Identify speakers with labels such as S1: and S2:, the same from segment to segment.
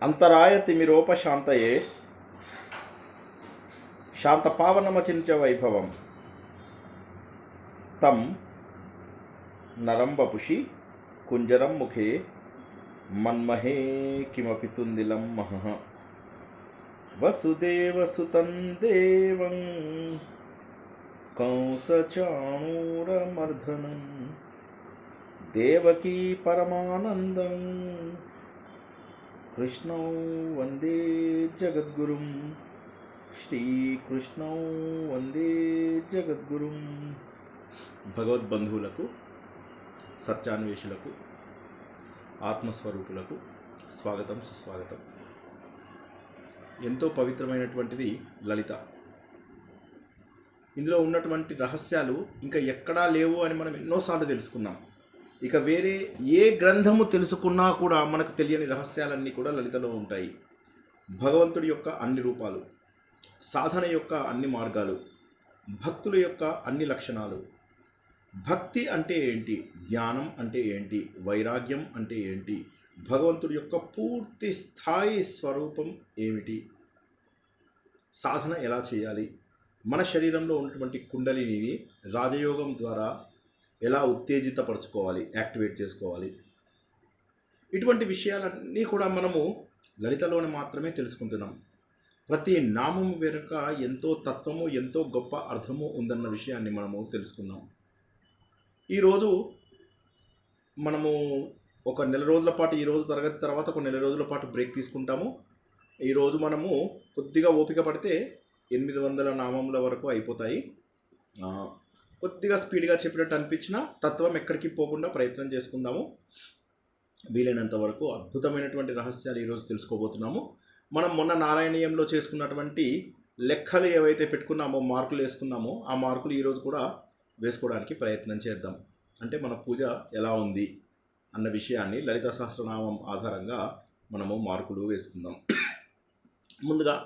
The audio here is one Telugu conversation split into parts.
S1: అంతరాయతిమిరోపశాంతయే శాంతపావనమచింత్య వైభవం తం నరం వపుషి కుంజరం ముఖే మన్మహే కిమపి తుందిలం మహః వసుదేవసుతం దేవం కంసచాణూరమర్దనం దేవకీ పరమానందం కృష్ణం వందే జగద్గురుం శ్రీకృష్ణం వందే జగద్గురుం. భగవద్బంధువులకు, సత్యాన్వేషులకు, ఆత్మస్వరూపులకు స్వాగతం, సుస్వాగతం. ఎంతో పవిత్రమైనటువంటిది లలిత. ఇందులో ఉన్నటువంటి రహస్యాలు ఇంకా ఎక్కడా లేవు అని మనం ఎన్నోసార్లు తెలుసుకున్నాం. ఇక వేరే ఏ గ్రంథము తెలుసుకున్నా కూడా మనకు తెలియని రహస్యాలన్నీ కూడా లలితలో ఉంటాయి. భగవంతుడి యొక్క అన్ని రూపాలు, సాధన యొక్క అన్ని మార్గాలు, భక్తుల యొక్క అన్ని లక్షణాలు, భక్తి అంటే ఏంటి, జ్ఞానం అంటే ఏంటి, వైరాగ్యం అంటే ఏంటి, భగవంతుడి యొక్క పూర్తి స్థాయి స్వరూపం ఏమిటి, సాధన ఎలా చేయాలి, మన శరీరంలో ఉన్నటువంటి కుండలిని రాజయోగం ద్వారా ఎలా ఉత్తేజితపరచుకోవాలి, యాక్టివేట్ చేసుకోవాలి, ఇటువంటి విషయాలన్నీ కూడా మనము లలితలోనే మాత్రమే తెలుసుకుంటున్నాం. ప్రతి నామం వెనుక ఎంతో తత్వము, ఎంతో గొప్ప అర్థము ఉందన్న విషయాన్ని మనము తెలుసుకున్నాం. ఈరోజు మనము ఒక నెల రోజుల పాటు, ఈరోజు తరగతి తర్వాత ఒక నెల రోజుల పాటు బ్రేక్ తీసుకుంటాము. ఈరోజు మనము కొద్దిగా ఓపిక పడితే 800 నామముల వరకు అయిపోతాయి. కొద్దిగా స్పీడ్గా చెప్పినట్టు అనిపించిన తత్వం ఎక్కడికి పోకుండా ప్రయత్నం చేసుకుందాము. వీలైనంత వరకు అద్భుతమైనటువంటి రహస్యాలు ఈరోజు తెలుసుకోబోతున్నాము. మనం మొన్న నారాయణీయంలో చేసుకున్నటువంటి లెక్కలు ఏవైతే పెట్టుకున్నామో, మార్కులు వేసుకున్నామో, ఆ మార్కులు ఈరోజు కూడా వేసుకోవడానికి ప్రయత్నం చేద్దాం. అంటే మన పూజ ఎలా ఉంది అన్న విషయాన్ని లలిత సహస్రనామం ఆధారంగా మనము మార్కులు వేసుకుందాం. ముందుగా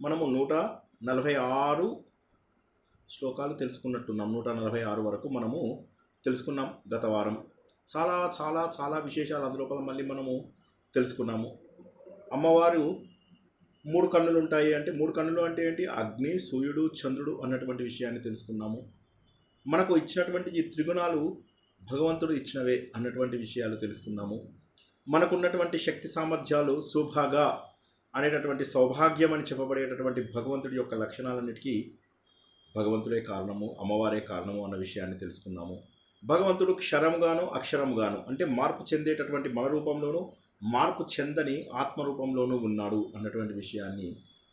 S1: మనము 146 శ్లోకాలు తెలుసుకున్నట్టున్నాం. 146 వరకు మనము తెలుసుకున్నాం గత వారం. చాలా చాలా చాలా విశేషాలు అందులోపల మళ్ళీ మనము తెలుసుకున్నాము. అమ్మవారు 3 కన్నులు ఉంటాయి అంటే, 3 కన్నులు అంటే ఏంటి, అగ్ని, సూర్యుడు, చంద్రుడు అన్నటువంటి విషయాన్ని తెలుసుకున్నాము. మనకు ఇచ్చినటువంటి ఈ త్రిగుణాలు భగవంతుడు ఇచ్చినవే అన్నటువంటి విషయాలు తెలుసుకున్నాము. మనకున్నటువంటి శక్తి సామర్థ్యాలు సుభాగా అనేటటువంటి సౌభాగ్యం అని చెప్పబడేటటువంటి భగవంతుడి యొక్క లక్షణాలన్నిటికీ భగవంతుడే కారణము, అమ్మవారే కారణము అన్న విషయాన్ని తెలుసుకున్నాము. భగవంతుడు క్షరంగాను అక్షరంగాను అంటే మార్పు చెందేటటువంటి మన రూపంలోనూ, మార్పు చెందని ఆత్మరూపంలోనూ ఉన్నాడు అన్నటువంటి విషయాన్ని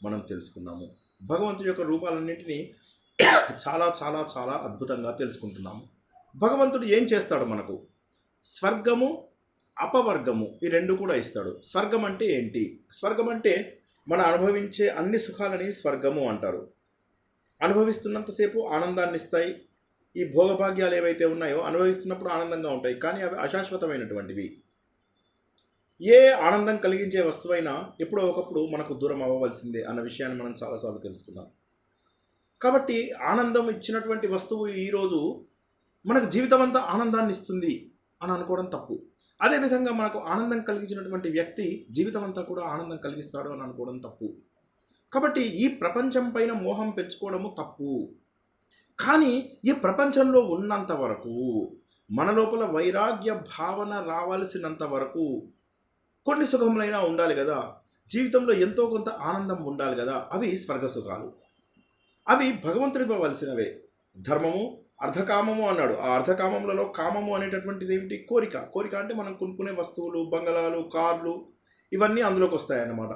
S1: మనం తెలుసుకున్నాము. భగవంతుడి యొక్క రూపాలన్నింటినీ చాలా చాలా చాలా అద్భుతంగా తెలుసుకుంటున్నాము. భగవంతుడు ఏం చేస్తాడు మనకు? స్వర్గము, అపవర్గము, ఈ రెండు కూడా ఇస్తాడు. స్వర్గం అంటే ఏంటి? స్వర్గం అంటే మనం అనుభవించే అన్ని సుఖాలని స్వర్గము అంటారు. అనుభవిస్తున్నంతసేపు ఆనందాన్ని ఇస్తాయి. ఈ భోగభాగ్యాలు ఏవైతే ఉన్నాయో అనుభవిస్తున్నప్పుడు ఆనందంగా ఉంటాయి, కానీ అవి అశాశ్వతమైనటువంటివి. ఏ ఆనందం కలిగించే వస్తువైనా ఎప్పుడో ఒకప్పుడు మనకు దూరం అవ్వవలసిందే అన్న విషయాన్ని మనం చాలాసార్లు తెలుసుకున్నాం. కాబట్టి ఆనందం ఇచ్చినటువంటి వస్తువు ఈరోజు మనకు జీవితం అంతా ఆనందాన్ని ఇస్తుంది అని అనుకోవడం తప్పు. అదేవిధంగా మనకు ఆనందం కలిగించినటువంటి వ్యక్తి జీవితం అంతా కూడా ఆనందం కలిగిస్తాడు అని అనుకోవడం తప్పు. కాబట్టి ఈ ప్రపంచం పైన మోహం పెంచుకోవడము తప్పు. కానీ ఈ ప్రపంచంలో ఉన్నంత వరకు, మన లోపల వైరాగ్య భావన రావాల్సినంత వరకు కొన్ని సుఖములైనా ఉండాలి కదా. జీవితంలో ఎంతో కొంత ఆనందం ఉండాలి కదా. అవి స్వర్గ సుఖాలు. అవి భగవంతుడికి ఇవ్వవలసినవే. ధర్మము, అర్ధకామము అన్నాడు. ఆ అర్ధకామములలో కామము అనేటటువంటిది ఏమిటి? కోరిక. కోరిక అంటే మనం కొనుక్కునే వస్తువులు, బంగళాలు, కార్లు, ఇవన్నీ అందులోకి వస్తాయన్నమాట.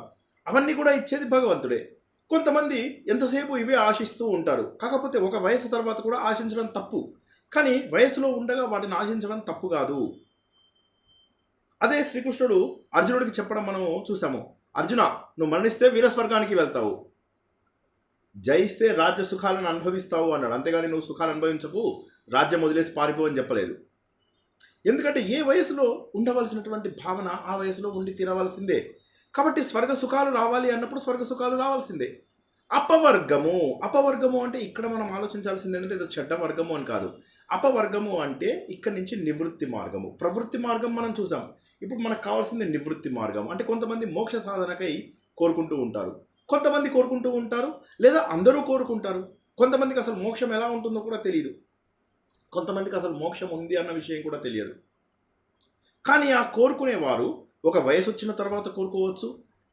S1: అవన్నీ కూడా ఇచ్చేది భగవంతుడే. కొంతమంది ఎంతసేపు ఇవే ఆశిస్తూ ఉంటారు. కాకపోతే ఒక వయసు తర్వాత కూడా ఆశించడం తప్పు. కానీ వయసులో ఉండగా వాటిని ఆశించడం తప్పు కాదు. అదే శ్రీకృష్ణుడు అర్జునుడికి చెప్పడం మనము చూసాము. అర్జున, నువ్వు మరణిస్తే వీరస్వర్గానికి వెళ్తావు, జయిస్తే రాజ్య సుఖాలను అనుభవిస్తావు అన్నాడు. అంతేగాని నువ్వు సుఖాలు అనుభవించకు, రాజ్యం వదిలేసి పారిపో అని చెప్పలేదు. ఎందుకంటే ఏ వయసులో ఉండవలసినటువంటి భావన ఆ వయసులో ఉండి తీరవలసిందే. కాబట్టి స్వర్గ సుఖాలు రావాలి అన్నప్పుడు స్వర్గ సుఖాలు రావాల్సిందే. అపవర్గము. అపవర్గము అంటే ఇక్కడ మనం ఆలోచించాల్సింది ఏంటంటే ఏదో చెడ్డ వర్గము అని కాదు. అపవర్గము అంటే ఇక్కడి నుంచి నివృత్తి మార్గము. ప్రవృత్తి మార్గం మనం చూసాం. ఇప్పుడు మనకు కావాల్సింది నివృత్తి మార్గం. అంటే కొంతమంది మోక్ష సాధనకై కోరుకుంటూ ఉంటారు. కొంతమంది కోరుకుంటూ ఉంటారు. లేదా అందరూ కోరుకుంటారు. కొంతమందికి అసలు మోక్షం ఎలా ఉంటుందో కూడా తెలీదు. కొంతమందికి అసలు మోక్షం ఉంది అన్న విషయం కూడా తెలియదు. కానీ ఆ కోరుకునేవారు ఒక వయసు వచ్చిన తర్వాత కోరుకోవచ్చు.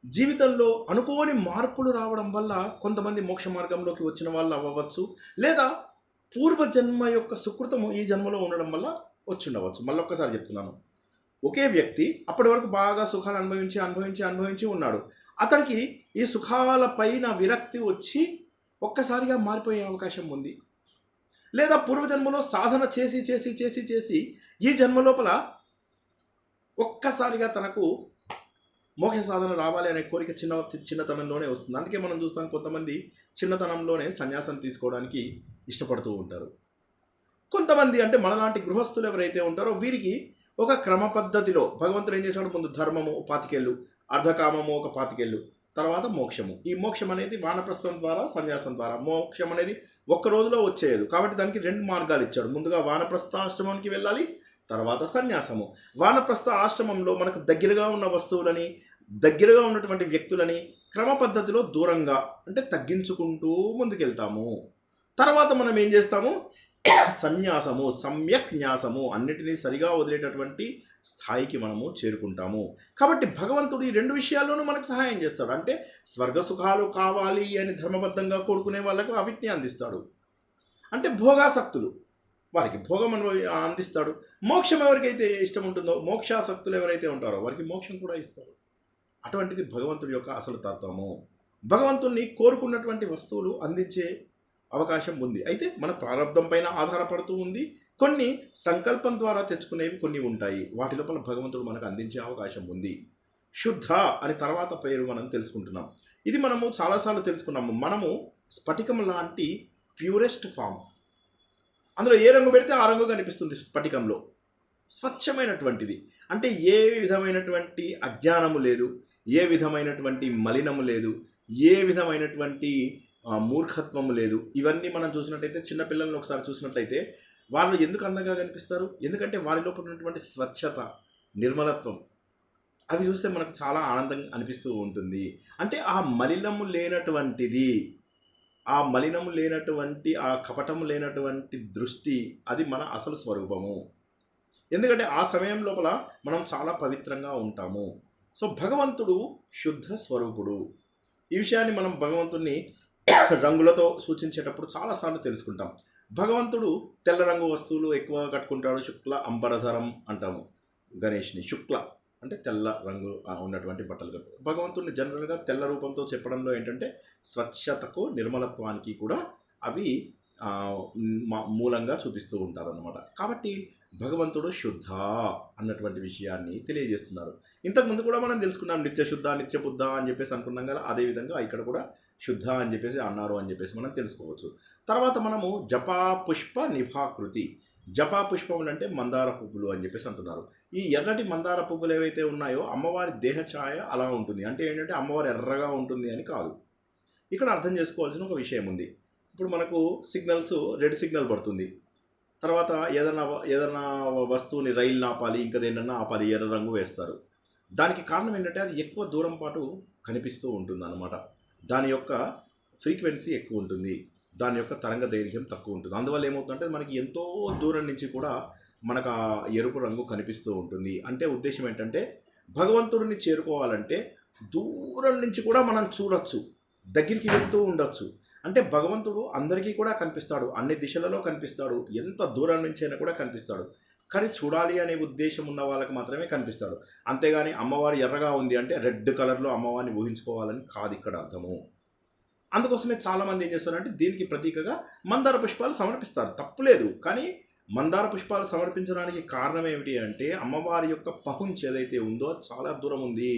S1: జీవితంలో అనుకోని మార్పులు రావడం వల్ల కొంతమంది మోక్ష మార్గంలోకి వచ్చిన వాళ్ళు అవ్వవచ్చు. లేదా పూర్వజన్మ యొక్క సుకృతము ఈ జన్మలో ఉండడం వల్ల వచ్చుండవచ్చు. మళ్ళొక్కసారి చెప్తున్నాను. ఒకే వ్యక్తి అప్పటి వరకు బాగా సుఖాలు అనుభవించి ఉన్నాడు. అతడికి ఈ సుఖాల పైన విరక్తి వచ్చి ఒక్కసారిగా మారిపోయే అవకాశం ఉంది. లేదా పూర్వజన్మలో సాధన చేసి ఈ జన్మ లోపల ఒక్కసారిగా తనకు మోక్ష సాధన రావాలి అనే కోరిక చిన్నతనంలోనే వస్తుంది. అందుకే మనం చూస్తాం కొంతమంది చిన్నతనంలోనే సన్యాసం తీసుకోవడానికి ఇష్టపడుతూ ఉంటారు. కొంతమంది అంటే మనలాంటి గృహస్థులు ఎవరైతే ఉంటారో వీరికి ఒక క్రమ పద్ధతిలో భగవంతుడు ఏం చేశాడు, ముందు ధర్మము 25 ఏళ్ళు, అర్ధకామము ఒక 25 ఏళ్ళు, తర్వాత మోక్షము. ఈ మోక్షం అనేది వానప్రస్థం ద్వారా సన్యాసం ద్వారా. మోక్షం అనేది ఒక్క రోజులో వచ్చేయదు. కాబట్టి దానికి 2 మార్గాలు ఇచ్చాడు. ముందుగా వానప్రస్థ ఆశ్రమానికి వెళ్ళాలి, తర్వాత సన్యాసము. వానప్రస్థ ఆశ్రమంలో మనకు దగ్గరగా ఉన్న వస్తువులని, దగ్గరగా ఉన్నటువంటి వ్యక్తులని క్రమ పద్ధతిలో దూరంగా అంటే తగ్గించుకుంటూ ముందుకెళ్తాము. తర్వాత మనం ఏం చేస్తాము, సన్యాసము, సమ్యక్ న్యాసము, అన్నిటినీ సరిగా వదిలేటటువంటి స్థాయికి మనము చేరుకుంటాము. కాబట్టి భగవంతుడు ఈ 2 విషయాల్లోనూ మనకు సహాయం చేస్తాడు. అంటే స్వర్గ సుఖాలు కావాలి అని ధర్మబద్ధంగా కోరుకునే వాళ్ళకు అవిటిని అందిస్తాడు. అంటే భోగాసక్తులు వారికి భోగం అందిస్తాడు. మోక్షం ఎవరికైతే ఇష్టం ఉంటుందో, మోక్షాసక్తులు ఎవరైతే ఉంటారో వారికి మోక్షం కూడా ఇస్తాడు. అటువంటిది భగవంతుడి యొక్క అసలు తత్వము. భగవంతుణ్ణి కోరుకున్నటువంటి వస్తువులు అందించే అవకాశం ఉంది. అయితే మన ప్రారంభం పైన ఆధారపడుతూ ఉంది. కొన్ని సంకల్పం ద్వారా తెచ్చుకునేవి కొన్ని ఉంటాయి. వాటి లోపల భగవంతుడు మనకు అందించే అవకాశం ఉంది. శుద్ధ అని తర్వాత పేరు మనం తెలుసుకుంటున్నాం. ఇది మనము చాలాసార్లు తెలుసుకున్నాము. మనము స్ఫటికం లాంటి ప్యూరెస్ట్ ఫామ్. అందులో ఏ రంగు పెడితే ఆ రంగు కనిపిస్తుంది. స్ఫటికంలో స్వచ్ఛమైనటువంటిది. అంటే ఏ విధమైనటువంటి అజ్ఞానము లేదు, ఏ విధమైనటువంటి మలినము లేదు, ఏ విధమైనటువంటి మూర్ఖత్వము లేదు. ఇవన్నీ మనం చూసినట్టయితే చిన్నపిల్లలను ఒకసారి చూసినట్లయితే వాళ్ళు ఎందుకు అందంగా కనిపిస్తారు? ఎందుకంటే వారి లోపల ఉన్నటువంటి స్వచ్ఛత, నిర్మలత్వం, అవి చూస్తే మనకు చాలా ఆనందం అనిపిస్తూ ఉంటుంది. అంటే ఆ మలినము లేనటువంటిది, ఆ మలినము లేనటువంటి, ఆ కపటము లేనటువంటి దృష్టి, అది మన అసలు స్వరూపము. ఎందుకంటే ఆ సమయం లోపల మనం చాలా పవిత్రంగా ఉంటాము. సో భగవంతుడు శుద్ధ స్వరూపుడు. ఈ విషయాన్ని మనం భగవంతుడిని రంగులతో సూచించేటప్పుడు చాలాసార్లు తెలుసుకుంటాం. భగవంతుడు తెల్ల రంగు వస్తువులు ఎక్కువగా కట్టుకుంటాడు. శుక్ల అంబరధరం అంటాము గణేష్ని. శుక్ల అంటే తెల్ల రంగు ఉన్నటువంటి బట్టలు కట్టు. భగవంతుడిని జనరల్గా తెల్ల రూపంతో చెప్పడంలో ఏంటంటే స్వచ్ఛతకు, నిర్మలత్వానికి కూడా అవి మూలంగా చూపిస్తూ ఉంటారన్నమాట. కాబట్టి భగవంతుడు శుద్ధ అన్నటువంటి విషయాన్ని తెలియజేస్తున్నారు. ఇంతకుముందు కూడా మనం తెలుసుకున్నాం, నిత్య శుద్ధ, నిత్య బుద్ధ అని చెప్పేసి అనుకున్నాం కదా. అదేవిధంగా ఇక్కడ కూడా శుద్ధ అని చెప్పేసి అన్నారు అని చెప్పేసి మనం తెలుసుకోవచ్చు. తర్వాత మనము జపా పుష్ప నిభాకృతి. జపా పుష్పములు అంటే మందార పువ్వులు అని చెప్పేసి అంటున్నారు. ఈ ఎర్రటి మందార పువ్వులు ఏవైతే ఉన్నాయో అమ్మవారి దేహ ఛాయ అలా ఉంటుంది. అంటే ఏంటంటే అమ్మవారు ఎర్రగా ఉంటుంది అని కాదు. ఇక్కడ అర్థం చేసుకోవాల్సిన ఒక విషయం ఉంది. ఇప్పుడు మనకు సిగ్నల్స్ రెడ్ సిగ్నల్ పడుతుంది. తర్వాత ఏదైనా వస్తువుని రైలు ఆపాలి, ఇంకా దేన్నన్నా ఆపాలి, ఎర్ర రంగు వేస్తారు. దానికి కారణం ఏంటంటే అది ఎక్కువ దూరం పాటు కనిపిస్తూ ఉంటుంది అన్నమాట. దాని యొక్క ఫ్రీక్వెన్సీ ఎక్కువ ఉంటుంది, దాని యొక్క తరంగ దైర్ఘ్యం తక్కువ ఉంటుంది. అందువల్ల ఏమవుతుందంటే మనకి ఎంతో దూరం నుంచి కూడా మనకు ఆ ఎరుపు రంగు కనిపిస్తూ ఉంటుంది. అంటే ఉద్దేశం ఏంటంటే భగవంతుడిని చేరుకోవాలంటే దూరం నుంచి కూడా మనం చూడొచ్చు, దగ్గరికి వెళ్తూ ఉండొచ్చు. అంటే భగవంతుడు అందరికీ కూడా కనిపిస్తాడు, అన్ని దిశలలో కనిపిస్తాడు, ఎంత దూరం నుంచి అయినా కూడా కనిపిస్తాడు. కానీ చూడాలి అనే ఉద్దేశం ఉన్న వాళ్ళకి మాత్రమే కనిపిస్తాడు. అంతేగాని అమ్మవారు ఎర్రగా ఉంది అంటే రెడ్ కలర్లో అమ్మవారిని ఊహించుకోవాలని కాదు ఇక్కడ అర్థము. అందుకోసమే చాలామంది ఏం చేస్తారంటే దీనికి ప్రతీకగా మందార పుష్పాలు సమర్పిస్తారు, తప్పులేదు. కానీ మందార పుష్పాలు సమర్పించడానికి కారణం ఏమిటి అంటే అమ్మవారి యొక్క పహుంచ్ ఏదైతే ఉందో చాలా దూరం ఉంది.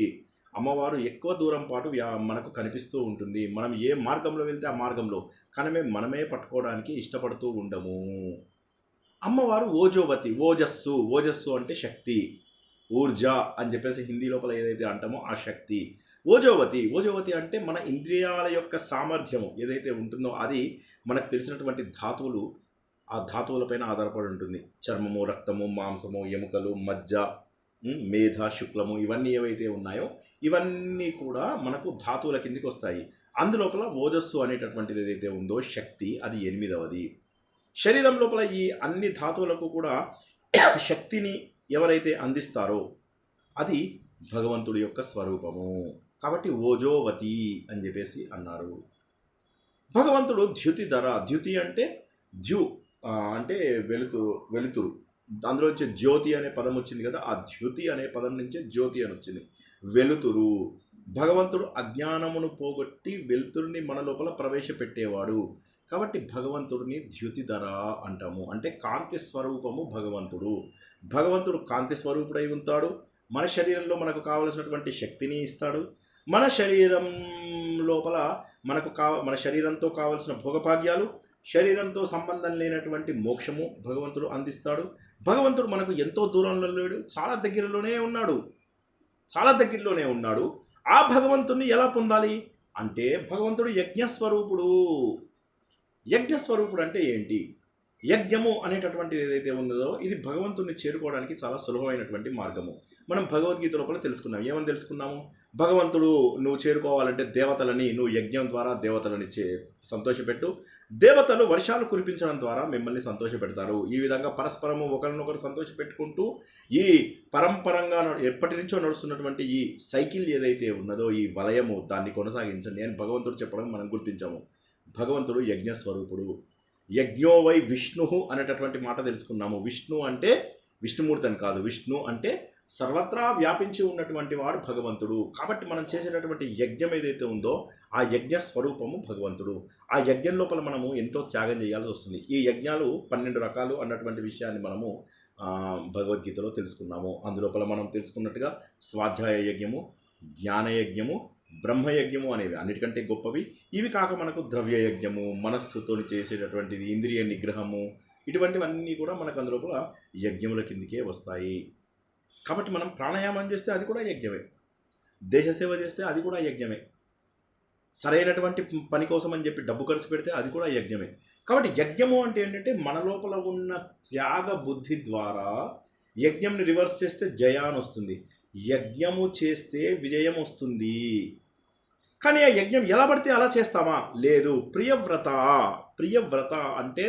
S1: అమ్మవారు ఎక్కువ దూరం పాటు మనకు కనిపిస్తూ ఉంటుంది. మనం ఏ మార్గంలో వెళ్తే ఆ మార్గంలో కానీ మనమే పట్టుకోవడానికి ఇష్టపడుతూ ఉండము. అమ్మవారు ఓజోవతి, ఓజస్సు. ఓజస్సు అంటే శక్తి. ఊర్జా అని చెప్పేసి హిందీ లోపల ఏదైతే అంటామో ఆ శక్తి. ఓజోవతి, ఓజోవతి అంటే మన ఇంద్రియాల యొక్క సామర్థ్యము ఏదైతే ఉంటుందో అది మనకు తెలిసినటువంటి ధాతువులు, ఆ ధాతువులపైన ఆధారపడి ఉంటుంది. చర్మము, రక్తము, మాంసము, ఎముకలు, మజ్జ, మేధ, శుక్లము, ఇవన్నీ ఏవైతే ఉన్నాయో ఇవన్నీ కూడా మనకు ధాతువుల కిందికి వస్తాయి. అందులోపల ఓజస్సు అనేటటువంటిది ఏదైతే ఉందో శక్తి, అది 8వది. శరీరం లోపల ఈ అన్ని ధాతువులకు కూడా శక్తిని ఎవరైతే అందిస్తారో అది భగవంతుడి యొక్క స్వరూపము. కాబట్టి ఓజోవతి అని చెప్పేసి అన్నారు. భగవంతుడు ద్యుతిధర, ద్యుతి అంటే ద్యు అంటే వెలుతురు, అందులోంచి జ్యోతి అనే పదం వచ్చింది కదా, ఆ ద్యుతి అనే పదం నుంచి జ్యోతి అని వచ్చింది, వెలుతురు. భగవంతుడు అజ్ఞానమును పోగొట్టి వెలుతురుని మన లోపల ప్రవేశపెట్టేవాడు. కాబట్టి భగవంతుడిని ద్యుతిధర అంటాము. అంటే కాంతి స్వరూపము భగవంతుడు. భగవంతుడు కాంతి స్వరూపుడై ఉంటాడు. మన శరీరంలో మనకు కావలసినటువంటి శక్తిని ఇస్తాడు. మన శరీరం లోపల మన శరీరంతో కావలసిన భోగభాగ్యాలు, శరీరంతో సంబంధం లేనటువంటి మోక్షము భగవంతుడు అందిస్తాడు. భగవంతుడు మనకు ఎంతో దూరంలో లేడు, చాలా దగ్గరలోనే ఉన్నాడు, చాలా దగ్గరలోనే ఉన్నాడు. ఆ భగవంతుడిని ఎలా పొందాలి అంటే భగవంతుడు యజ్ఞస్వరూపుడు. యజ్ఞస్వరూపుడు అంటే ఏంటి? యజ్ఞము అనేటటువంటిది ఏదైతే ఉన్నదో ఇది భగవంతుడిని చేరుకోవడానికి చాలా సులభమైనటువంటి మార్గము. మనం భగవద్గీత లోపల తెలుసుకున్నాం. ఏమని తెలుసుకున్నాము? భగవంతుడు నువ్వు చేరుకోవాలంటే దేవతలని, నువ్వు యజ్ఞం ద్వారా దేవతలని సంతోషపెట్టు, దేవతలు వర్షాలు కురిపించడం ద్వారా మిమ్మల్ని సంతోషపెడతారు. ఈ విధంగా పరస్పరము ఒకరినొకరు సంతోషపెట్టుకుంటూ ఈ పరంపరంగా ఎప్పటి నుంచో నడుస్తున్నటువంటి ఈ సైకిల్ ఏదైతే ఉన్నదో, ఈ వలయము, దాన్ని కొనసాగించండి అని భగవంతుడు చెప్పడం మనం గుర్తించాము. భగవంతుడు యజ్ఞస్వరూపుడు. యజ్ఞో వై విష్ణు అనేటటువంటి మాట తెలుసుకున్నాము. విష్ణు అంటే విష్ణుమూర్తి అని కాదు, విష్ణు అంటే సర్వత్రా వ్యాపించి ఉన్నటువంటి వాడు భగవంతుడు. కాబట్టి మనం చేసేటటువంటి యజ్ఞం ఏదైతే ఉందో ఆ యజ్ఞ స్వరూపము భగవంతుడు. ఆ యజ్ఞం లోపల మనము ఎంతో త్యాగం చేయాల్సి వస్తుంది. ఈ యజ్ఞాలు 12 రకాలు అన్నటువంటి విషయాన్ని మనము భగవద్గీతలో తెలుసుకున్నాము. అందులోపల మనం తెలుసుకున్నట్టుగా స్వాధ్యాయ యజ్ఞము, జ్ఞానయజ్ఞము, బ్రహ్మయజ్ఞము అనేవి అన్నిటికంటే గొప్పవి. ఇవి కాక మనకు ద్రవ్యయజ్ఞము, మనస్సుతో చేసేటటువంటిది ఇంద్రియ నిగ్రహము, ఇటువంటివన్నీ కూడా మనకు అందులోపల యజ్ఞముల కిందికే వస్తాయి. కాబట్టి మనం ప్రాణాయామం చేస్తే అది కూడా యజ్ఞమే, దేశసేవ చేస్తే అది కూడా యజ్ఞమే, సరైనటువంటి పని కోసం అని చెప్పి డబ్బు ఖర్చు పెడితే అది కూడా యజ్ఞమే. కాబట్టి యజ్ఞము అంటే ఏంటంటే మన లోపల ఉన్న త్యాగ బుద్ధి ద్వారా యజ్ఞంని రివర్స్ చేస్తే జయాన్ని వస్తుంది, యజ్ఞము చేస్తే విజయం వస్తుంది. కానీ ఆ యజ్ఞం ఎలా పడితే అలా చేస్తామా? లేదు. ప్రియవ్రత, ప్రియవ్రత అంటే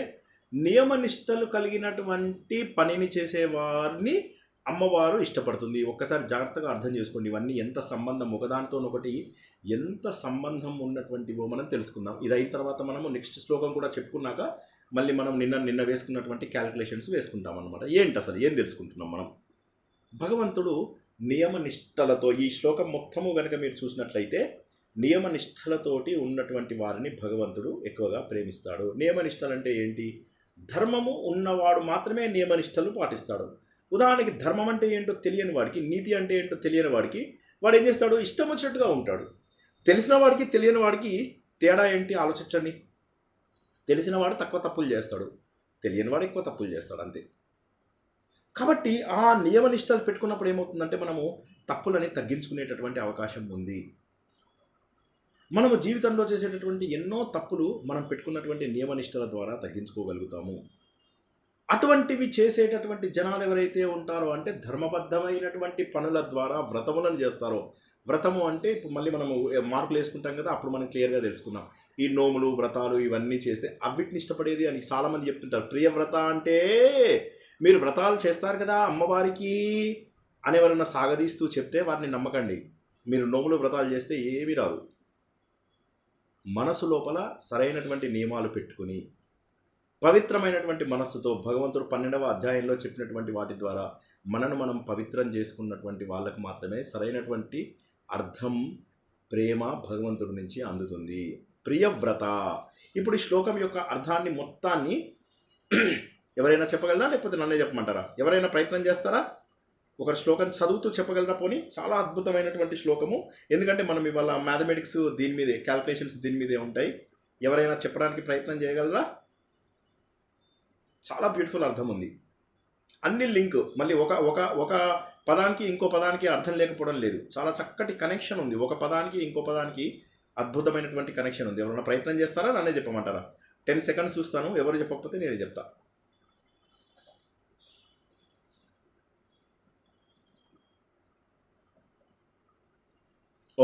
S1: నియమనిష్టలు కలిగినటువంటి పనిని చేసేవారిని అమ్మవారు ఇష్టపడుతుంది. ఒక్కసారి జాగ్రత్తగా అర్థం చేసుకోండి. ఇవన్నీ ఎంత సంబంధం, ఒకదానితోనొకటి ఎంత సంబంధం ఉన్నటువంటివో మనం తెలుసుకుందాం. ఇది అయిన తర్వాత మనము నెక్స్ట్ శ్లోకం కూడా చెప్పుకున్నాక మళ్ళీ మనం నిన్న వేసుకున్నటువంటి క్యాలిక్యులేషన్స్ వేసుకుంటాం అనమాట. ఏంటి అసలు ఏం తెలుసుకుంటున్నాం మనం? భగవంతుడు నియమనిష్టలతో, ఈ శ్లోకం మొత్తము కనుక మీరు చూసినట్లయితే నియమనిష్టలతోటి ఉన్నటువంటి వారిని భగవంతుడు ఎక్కువగా ప్రేమిస్తాడు. నియమనిష్టలు అంటే ఏంటి? ధర్మము ఉన్నవాడు మాత్రమే నియమనిష్టలు పాటిస్తాడు. ఉదాహరణకి ధర్మం అంటే ఏంటో తెలియని వాడికి, నీతి అంటే ఏంటో తెలియని వాడికి వాడు ఏం చేస్తాడు? ఇష్టం వచ్చినట్టుగా ఉంటాడు. తెలిసిన వాడికి తెలియని వాడికి తేడా ఏంటి ఆలోచించండి. తెలిసిన వాడు తక్కువ తప్పులు చేస్తాడు, తెలియని వాడు ఎక్కువ తప్పులు చేస్తాడు, అంతే. కాబట్టి ఆ నియమనిష్టలు పెట్టుకున్నప్పుడు ఏమవుతుందంటే మనము తప్పులని తగ్గించుకునేటటువంటి అవకాశం ఉంది. మనము జీవితంలో చేసేటటువంటి ఎన్నో తప్పులు మనం పెట్టుకున్నటువంటి నియమనిష్టల ద్వారా తగ్గించుకోగలుగుతాము. అటువంటివి చేసేటటువంటి జనాలు ఎవరైతే ఉంటారో అంటే ధర్మబద్ధమైనటువంటి పనుల ద్వారా వ్రతములను చేస్తారో. వ్రతము అంటే ఇప్పుడు మళ్ళీ మనము మార్కులు వేసుకుంటాం కదా, అప్పుడు మనం క్లియర్గా తెలుసుకున్నాం. ఈ నోములు, వ్రతాలు ఇవన్నీ చేస్తే అవిటిని ఇష్టపడేది అని చాలామంది చెప్తుంటారు. ప్రియవ్రత అంటే మీరు వ్రతాలు చేస్తారు కదా అమ్మవారికి అని ఎవరన్నా సాగదీస్తూ చెప్తే వారిని నమ్మకండి. మీరు నోములు, వ్రతాలు చేస్తే ఏమీ రాదు. మనసు లోపల సరైనటువంటి నియమాలు పెట్టుకుని పవిత్రమైనటువంటి మనస్సుతో భగవంతుడు 12వ అధ్యాయంలో చెప్పినటువంటి వాటి ద్వారా మనను మనం పవిత్రం చేసుకున్నటువంటి వాళ్ళకు మాత్రమే సరైనటువంటి అర్థం, ప్రేమ భగవంతుడి నుంచి అందుతుంది. ప్రియవ్రత. ఇప్పుడు ఈ శ్లోకం యొక్క అర్థాన్ని మొత్తాన్ని ఎవరైనా చెప్పగలరా, లేకపోతే నన్నే చెప్పమంటారా? ఎవరైనా ప్రయత్నం చేస్తారా? ఒక శ్లోకం చదువుతూ చెప్పగలరా? పోనీ చాలా అద్భుతమైనటువంటి శ్లోకము. ఎందుకంటే మనం ఇవాళ మ్యాథమెటిక్స్ దీని మీదే, క్యాల్కులేషన్స్ దీని మీదే ఉంటాయి. ఎవరైనా చెప్పడానికి ప్రయత్నం చేయగలరా? చాలా బ్యూటిఫుల్ అర్థం ఉంది. అన్ని లింక్ మళ్ళీ ఒక ఒక ఒక పదానికి ఇంకో పదానికి అర్థం లేకపోవడం లేదు. చాలా చక్కటి కనెక్షన్ ఉంది. ఒక పదానికి ఇంకో పదానికి అద్భుతమైనటువంటి కనెక్షన్ ఉంది. ఎవరైనా ప్రయత్నం చేస్తారా, నన్నే చెప్పమంటారా? 10 సెకండ్స్ చూస్తాను. ఎవరు చెప్పకపోతే నేనే చెప్తా.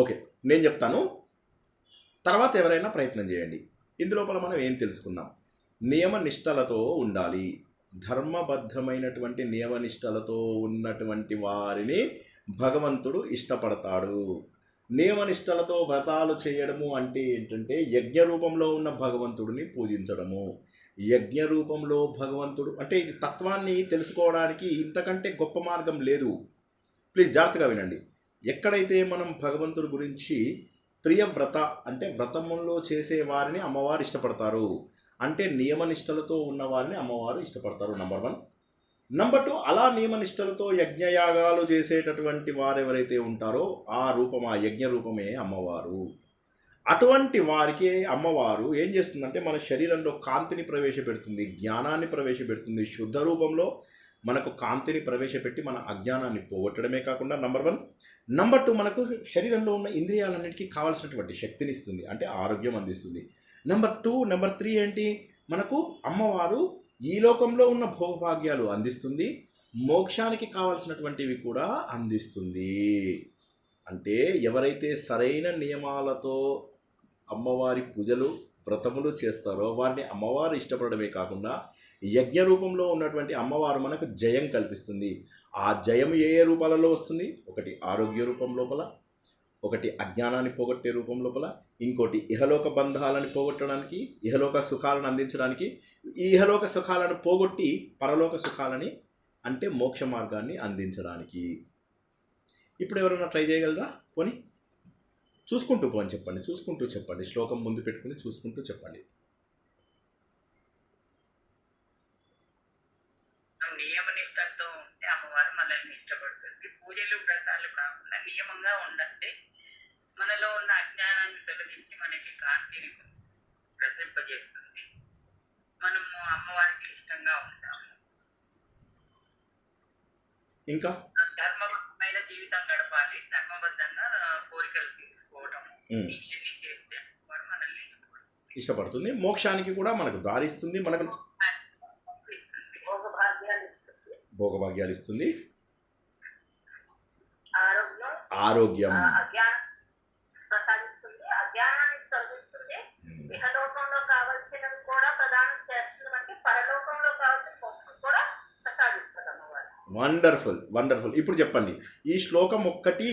S1: ఓకే, నేను చెప్తాను, తర్వాత ఎవరైనా ప్రయత్నం చేయండి. ఇందులోపల మనం ఏం తెలుసుకున్నాం? నియమనిష్టలతో ఉండాలి. ధర్మబద్ధమైనటువంటి నియమనిష్టలతో ఉన్నటువంటి వారిని భగవంతుడు ఇష్టపడతాడు. నియమనిష్టలతో వ్రతాలు చేయడము అంటే ఏంటంటే యజ్ఞ రూపంలో ఉన్న భగవంతుడిని పూజించడము. యజ్ఞ రూపంలో భగవంతుడు అంటే ఇది తత్వాన్ని తెలుసుకోవడానికి ఇంతకంటే గొప్ప మార్గం లేదు. ప్లీజ్ జాగ్రత్తగా వినండి. ఎక్కడైతే మనం భగవంతుడి గురించి ప్రియవ్రత అంటే వ్రతములో చేసే వారిని అమ్మవారు ఇష్టపడతారు, అంటే నియమనిష్టలతో ఉన్న వారిని అమ్మవారు ఇష్టపడతారు. నంబర్ 1. నంబర్ 2, అలా నియమనిష్టలతో యజ్ఞయాగాలు చేసేటటువంటి వారు ఎవరైతే ఉంటారో ఆ యజ్ఞ రూపమే అమ్మవారు. అటువంటి వారికి అమ్మవారు ఏం చేస్తుందంటే మన శరీరంలో కాంతిని ప్రవేశపెడుతుంది, జ్ఞానాన్ని ప్రవేశపెడుతుంది. శుద్ధ రూపంలో మనకు కాంతిని ప్రవేశపెట్టి మన అజ్ఞానాన్ని పోగొట్టడమే కాకుండా నంబర్ 1. నంబర్ 2, మనకు శరీరంలో ఉన్న ఇంద్రియాలన్నిటికీ కావాల్సినటువంటి శక్తిని ఇస్తుంది, అంటే ఆరోగ్యం అందిస్తుంది. నంబర్ 2, నంబర్ 3 ఏంటి? మనకు అమ్మవారు ఈ లోకంలో ఉన్న భోగభాగ్యాలు అందిస్తుంది, మోక్షానికి కావాల్సినటువంటివి కూడా అందిస్తుంది. అంటే ఎవరైతే సరైన నియమాలతో అమ్మవారి పూజలు వ్రతములు చేస్తారో వారిని అమ్మవారు ఇష్టపడమే కాకుండా యజ్ఞ రూపంలో ఉన్నటువంటి అమ్మవారు మనకు జయం కల్పిస్తుంది. ఆ జయం ఏ ఏ రూపాలలో వస్తుంది? ఒకటి ఆరోగ్య రూపం లోపల, ఒకటి అజ్ఞానాన్ని పోగొట్టే రూపం లోపల, ఇంకోటి ఇహలోక బంధాలను పోగొట్టడానికి, ఇహలోక సుఖాలను అందించడానికి, ఈ ఇహలోక సుఖాలను పోగొట్టి పరలోక సుఖాలని అంటే మోక్ష మార్గాన్ని అందించడానికి. ఇప్పుడు ఎవరైనా ట్రై చేయగలరా? పోనీ చూసుకుంటూ పోని చెప్పండి, చూసుకుంటూ చెప్పండి, శ్లోకం ముందు పెట్టుకుని చూసుకుంటూ చెప్పండి.
S2: నియమనిష్టలతో ఉంటే అమ్మవారు మనల్ని ఇష్టపడుతుంది. పూజలు వ్రతాలు కాకుండా నియమంగా ఉండంటే మనలో ఉన్న అజ్ఞానాన్ని తొలగించి మనకి కాంతిని ప్రసరింపజేస్తుంది. మనము అమ్మవారికి ఇష్టంగా ఉంటాము.
S1: ఇంకా
S2: ధర్మబద్ధమైన జీవితం గడపాలి, ధర్మబద్ధంగా కోరికలు తీర్చుకోవటం, ఇవన్నీ చేస్తే అమ్మవారు మనల్ని
S1: ఇష్టపడుతుంది. మోక్షానికి కూడా మనకు దారి ఇస్తుంది, మనకు భోగభాగ్యాలు ఇస్తుంది, ఆరోగ్యం
S3: ప్రసాదిస్తుంది, అజ్ఞానాన్ని తొలగిస్తుంది, ఇహలోకంలో కావాల్సినవి కూడా ప్రదానం చేస్తుంది, అంటే పరలోకంలో కావాల్సిన మోక్షం కూడా ప్రసాదిస్తుంది అమ్మవారు.
S1: Wonderful, wonderful. ఇప్పుడు చెప్పండి, ఈ శ్లోకం ఒక్కటి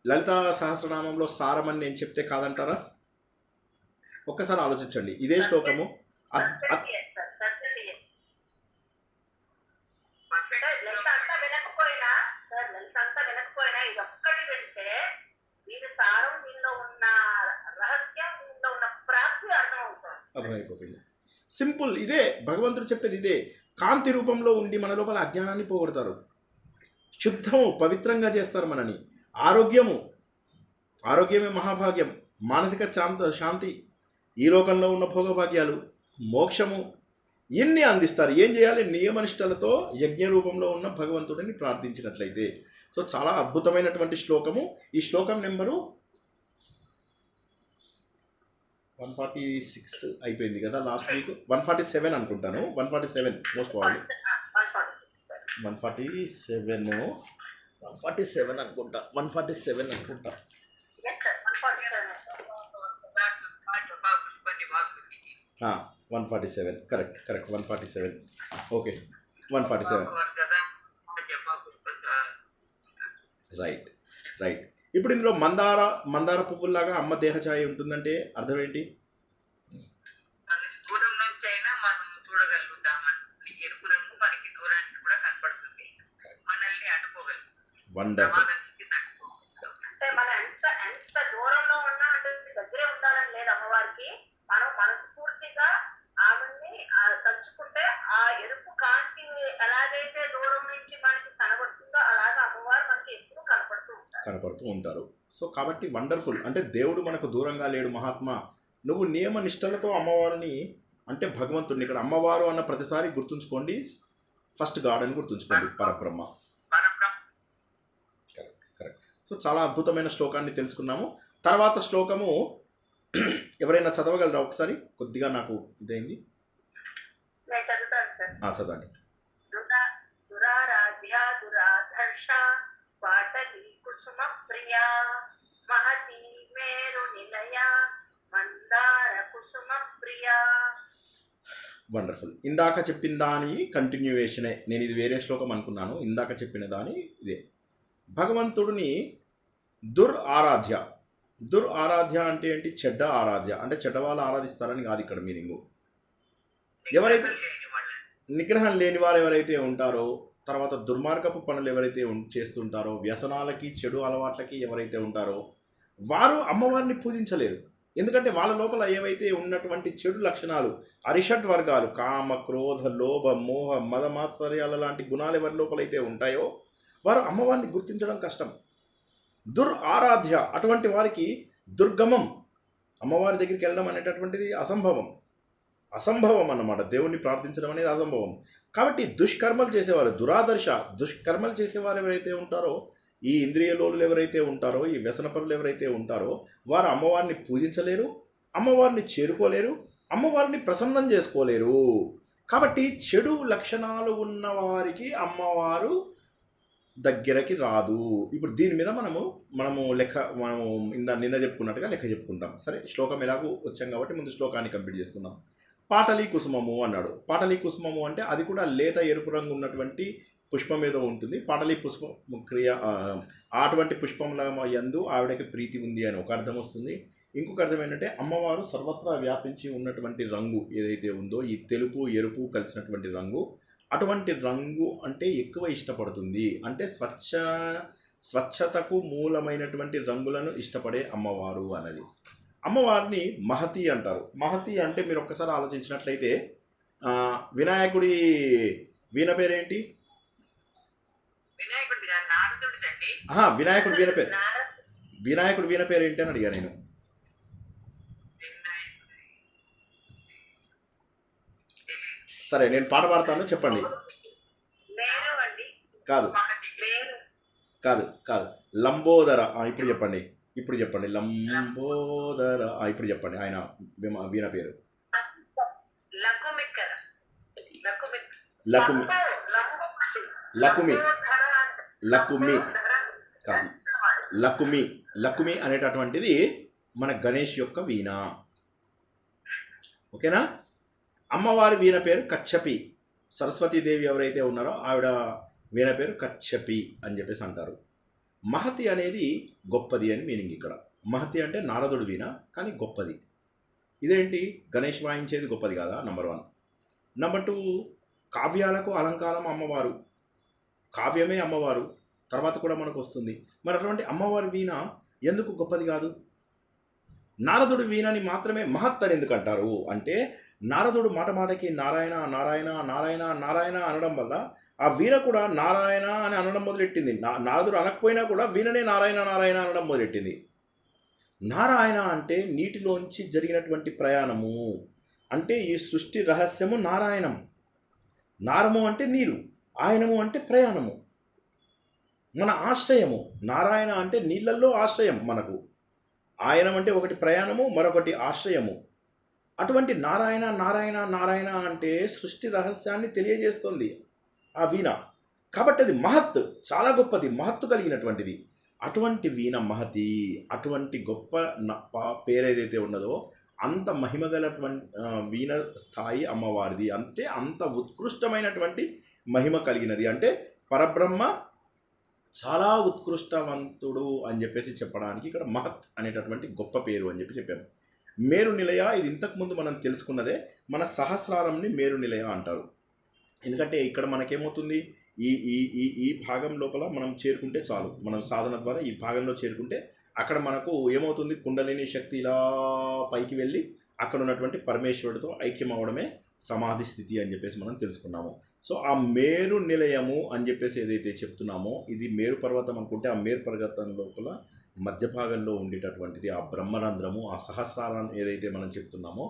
S1: లలితా సహస్రనామంలో సారమని నేను చెప్తే కాదంటారా? ఒక్కసారి ఆలోచించండి. ఇదే శ్లోకము
S3: వినకపోయినా ఇది ఒక్కటి వింటే దీని సారం, దీనిలో ఉన్న రహస్యం, దీనిలో ఉన్న ప్రాప్తి
S1: అర్థమైపోతుంది. సింపుల్. ఇదే భగవంతుడు చెప్పేది, ఇదే. కాంతి రూపంలో ఉండి మన లోపల అజ్ఞానాన్ని పోగొడతారు, శుద్ధము పవిత్రంగా చేస్తారు మనని. ఆరోగ్యమే మహాభాగ్యం, మానసిక శాంతి, ఈ లోకంలో ఉన్న భోగభాగ్యాలు, మోక్షము ఎన్ని అందిస్తారు. ఏం చేయాలి? నియమనిష్టలతో యజ్ఞ రూపంలో ఉన్న భగవంతుడిని ప్రార్థించినట్లయితే. సో చాలా అద్భుతమైనటువంటి శ్లోకము. ఈ శ్లోకం నెంబరు 146 అయిపోయింది కదా లాస్ట్ వీక్. 147 అనుకుంటాను, 147 మోస్ట్ ప్రాబ్లీ 147 అనుకుంటా, 147 అనుకుంటా. 147 కరెక్ట్, 147. ఓకే, 147. రైట్. ఇప్పుడు ఇందులో మందార పువ్వులాగా అమ్మ దేహఛాయ ఉంటుందంటే అర్థం ఏంటి?
S2: దూరం నుంచి అయినా మనం చూడగలుగుతామని, ఎరుపు రంగు మనకి దూరానికి కూడా కనపడుతుంది, మనల్ని అడ్డుకోగలుగుతుంది.
S3: అంటే మనం ఎంత దూరంలో ఉన్నా అంటే దగ్గరే ఉండాలని లేదు అమ్మవారికి. మనం మనస్ఫూర్తిగా ఆమెని తలుచుకుంటే ఆ ఎరుపు కాంతి ఎలాగైతే దూరం నుంచి మనకి కనబడుతుందో అలాగా అమ్మవారు మనకి ఎప్పుడు కనపడుతూ ఉంటారు.
S1: సో కాబట్టి వండర్ఫుల్. అంటే దేవుడు మనకు దూరంగా లేడు మహాత్మా. నువ్వు నియమ నిష్టలతో అమ్మవారిని అంటే భగవంతుడిని, ఇక్కడ అమ్మవారు అన్న ప్రతిసారి గుర్తుంచుకోండి, ఫస్ట్ గాడ్ అని గుర్తుంచుకోండి, పరబ్రహ్మ.
S2: పరబ్రహ్మ.
S1: కరెక్ట్. సో చాలా అద్భుతమైన శ్లోకాన్ని తెలుసుకున్నాము. తర్వాత శ్లోకము ఎవరైనా చదవగలరా ఒకసారి? కొద్దిగా నాకు ఇదైంది.
S3: నేను చదువుతాను సార్.
S1: చదవండి.
S3: దురారాధ్య దురాధర్ష పాటలి కుసుమ ప్రియా మహతి మేరు నిలయ మందార కుసుమ ప్రియా.
S1: వండర్ఫుల్. ఇందాక చెప్పిన దాని కంటిన్యూవేషనే. నేను ఇది వేరే శ్లోకం అనుకున్నాను. ఇందాక చెప్పిన దాని ఇదే. భగవంతుడిని దురారాధ్య. దురారాధ్య అంటే ఏంటి? చెడ్డ ఆరాధ్య అంటే చెడ్డ వాళ్ళు ఆరాధిస్తారని కాదు ఇక్కడ మీనింగు. ఎవరైతే నిగ్రహం లేని వారు ఎవరైతే ఉంటారో, తర్వాత దుర్మార్గపు పనులు ఎవరైతే చేస్తుంటారో, వ్యసనాలకి చెడు అలవాట్లకి ఎవరైతే ఉంటారో వారు అమ్మవారిని పూజించలేరు. ఎందుకంటే వాళ్ళ లోపల ఏవైతే ఉన్నటువంటి చెడు లక్షణాలు, అరిషడ్ వర్గాలు, కామ క్రోధ లోభ మోహ మద మాత్సర్యాల లాంటి గుణాలు ఎవరి లోపలైతే ఉంటాయో వారు అమ్మవారిని గుర్తించడం కష్టం. దురారాధ్య అటువంటి వారికి దుర్గమం, అమ్మవారి దగ్గరికి వెళ్ళడం అనేటటువంటిది అసంభవం అన్నమాట. దేవుణ్ణి ప్రార్థించడం అనేది అసంభవం. కాబట్టి దుష్కర్మలు చేసేవారు, దురాదర్శ దుష్కర్మలు చేసేవారు ఎవరైతే ఉంటారో, ఈ ఇంద్రియలోలు ఎవరైతే ఉంటారో, ఈ వ్యసనపరులు ఎవరైతే ఉంటారో వారు అమ్మవారిని పూజించలేరు, అమ్మవారిని చేరుకోలేరు, అమ్మవారిని ప్రసన్నం చేసుకోలేరు. కాబట్టి చెడు లక్షణాలు ఉన్న వారికి అమ్మవారు దగ్గరకి రాదు. ఇప్పుడు దీని మీద మనము నిన్న చెప్పుకున్నట్టుగా లెక్క చెప్పుకుంటాం. సరే, శ్లోకం ఎలాగూ వచ్చాం కాబట్టి ముందు శ్లోకాన్ని కంప్లీట్ చేసుకుందాం. పాటలీ కుసుమము అన్నాడు. పాటలీ కుసుమము అంటే అది కూడా లేత ఎరుపు రంగు ఉన్నటువంటి పుష్పం ఏదో ఉంటుంది. పాటలీ పుష్పం క్రియ అటువంటి పుష్పంలో యందు ఆవిడకి ప్రీతి ఉంది అని ఒక అర్థం వస్తుంది. ఇంకొక అర్థం ఏంటంటే అమ్మవారు సర్వత్రా వ్యాపించి ఉన్నటువంటి రంగు ఏదైతే ఉందో, ఈ తెలుపు ఎరుపు కలిసినటువంటి రంగు, అటువంటి రంగు అంటే ఎక్కువ ఇష్టపడుతుంది. అంటే స్వచ్ఛతకు మూలమైనటువంటి రంగులను ఇష్టపడే అమ్మవారు అన్నది. అమ్మవారిని మహతి అంటారు. మహతి అంటే మీరు ఒక్కసారి ఆలోచించినట్లయితే వినాయకుడి వీణ పేరేంటి? వినాయకుడి వీణ పేరు ఏంటి అని అడిగా నేను. సరే, నేను పాట పాడతాను, చెప్పండి. కాదు లంబోదర. ఇప్పుడు చెప్పండి. లంబోదర. ఇప్పుడు చెప్పండి ఆయన వీణ పేరు. లకుమి అనేటటువంటిది మన గణేష్ యొక్క వీణ. ఓకేనా? అమ్మవారి వీణ పేరు కచ్చపి. సరస్వతీదేవి ఎవరైతే ఉన్నారో ఆవిడ వీణ పేరు కచ్చపి అని చెప్పేసి అంటారు. మహతి అనేది గొప్పది అని మీనింగ్ ఇక్కడ. మహతి అంటే నారదుడు వీణ, కానీ గొప్పది. ఇదేంటి? గణేష్ వాయించేది గొప్పది కాదా? నంబర్ 1. నంబర్ 2, కావ్యాలకు అలంకారం అమ్మవారు, కావ్యమే అమ్మవారు. తర్వాత కూడా మనకు వస్తుంది. మరి అటువంటి అమ్మవారి వీణ ఎందుకు గొప్పది కాదు? నారదుడు వీణని మాత్రమే మహత్ అని ఎందుకు అంటారు అంటే, నారదుడు మాటకి నారాయణ నారాయణ నారాయణ నారాయణ అనడం వల్ల ఆ వీణ కూడా నారాయణ అని అనడం మొదలెట్టింది. నారదుడు అనకపోయినా కూడా వీణనే నారాయణ నారాయణ అనడం మొదలెట్టింది. నారాయణ అంటే నీటిలోంచి జరిగినటువంటి ప్రయాణము. అంటే ఈ సృష్టి రహస్యము నారాయణం. నారము అంటే నీరు, ఆయనము అంటే ప్రయాణము, మన ఆశ్రయము. నారాయణ అంటే నీళ్ళల్లో ఆశ్రయం మనకు. ఆయనం అంటే ఒకటి ప్రయాణము, మరొకటి ఆశ్రయము. అటువంటి నారాయణ నారాయణ నారాయణ అంటే సృష్టి రహస్యాన్ని తెలియజేస్తుంది ఆ వీణ. కాబట్టి అది మహత్, చాలా గొప్పది, మహత్తు కలిగినటువంటిది. అటువంటి వీణ మహతి. అటువంటి గొప్ప పేరేదైతే ఉన్నదో అంత మహిమగలటువంటి వీణ స్థాయి అమ్మవారిది. అంటే అంత ఉత్కృష్టమైనటువంటి మహిమ కలిగినది. అంటే పరబ్రహ్మ చాలా ఉత్కృష్టవంతుడు అని చెప్పేసి చెప్పడానికి ఇక్కడ మహత్ అనేటటువంటి గొప్ప పేరు అని చెప్పాము. మేరు నిలయ, ఇది ఇంతకుముందు మనం తెలుసుకున్నదే. మన సహస్రారంని మేరు నిలయ అంటారు. ఎందుకంటే ఇక్కడ మనకేమవుతుంది, ఈ ఈ ఈ ఈ భాగం లోపల మనం చేరుకుంటే చాలు. మనం సాధన ద్వారా ఈ భాగంలో చేరుకుంటే అక్కడ మనకు ఏమవుతుంది, కుండలిని శక్తి ఇలా పైకి వెళ్ళి అక్కడ ఉన్నటువంటి పరమేశ్వరుడితో ఐక్యం అవడమే సమాధి స్థితి అని చెప్పేసి మనం తెలుసుకున్నాము. సో ఆ మేరు నిలయము అని చెప్పేసి ఏదైతే చెప్తున్నామో, ఇది మేరు పర్వతం అనుకుంటే ఆ మేరు పర్వతం లోపల మధ్య భాగంలో ఉండేటటువంటిది ఆ బ్రహ్మరంధ్రము, ఆ సహస్రారం ఏదైతే మనం చెప్తున్నామో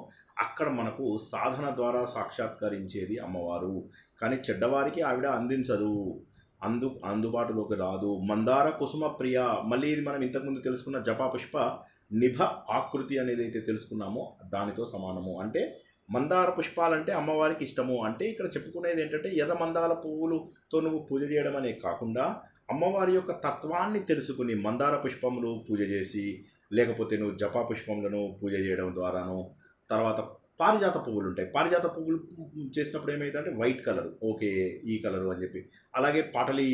S1: అక్కడ మనకు సాధన ద్వారా సాక్షాత్కరించేది అమ్మవారు. కానీ చెడ్డవారికి ఆవిడ అందించదు, అందుబాటులోకి రాదు. మందార కుసుమ ప్రియ, మళ్ళీ ఇది మనం ఇంతకుముందు తెలుసుకున్న జపా పుష్ప నిభ ఆకృతి అనేది అయితే తెలుసుకున్నామో దానితో సమానము. అంటే మందార పుష్పాలంటే అమ్మవారికి ఇష్టము. అంటే ఇక్కడ చెప్పుకునేది ఏంటంటే ఎర్ర మందార పువ్వులతో నువ్వు పూజ చేయడం అనే కాకుండా అమ్మవారి యొక్క తత్వాన్ని తెలుసుకుని మందార పుష్పములు పూజ చేసి, లేకపోతే నువ్వు జపా పుష్పములను పూజ చేయడం ద్వారాను, తర్వాత పారిజాత పువ్వులు ఉంటాయి, పారిజాత పువ్వులు చేసినప్పుడు ఏమైందంటే వైట్ కలర్, ఓకే ఈ కలరు అని చెప్పి. అలాగే పాటలి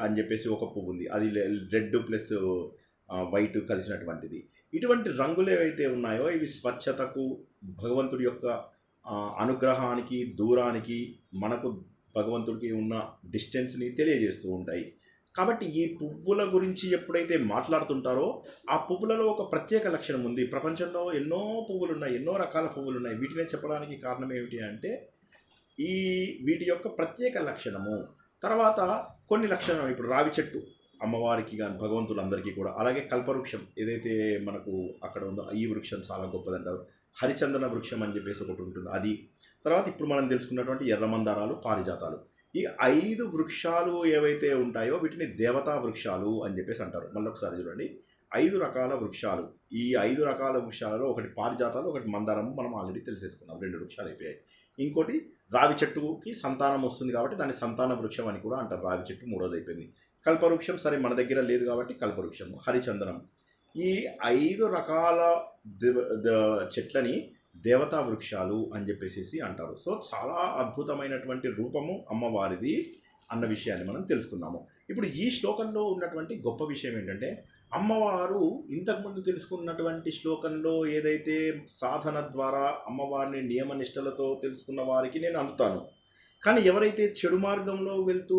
S1: అని చెప్పేసి ఒక పువ్వు ఉంది, అది రెడ్ ప్లస్ వైట్ కలిసినటువంటిది. ఇటువంటి రంగులు ఏవైతే ఉన్నాయో ఇవి స్వచ్ఛతకు, భగవంతుడి యొక్క అనుగ్రహానికి, దూరానికి, మనకు భగవంతుడికి ఉన్న డిస్టెన్స్ని తెలియజేస్తూ ఉంటాయి. కాబట్టి ఈ పువ్వుల గురించి ఎప్పుడైతే మాట్లాడుతుంటారో ఆ పువ్వులలో ఒక ప్రత్యేక లక్షణం ఉంది. ప్రపంచంలో ఎన్నో పువ్వులు ఉన్నాయి, ఎన్నో రకాల పువ్వులు ఉన్నాయి. వీటినే చెప్పడానికి కారణం ఏమిటి అంటే వీటి యొక్క ప్రత్యేక లక్షణము. తర్వాత కొన్ని లక్షణం, ఇప్పుడు రావి చెట్టు అమ్మవారికి కానీ భగవంతులందరికీ కూడా, అలాగే కల్పవృక్షం ఏదైతే మనకు అక్కడ ఉందో ఈ వృక్షం చాలా గొప్పదంటారు. హరిచందన వృక్షం అని చెప్పేసి ఒకటి ఉంటుంది అది. తర్వాత ఇప్పుడు మనం తెలుసుకున్నటువంటి ఎర్రమందారాలు, పారిజాతాలు, ఈ 5 వృక్షాలు ఏవైతే ఉంటాయో వీటిని దేవతా వృక్షాలు అని చెప్పేసి అంటారు. మళ్ళీ ఒకసారి చూడండి, 5 రకాల వృక్షాలు. ఈ 5 రకాల వృక్షాలలో ఒకటి పారిజాతాలు, ఒకటి మందారము, మనం ఆల్రెడీ తెలిసేసుకున్నాం, 2 వృక్షాలు అయిపోయాయి. ఇంకోటి రావి చెట్టుకి సంతానం వస్తుంది కాబట్టి దాన్ని సంతాన వృక్షం అని కూడా అంటారు. రావి చెట్టు 3వది అయిపోయింది. కల్పవృక్షం సరే మన దగ్గర లేదు కాబట్టి కల్పవృక్షము. హరిచందనం, ఈ 5 రకాల చెట్లని దేవతా వృక్షాలు అని చెప్పేసి అంటారు. సో చాలా అద్భుతమైనటువంటి రూపము అమ్మవారిది అన్న విషయాన్ని మనం తెలుసుకున్నాము. ఇప్పుడు ఈ శ్లోకంలో ఉన్నటువంటి గొప్ప విషయం ఏంటంటే అమ్మవారు ఇంతకుముందు తెలుసుకున్నటువంటి శ్లోకంలో ఏదైతే సాధన ద్వారా అమ్మవారిని నియమనిష్టలతో తెలుసుకున్న వారికి నేను అందుతాను, కానీ ఎవరైతే చెడు మార్గంలో వెళ్తూ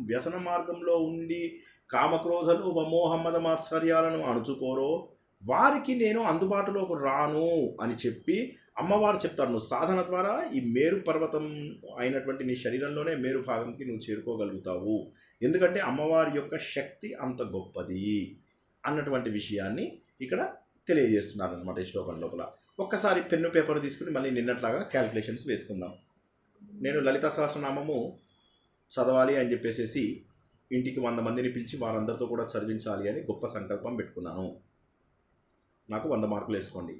S1: వ్యసన మార్గంలో ఉండి కామక్రోధలు మోహమ్మద మాత్సర్యాలను అణుచుకోరో వారికి నేను అందుబాటులోకి రాను అని చెప్పి అమ్మవారు చెప్తారు. నువ్వు సాధన ద్వారా ఈ మేరు పర్వతం అయినటువంటి నీ శరీరంలోనే మేరు భాగంకి నువ్వు చేరుకోగలుగుతావు, ఎందుకంటే అమ్మవారి యొక్క శక్తి అంత గొప్పది అన్నటువంటి విషయాన్ని ఇక్కడ తెలియజేస్తున్నారు అనమాట ఈ శ్లోకం లోపల. ఒక్కసారి పెన్ను పేపర్ తీసుకుని మళ్ళీ నిన్నట్లాగా క్యాల్కులేషన్స్ వేసుకుందాం. నేను లలితా సహస్రనామము చదవాలి అని చెప్పేసి ఇంటికి 100 మందిని పిలిచి వారందరితో కూడా చదివించాలి అని గొప్ప సంకల్పం పెట్టుకున్నాను. నాకు 100 మార్కులు వేసుకోండి.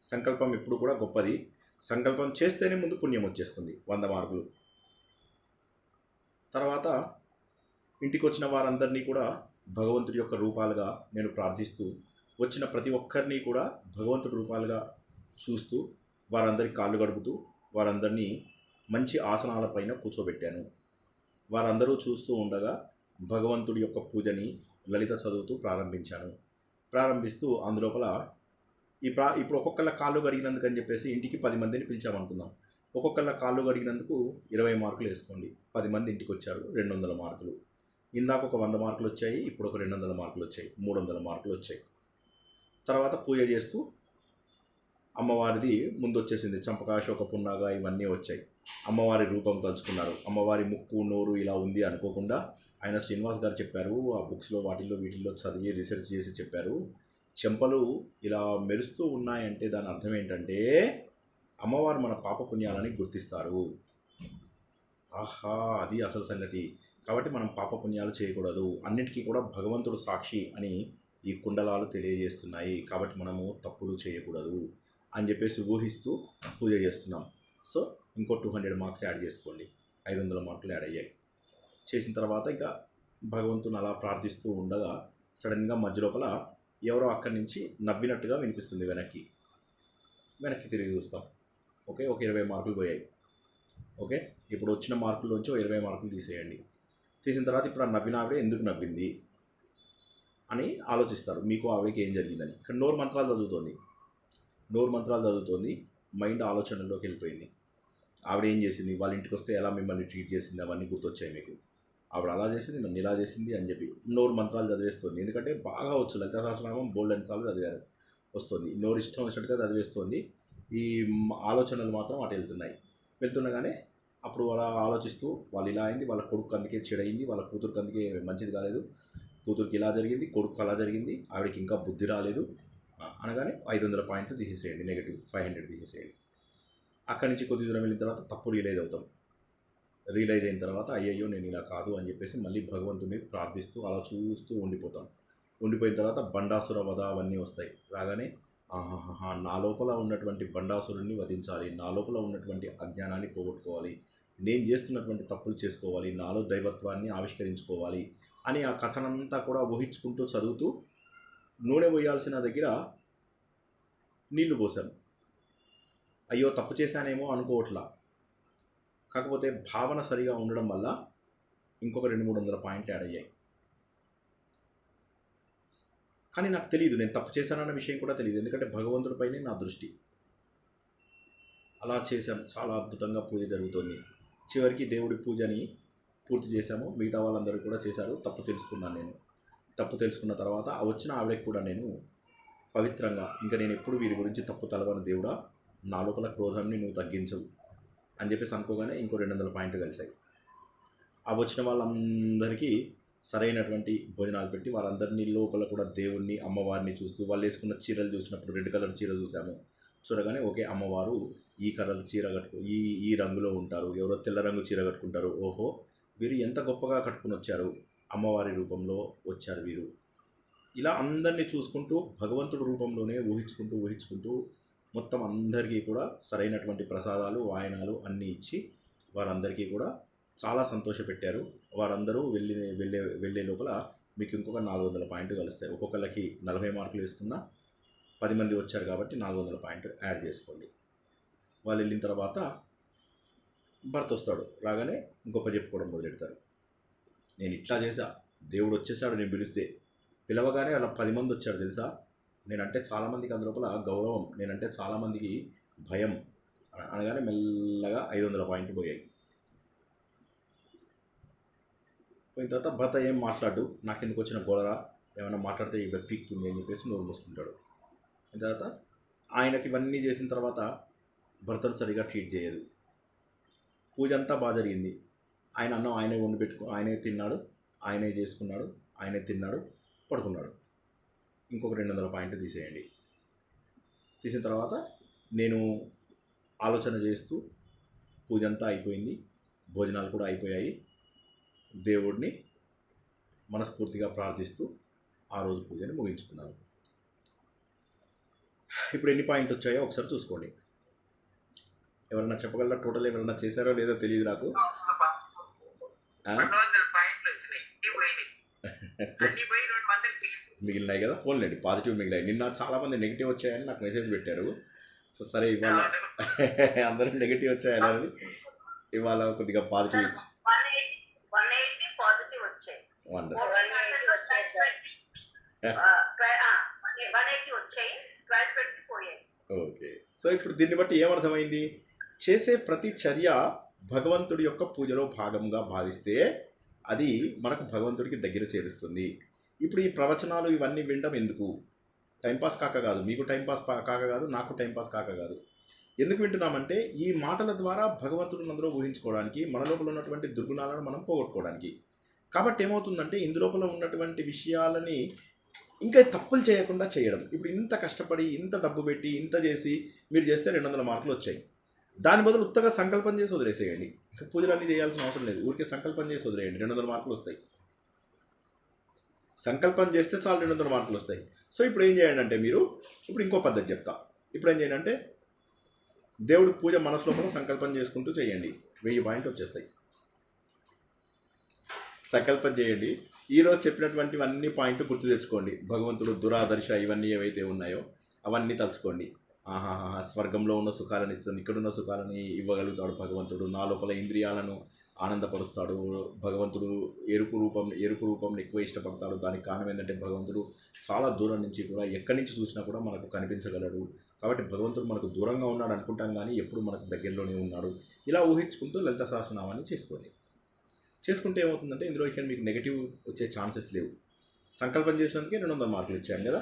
S1: సంకల్పం ఎప్పుడు కూడా గొప్పది, సంకల్పం చేస్తేనే ముందు పుణ్యం వచ్చేస్తుంది. 100 మార్కులు. తర్వాత ఇంటికి వచ్చిన వారందరినీ కూడా భగవంతుడి యొక్క రూపాలుగా నేను ప్రార్థిస్తూ, వచ్చిన ప్రతి ఒక్కరిని కూడా భగవంతుడి రూపాలుగా చూస్తూ, వారందరి కాళ్ళు గడుపుతూ, వారందరినీ మంచి ఆసనాలపైన కూర్చోబెట్టాను. వారందరూ చూస్తూ ఉండగా భగవంతుడి యొక్క పూజని లలిత చదువుతూ ప్రారంభిస్తూ అందులోపల ఇప్పుడు ఒక్కొక్కళ్ళ కాళ్ళు గడిగినందుకు అని చెప్పేసి ఇంటికి 10 మందిని పిలిచామనుకుందాం. ఒక్కొక్కళ్ళ కాళ్ళు గడిగినందుకు 20 మార్కులు వేసుకోండి. 10 మంది ఇంటికి వచ్చారు, 200 మార్కులు. ఇందాక ఒక 100 మార్కులు వచ్చాయి, ఇప్పుడు ఒక 200 మార్కులు వచ్చాయి, 300 మార్కులు వచ్చాయి. తర్వాత పూజ చేస్తూ అమ్మవారిది ముందు వచ్చేసింది, చంపకాశోక పున్నాగా ఇవన్నీ వచ్చాయి. అమ్మవారి రూపం తలుచుకున్నారు. అమ్మవారి ముక్కు నోరు ఇలా ఉంది అనుకోకుండా ఆయన శ్రీనివాస్ గారు చెప్పారు, ఆ బుక్స్లో వీటిల్లో చదివి రీసెర్చ్ చేసి చెప్పారు, చెంపలు ఇలా మెరుస్తూ ఉన్నాయంటే దాని అర్థం ఏంటంటే అమ్మవారు మన పాపపుణ్యాలని గుర్తిస్తారు. ఆహా, అది అసలు సంగతి. కాబట్టి మనం పాపపుణ్యాలు చేయకూడదు, అన్నిటికీ కూడా భగవంతుడు సాక్షి అని ఈ కుండలాలు తెలియజేస్తున్నాయి. కాబట్టి మనము తప్పులు చేయకూడదు అని చెప్పేసి ఊహిస్తూ పూజ చేస్తున్నాం. సో ఇంకో 200 మార్క్స్ యాడ్ చేసుకోండి, 500 మార్కులు యాడ్ అయ్యాయి. చేసిన తర్వాత ఇంకా భగవంతుని అలా ప్రార్థిస్తూ ఉండగా సడన్గా మధ్య లోపల ఎవరో అక్కడి నుంచి నవ్వినట్టుగా వినిపిస్తుంది. వెనక్కి తిరిగి చూస్తాం. ఓకే, ఒక 20 మార్కులు పోయాయి. ఓకే, ఇప్పుడు వచ్చిన మార్కుల్లోంచి 20 మార్కులు తీసేయండి. తీసిన తర్వాత ఇప్పుడు ఆ నవ్విన ఆవిడ ఎందుకు నవ్వింది అని ఆలోచిస్తారు. మీకు ఆవిడకి ఏం జరిగిందని. ఇక్కడ నోరు మంత్రాలు చదువుతోంది, మైండ్ ఆలోచనలోకి వెళ్ళిపోయింది. ఆవిడ ఏం చేసింది, వాళ్ళ ఇంటికి వస్తే ఎలా మిమ్మల్ని ట్రీట్ చేసింది, అవన్నీ గుర్తొచ్చాయి మీకు. ఆవిడ అలా చేసింది, నన్ను ఇలా చేసింది అని చెప్పి నోరు మంత్రాలు చదివేస్తుంది. ఎందుకంటే బాగా వచ్చు, లలితా సహస్రనామం బోల్డ్ అన్నిసార్లు చదివారు, వస్తుంది. నోరు ఇష్టం వచ్చినట్టుగా చదివేస్తుంది. ఈ ఆలోచనలు మాత్రం అటు వెళ్తుండగానే అప్పుడు అలా ఆలోచిస్తూ వాళ్ళు ఇలా అయింది, వాళ్ళ కొడుకు అందుకే చెడైంది, వాళ్ళ కూతురుకి అందుకే మంచిది కాలేదు, కూతురికి ఇలా జరిగింది, కొడుకు అలా జరిగింది, ఆవిడకి ఇంకా బుద్ధి రాలేదు అనగానే 500 పాయింట్లు తీసేసేయండి, నెగిటివ్ 500 తీసేసేయండి. అక్కడి నుంచి కొద్ది దూరం వెళ్ళిన తర్వాత తప్పు రియలైజ్ అవుతాం. రియలైజ్ అయిన తర్వాత అయ్యయ్యో నేను ఇలా కాదు అని చెప్పేసి మళ్ళీ భగవంతుని ప్రార్థిస్తూ అలా చూస్తూ ఉండిపోతాం. ఉండిపోయిన తర్వాత బండాసుర వధ అవన్నీ వస్తాయి. రాగానే ఆహాహా నా లోపల ఉన్నటువంటి బండాసురుణ్ణి వధించాలి, నా లోపల ఉన్నటువంటి అజ్ఞానాన్ని పోగొట్టుకోవాలి, నేను చేస్తున్నటువంటి తప్పులు చేసుకోవాలి, నాలో దైవత్వాన్ని ఆవిష్కరించుకోవాలి అని ఆ కథనంతా కూడా ఊహించుకుంటూ చదువుతూ నూనె పోయాల్సిన దగ్గర నీళ్లు పోసాను. అయ్యో తప్పు చేశానేమో అనుకోవట్లా. కాకపోతే భావన సరిగా ఉండడం వల్ల ఇంకొక 200-300 పాయింట్లు యాడ్ అయ్యాయి. కానీ నాకు తెలియదు నేను తప్పు చేశానన్న విషయం కూడా తెలియదు, ఎందుకంటే భగవంతుడిపైనే నా దృష్టి. అలా చేశాం, చాలా అద్భుతంగా పూజ జరుగుతుంది. చివరికి దేవుడి పూజని పూర్తి చేశాము, మిగతా వాళ్ళందరూ కూడా చేశారు. తప్పు తెలుసుకున్నాను నేను. తప్పు తెలుసుకున్న తర్వాత వచ్చిన ఆవిడకి కూడా నేను పవిత్రంగా ఇంకా నేను ఎప్పుడు వీరి గురించి తప్పు తలవను దేవుడా, నా లోపల క్రోధాన్ని నువ్వు తగ్గించవు అని చెప్పేసి అనుకోగానే ఇంకో 200 పాయింట్లు కలిశాయి. ఆ వచ్చిన వాళ్ళందరికీ సరైనటువంటి భోజనాలు పెట్టి వాళ్ళందరినీ లోపల కూడా దేవుణ్ణి అమ్మవారిని చూస్తూ వాళ్ళు వేసుకున్న చీరలు చూసినప్పుడు రెడ్ కలర్ చీర చూసాము. చూడగానే ఓకే అమ్మవారు ఈ కలర్ చీర ఈ రంగులో ఉంటారు, ఎవరో తెల్ల రంగు చీర కట్టుకుంటారు, ఓహో వీరు ఎంత గొప్పగా కట్టుకుని వచ్చారు, అమ్మవారి రూపంలో వచ్చారు వీరు. ఇలా అందరినీ చూసుకుంటూ భగవంతుడి రూపంలోనే ఊహించుకుంటూ మొత్తం అందరికీ కూడా సరైనటువంటి ప్రసాదాలు వాయనాలు అన్నీ ఇచ్చి వారందరికీ కూడా చాలా సంతోషపెట్టారు. వారందరూ వెళ్ళే లోపల మీకు ఇంకొక 400 పాయింట్లు కలుస్తాయి. ఒక్కొక్కరికి 40 మార్కులు వేసుకున్నా 10 మంది వచ్చారు కాబట్టి 400 పాయింట్లు యాడ్ చేసుకోండి. వాళ్ళు వెళ్ళిన తర్వాత భర్త వస్తాడు. రాగానే గొప్ప చెప్పుకోవడం మొదలెడతారు. నేను ఇట్లా చేశా, దేవుడు వచ్చేసాడు నేను పిలిస్తే. పిలవగానే అలా 10 మంది వచ్చారు తెలుసా. నేనంటే చాలామందికి అందులోపల గౌరవం, నేనంటే చాలామందికి భయం అనగానే మెల్లగా 500 పాయింట్లు పోయాయి. పోయిన తర్వాత భర్త ఏం మాట్లాడు, నాకెందుకు వచ్చిన గోలరా, ఏమైనా మాట్లాడితే ఇవి పీక్తుంది అని చెప్పేసి నోరు మూసుకుంటాడు. అయిన తర్వాత ఆయనకి ఇవన్నీ చేసిన తర్వాత భర్తను సరిగా ట్రీట్ చేయదు. పూజ అంతా బాగా జరిగింది. ఆయన అన్నం ఆయనే వండి ఆయనే తిన్నాడు, ఆయనే చేసుకున్నాడు, ఆయనే తిన్నాడు, పడుకున్నాడు. ఇంకొక 200 పాయింట్లు తీసేయండి. తీసిన తర్వాత నేను ఆలోచన చేస్తూ పూజ అంతా అయిపోయింది, భోజనాలు కూడా అయిపోయాయి, దేవుడిని మనస్ఫూర్తిగా ప్రార్థిస్తూ ఆ రోజు పూజని ముగించుకున్నాను. ఇప్పుడు ఎన్ని పాయింట్లు వచ్చాయో ఒకసారి చూసుకోండి. ఎవరన్నా చెప్పగలరా టోటల్ ఎవరన్నా చేశారో లేదో తెలియదు నాకు.
S2: 200 పాయింట్లు వచ్చినాయి,
S1: మిగిలినాయి కదా, ఫోన్లేండి పాజిటివ్ మిగిలినాయి. నిన్న చాలామంది నెగిటివ్ వచ్చాయని నాకు మెసేజ్ పెట్టారు. సో సరే ఇవాళ అందరూ నెగిటివ్ వచ్చాయని ఇవాళ కొద్దిగా పాజిటివ్ ఇచ్చి
S3: 180 పాజిటివ్ వచ్చాయి. 180 వచ్చాయి, 12 పోయాయి.
S1: ఓకే, సో ఇప్పుడు దీన్ని బట్టి ఏమర్థమైంది? చేసే ప్రతి చర్య భగవంతుడి యొక్క పూజలో భాగంగా భావిస్తే అది మనకు భగవంతుడికి దగ్గర చేరుస్తుంది. ఇప్పుడు ఈ ప్రవచనాలు ఇవన్నీ వినడం ఎందుకు? టైంపాస్ కాక కాదు, మీకు టైంపాస్ కాక కాదు, నాకు టైంపాస్ కాక కాదు. ఎందుకు వింటున్నామంటే ఈ మాటల ద్వారా భగవంతుడిని అందరూ ఊహించుకోవడానికి, మన లోపల ఉన్నటువంటి దుర్గుణాలను మనం పోగొట్టుకోవడానికి. కాబట్టి ఏమవుతుందంటే ఇందులోపల ఉన్నటువంటి విషయాలని ఇంకా తప్పులు చేయకుండా చేయడం. ఇప్పుడు ఇంత కష్టపడి ఇంత డబ్బు పెట్టి ఇంత చేసి మీరు చేస్తే 200 మార్కులు వచ్చాయి. దాని బదులు ఉత్తగా సంకల్పం చేసి వదిలేసేయండి. ఇంకా పూజలన్నీ చేయాల్సిన అవసరం లేదు, ఊరికే సంకల్పం చేసి వదిలేయండి, 200 మార్కులు వస్తాయి. సంకల్పం చేస్తే చాలు 200 మార్కులు వస్తాయి. సో ఇప్పుడు ఏం చేయండి అంటే మీరు ఇప్పుడు ఇంకో పద్ధతి చెప్తా. ఇప్పుడు ఏం చేయండి అంటే దేవుడి పూజ మనసులో కూడా సంకల్పం చేసుకుంటూ చేయండి, 1000 పాయింట్లు వచ్చేస్తాయి. సంకల్పం చేయండి. ఈరోజు చెప్పినటువంటివన్నీ పాయింట్లు గుర్తు తెచ్చుకోండి. భగవంతుడు దురాదర్శ ఇవన్నీ ఏవైతే ఉన్నాయో అవన్నీ తలుచుకోండి. ఆహాహా స్వర్గంలో ఉన్న సుఖాలను ఇస్తాను, ఇక్కడున్న సుఖాలని ఇవ్వగలుగుతాడు భగవంతుడు, నా లోపల ఇంద్రియాలను ఆనందపరుస్తాడు భగవంతుడు, ఎరుపు రూపంని ఎక్కువ ఇష్టపడతాడు. దానికి కారణం ఏంటంటే భగవంతుడు చాలా దూరం నుంచి కూడా ఎక్కడి నుంచి చూసినా కూడా మనకు కనిపించగలడు. కాబట్టి భగవంతుడు మనకు దూరంగా ఉన్నాడు అనుకుంటాం కానీ ఎప్పుడు మనకు దగ్గరలోనే ఉన్నాడు. ఇలా ఊహించుకుంటూ లలిత సహస్రనామాన్ని చేసుకోండి. చేసుకుంటే ఏమవుతుందంటే ఇందులో ఇక్కడ మీకు నెగిటివ్ వచ్చే ఛాన్సెస్ లేవు. సంకల్పం చేసినందుకే 200 మార్కులు ఇచ్చాను కదా,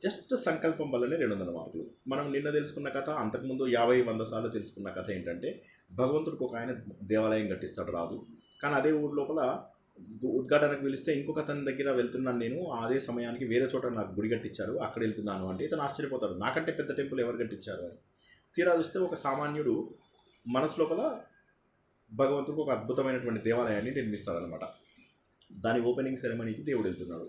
S1: జస్ట్ సంకల్పం వల్లనే 200 మార్కులు. మనం నిన్న తెలుసుకున్న కథ, అంతకుముందు 50-100 సార్లు తెలుసుకున్న కథ ఏంటంటే భగవంతుడికి ఒక ఆయన దేవాలయం కట్టిస్తాడు రాదు, కానీ అదే ఊరి లోపల ఉద్ఘాటనకు పిలిస్తే ఇంకొక అతని దగ్గర వెళ్తున్నాను నేను, అదే సమయానికి వేరే చోట నాకు గుడి కట్టించారు, అక్కడ వెళ్తున్నాను అంటే ఇతను ఆశ్చర్యపోతాడు, నాకంటే పెద్ద టెంపుల్ ఎవరు కట్టించారు అని. తీరా చూస్తే ఒక సామాన్యుడు మనసు లోపల భగవంతుడికి ఒక అద్భుతమైనటువంటి దేవాలయాన్ని నిర్మిస్తాడనమాట. దాని ఓపెనింగ్ సెరమనీకి దేవుడు వెళ్తున్నాడు.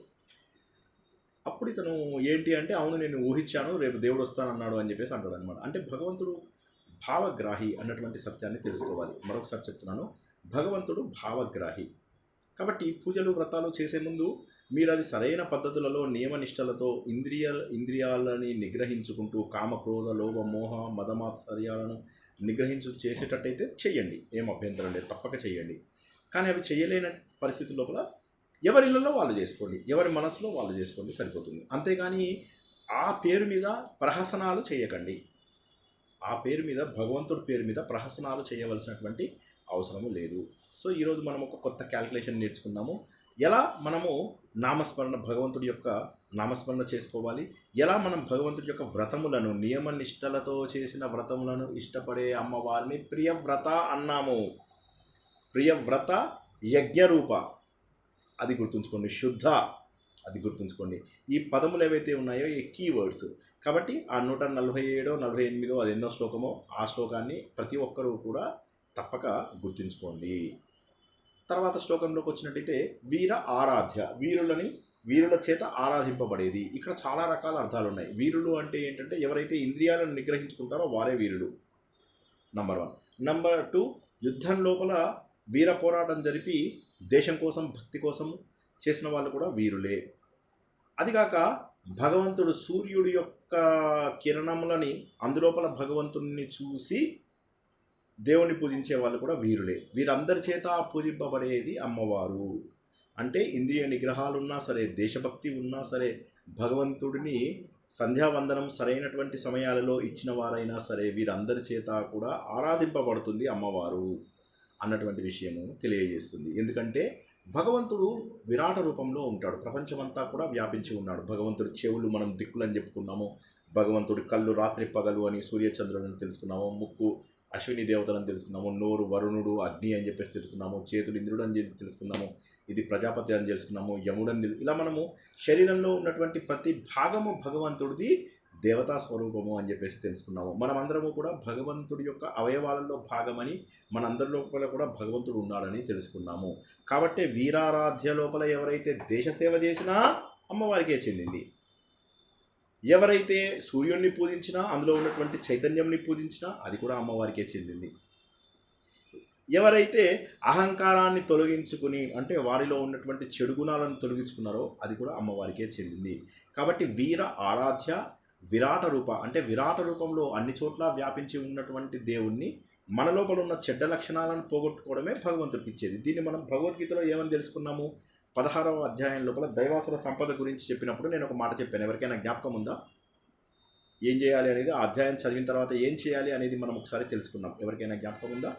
S1: అప్పుడు ఇతను ఏంటి అంటే, అవును నేను ఊహించాను, రేపు దేవుడు వస్తానన్నాడు అని చెప్పేసి అంటాడు అనమాట. అంటే భగవంతుడు భావగ్రాహి అన్నటువంటి సత్యాన్ని తెలుసుకోవాలి. మరొకసారి చెప్తున్నాను, భగవంతుడు భావగ్రాహి. కాబట్టి పూజలు వ్రతాలు చేసే ముందు మీరు అది సరైన పద్ధతులలో నియమనిష్టలతో ఇంద్రియాలని నిగ్రహించుకుంటూ కామక్రోధ లోభ మోహ మదమాత్సర్యాలను నిగ్రహించు చేసేటట్టయితే చెయ్యండి, ఏం అభ్యంతరం లేదు, తప్పక చెయ్యండి. కానీ అవి చేయలేని పరిస్థితి లోపల ఎవరి ఇళ్ళలో వాళ్ళు చేసుకోండి, ఎవరి మనసులో వాళ్ళు చేసుకోండి, సరిపోతుంది. అంతేగాని ఆ పేరు మీద ప్రహసనాలు చేయకండి. ఆ పేరు మీద, భగవంతుడి పేరు మీద ప్రహసనాలు చేయవలసినటువంటి అవసరము లేదు. సో ఈరోజు మనం ఒక కొత్త క్యాల్కులేషన్ నేర్చుకున్నాము. ఎలా మనము నామస్మరణ, భగవంతుడి యొక్క నామస్మరణ చేసుకోవాలి, ఎలా మనం భగవంతుడి యొక్క వ్రతములను, నియమ నిష్టలతో చేసిన వ్రతములను ఇష్టపడే అమ్మవారిని ప్రియవ్రత అన్నాము. ప్రియవ్రత యజ్ఞరూప, అది గుర్తుంచుకోండి. శుద్ధ, అది గుర్తుంచుకోండి. ఈ పదములు ఏవైతే ఉన్నాయో ఈ కీవర్డ్స్. కాబట్టి ఆ 147, 48 అది ఎన్నో శ్లోకమో ఆ శ్లోకాన్ని ప్రతి ఒక్కరూ కూడా తప్పక గుర్తుంచుకోండి. తర్వాత శ్లోకంలోకి వచ్చినట్టయితే వీర ఆరాధ్య, వీరుల చేత ఆరాధింపబడేది. ఇక్కడ చాలా రకాల అర్థాలు ఉన్నాయి. వీరులు అంటే ఏంటంటే ఎవరైతే ఇంద్రియాలను నిగ్రహించుకుంటారో వారే వీరులు, నంబర్ 1. నంబర్ 2, యుద్ధం లోపల వీర పోరాటం జరిపి దేశం కోసం, భక్తి కోసం చేసిన వాళ్ళు కూడా వీరులే. అదిగాక భగవంతుడు సూర్యుడి యొక్క కిరణములని అందులోపల భగవంతుడిని చూసి దేవుణ్ణి పూజించే వాళ్ళు కూడా వీరులే. వీరందరి చేత పూజింపబడేది అమ్మవారు. అంటే ఇంద్రియ నిగ్రహాలు ఉన్నా సరే, దేశభక్తి ఉన్నా సరే, భగవంతుడిని సంధ్యావందనం సరైనటువంటి సమయాలలో ఇచ్చిన వారైనా సరే, వీరందరి చేత కూడా ఆరాధింపబడుతుంది అమ్మవారు అన్నటువంటి విషయము తెలియజేస్తుంది. ఎందుకంటే భగవంతుడు విరాట రూపంలో ఉంటాడు, ప్రపంచమంతా కూడా వ్యాపించి ఉన్నాడు. భగవంతుడి చెవులు మనం దిక్కులని చెప్పుకున్నాము, భగవంతుడి కళ్ళు రాత్రి పగలు అని సూర్యచంద్రులను తెలుసుకున్నాము, ముక్కు అశ్విని దేవతలను తెలుసుకున్నాము, నోరు వరుణుడు అగ్ని అని చెప్పేసి తెలుసుకున్నాము, చేతులు ఇంద్రుడు అని చెప్పి తెలుసుకున్నాము, ఇది ప్రజాపతి అని తెలుసుకున్నాము, యముడని ఇలా మనము శరీరంలో ఉన్నటువంటి ప్రతి భాగము భగవంతుడిది దేవతా స్వరూపము అని చెప్పేసి తెలుసుకున్నాము. మనమందరము కూడా భగవంతుడి యొక్క అవయవాలలో భాగమని, మనందరి లోపల కూడా భగవంతుడు ఉన్నాడని తెలుసుకున్నాము. కాబట్టి వీరారాధ్య లోపల ఎవరైతే దేశ సేవ చేసినా అమ్మవారికే చెందింది. ఎవరైతే సూర్యుడిని పూజించినా, అందులో ఉన్నటువంటి చైతన్యంని పూజించినా అది కూడా అమ్మవారికే చెందింది. ఎవరైతే అహంకారాన్ని తొలగించుకుని, అంటే వారిలో ఉన్నటువంటి చెడు గుణాలను తొలగించుకున్నారో అది కూడా అమ్మవారికే చెందింది. కాబట్టి వీర ఆరాధ్య విరాట రూప, అంటే విరాట రూపంలో అన్ని చోట్ల వ్యాపించి ఉన్నటువంటి దేవుణ్ణి మన లోపల ఉన్న చెడ్డ లక్షణాలను పోగొట్టుకోవడమే భగవంతుడికి ఇచ్చేది. దీన్ని మనం భగవద్గీతలో ఏమని తెలుసుకున్నాము? 16వ అధ్యాయం లోపల దైవాసుర సంపద గురించి చెప్పినప్పుడు నేను ఒక మాట చెప్పాను. ఎవరికైనా జ్ఞాపకం ఉందా? ఏం చేయాలి అనేది, ఆ అధ్యాయం చదివిన తర్వాత ఏం చేయాలి అనేది మనం ఒకసారి తెలుసుకున్నాం. ఎవరికైనా జ్ఞాపకం ఉందా?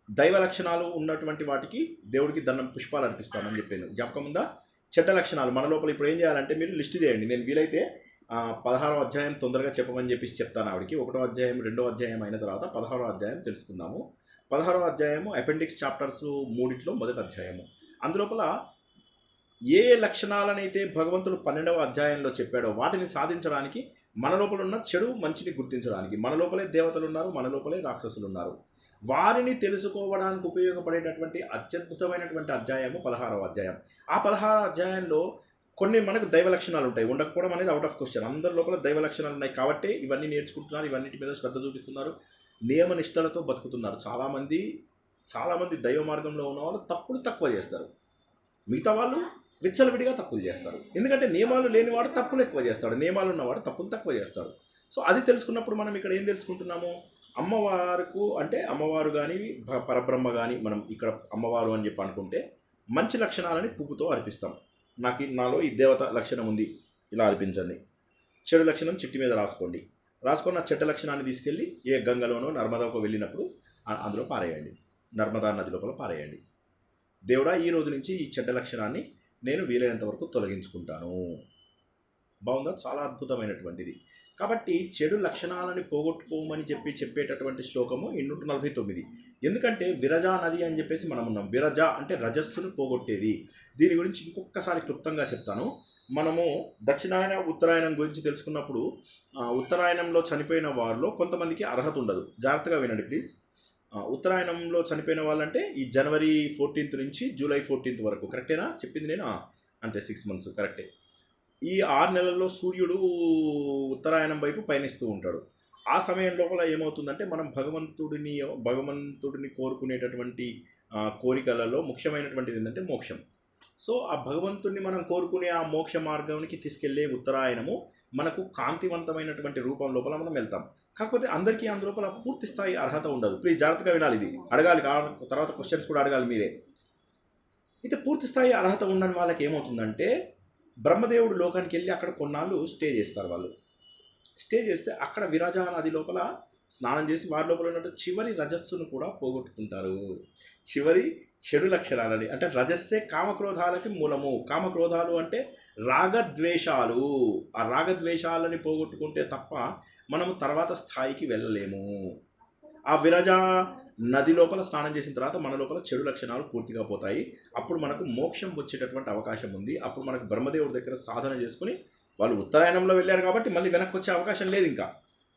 S1: దైవ లక్షణాలు ఉన్నటువంటి వాటికి దేవుడికి దండం, పుష్పాలు అర్పిస్తామని చెప్పాను. జ్ఞాపకం ఉందా? చెడ్డ లక్షణాలు మన లోపల ఇప్పుడు ఏం చేయాలంటే మీరు లిస్ట్ చేయండి. నేను వీలైతే 16వ అధ్యాయం తొందరగా చెప్పమని చెప్పేసి చెప్తాను ఆవిడికి. 1వ అధ్యాయం 2వ అధ్యాయం అయిన తర్వాత 16వ అధ్యాయం తెలుసుకుందాము. 16వ అధ్యాయము అపెండిక్స్ చాప్టర్స్ 3లో మొదటి అధ్యాయము. అందులోపల ఏ లక్షణాలనైతే భగవంతుడు 12వ అధ్యాయంలో చెప్పాడో వాటిని సాధించడానికి, మన లోపల ఉన్న చెడు మంచిని గుర్తించడానికి, మన లోపలే దేవతలు ఉన్నారు, మన లోపలే రాక్షసులు ఉన్నారు, వారిని తెలుసుకోవడానికి ఉపయోగపడేటటువంటి అత్యద్భుతమైనటువంటి అధ్యాయము 16వ అధ్యాయం. ఆ 16వ అధ్యాయంలో కొన్ని మనకు దైవ లక్షణాలు ఉంటాయి, ఉండకపోవడం అనేది అవుట్ ఆఫ్ క్వశ్చన్. అందరి లోపల దైవ లక్షణాలు ఉన్నాయి కాబట్టి ఇవన్నీ నేర్చుకుంటున్నారు, ఇవన్నిటి మీద శ్రద్ధ చూపిస్తున్నారు, నియమ నిష్టలతో బతుకుతున్నారు. చాలామంది దైవ మార్గంలో ఉన్న వాళ్ళు తప్పులు తక్కువ చేస్తారు, మిగతా వాళ్ళు విచ్చలవిడిగా తప్పులు చేస్తారు. ఎందుకంటే నియమాలు లేనివాడు తప్పులు ఎక్కువ చేస్తాడు, నియమాలు ఉన్నవాడు తప్పులు తక్కువ చేస్తాడు. సో అది తెలుసుకున్నప్పుడు మనం ఇక్కడ ఏం తెలుసుకుంటున్నాము? అమ్మవారుకు అంటే అమ్మవారు కానీ పరబ్రహ్మ కానీ, మనం ఇక్కడ అమ్మవారు అని చెప్పి అనుకుంటే మంచి లక్షణాలని పువ్వుతో అర్పిస్తాం. నాలో ఈ దేవత లక్షణం ఉంది, ఇలా అర్పించండి. చెడు లక్షణం చిట్టి మీద రాసుకొని ఆ చెడ్డ లక్షణాన్ని తీసుకెళ్ళి ఏ గంగలోనో నర్మదాకు వెళ్ళినప్పుడు అందులో పారేయండి, నర్మదా నది లోపల పారేయండి. దేవుడా, ఈ రోజు నుంచి ఈ చెడ్డ లక్షణాన్ని నేను వీలైనంత వరకు తొలగించుకుంటాను. బాగుందా? చాలా అద్భుతమైనటువంటిది. కాబట్టి చెడు లక్షణాలని పోగొట్టుకోమని చెప్పేటటువంటి శ్లోకము 249. ఎందుకంటే విరజా నది అని చెప్పేసి మనం ఉన్నాం. విరజ అంటే రజస్సును పోగొట్టేది. దీని గురించి ఇంకొకసారి క్లుప్తంగా చెప్తాను. మనము దక్షిణాయన ఉత్తరాయణం గురించి తెలుసుకున్నప్పుడు ఉత్తరాయణంలో చనిపోయిన వారిలో కొంతమందికి అర్హత ఉండదు. జాగ్రత్తగా వినండి ప్లీజ్. ఉత్తరాయణంలో చనిపోయిన వాళ్ళంటే ఈ జనవరి 14th నుంచి జూలై 14th వరకు. కరెక్టేనా చెప్పింది నేను? అంతే, 6 months కరెక్టే. ఈ 6 నెలల్లో సూర్యుడు ఉత్తరాయణం వైపు పయనిస్తూ ఉంటాడు. ఆ సమయం లోపల ఏమవుతుందంటే మనం భగవంతుడిని కోరుకునేటటువంటి కోరికలలో ముఖ్యమైనటువంటిది ఏంటంటే మోక్షం. సో ఆ భగవంతుడిని మనం కోరుకునే ఆ మోక్ష మార్గానికి తీసుకెళ్లే ఉత్తరాయణము మనకు కాంతివంతమైనటువంటి రూపం లోపల మనం వెళ్తాం. కాకపోతే అందరికీ అందులోపల పూర్తి స్థాయి అర్హత ఉండదు. ప్లీజ్ జాగ్రత్తగా వినాలి, ఇది అడగాలి, తర్వాత క్వశ్చన్స్ కూడా అడగాలి మీరే. అయితే పూర్తి స్థాయి అర్హత ఉండని వాళ్ళకి ఏమవుతుందంటే బ్రహ్మదేవుడు లోకానికి వెళ్ళి అక్కడ కొన్నాళ్ళు స్టే చేస్తారు. వాళ్ళు స్టే చేస్తే అక్కడ విరాజా నది లోపల స్నానం చేసి వారి లోపల ఉన్నట్టు చివరి రజస్సును కూడా పోగొట్టుకుంటారు. చివరి చెడు లక్షణాలని, అంటే రజస్సే కామక్రోధాలకి మూలము. కామక్రోధాలు అంటే రాగద్వేషాలు. ఆ రాగద్వేషాలని పోగొట్టుకుంటే తప్ప మనము తర్వాత స్థాయికి వెళ్ళలేము. ఆ విరజా నది లోపల స్నానం చేసిన తర్వాత మన లోపల చెడు లక్షణాలు పూర్తిగా పోతాయి. అప్పుడు మనకు మోక్షం వచ్చేటటువంటి అవకాశం ఉంది. అప్పుడు మనకు బ్రహ్మదేవుడి దగ్గర సాధన చేసుకుని, వాళ్ళు ఉత్తరాయణంలో వెళ్ళారు కాబట్టి మళ్ళీ వెనక్కి వచ్చే అవకాశం లేదు ఇంకా.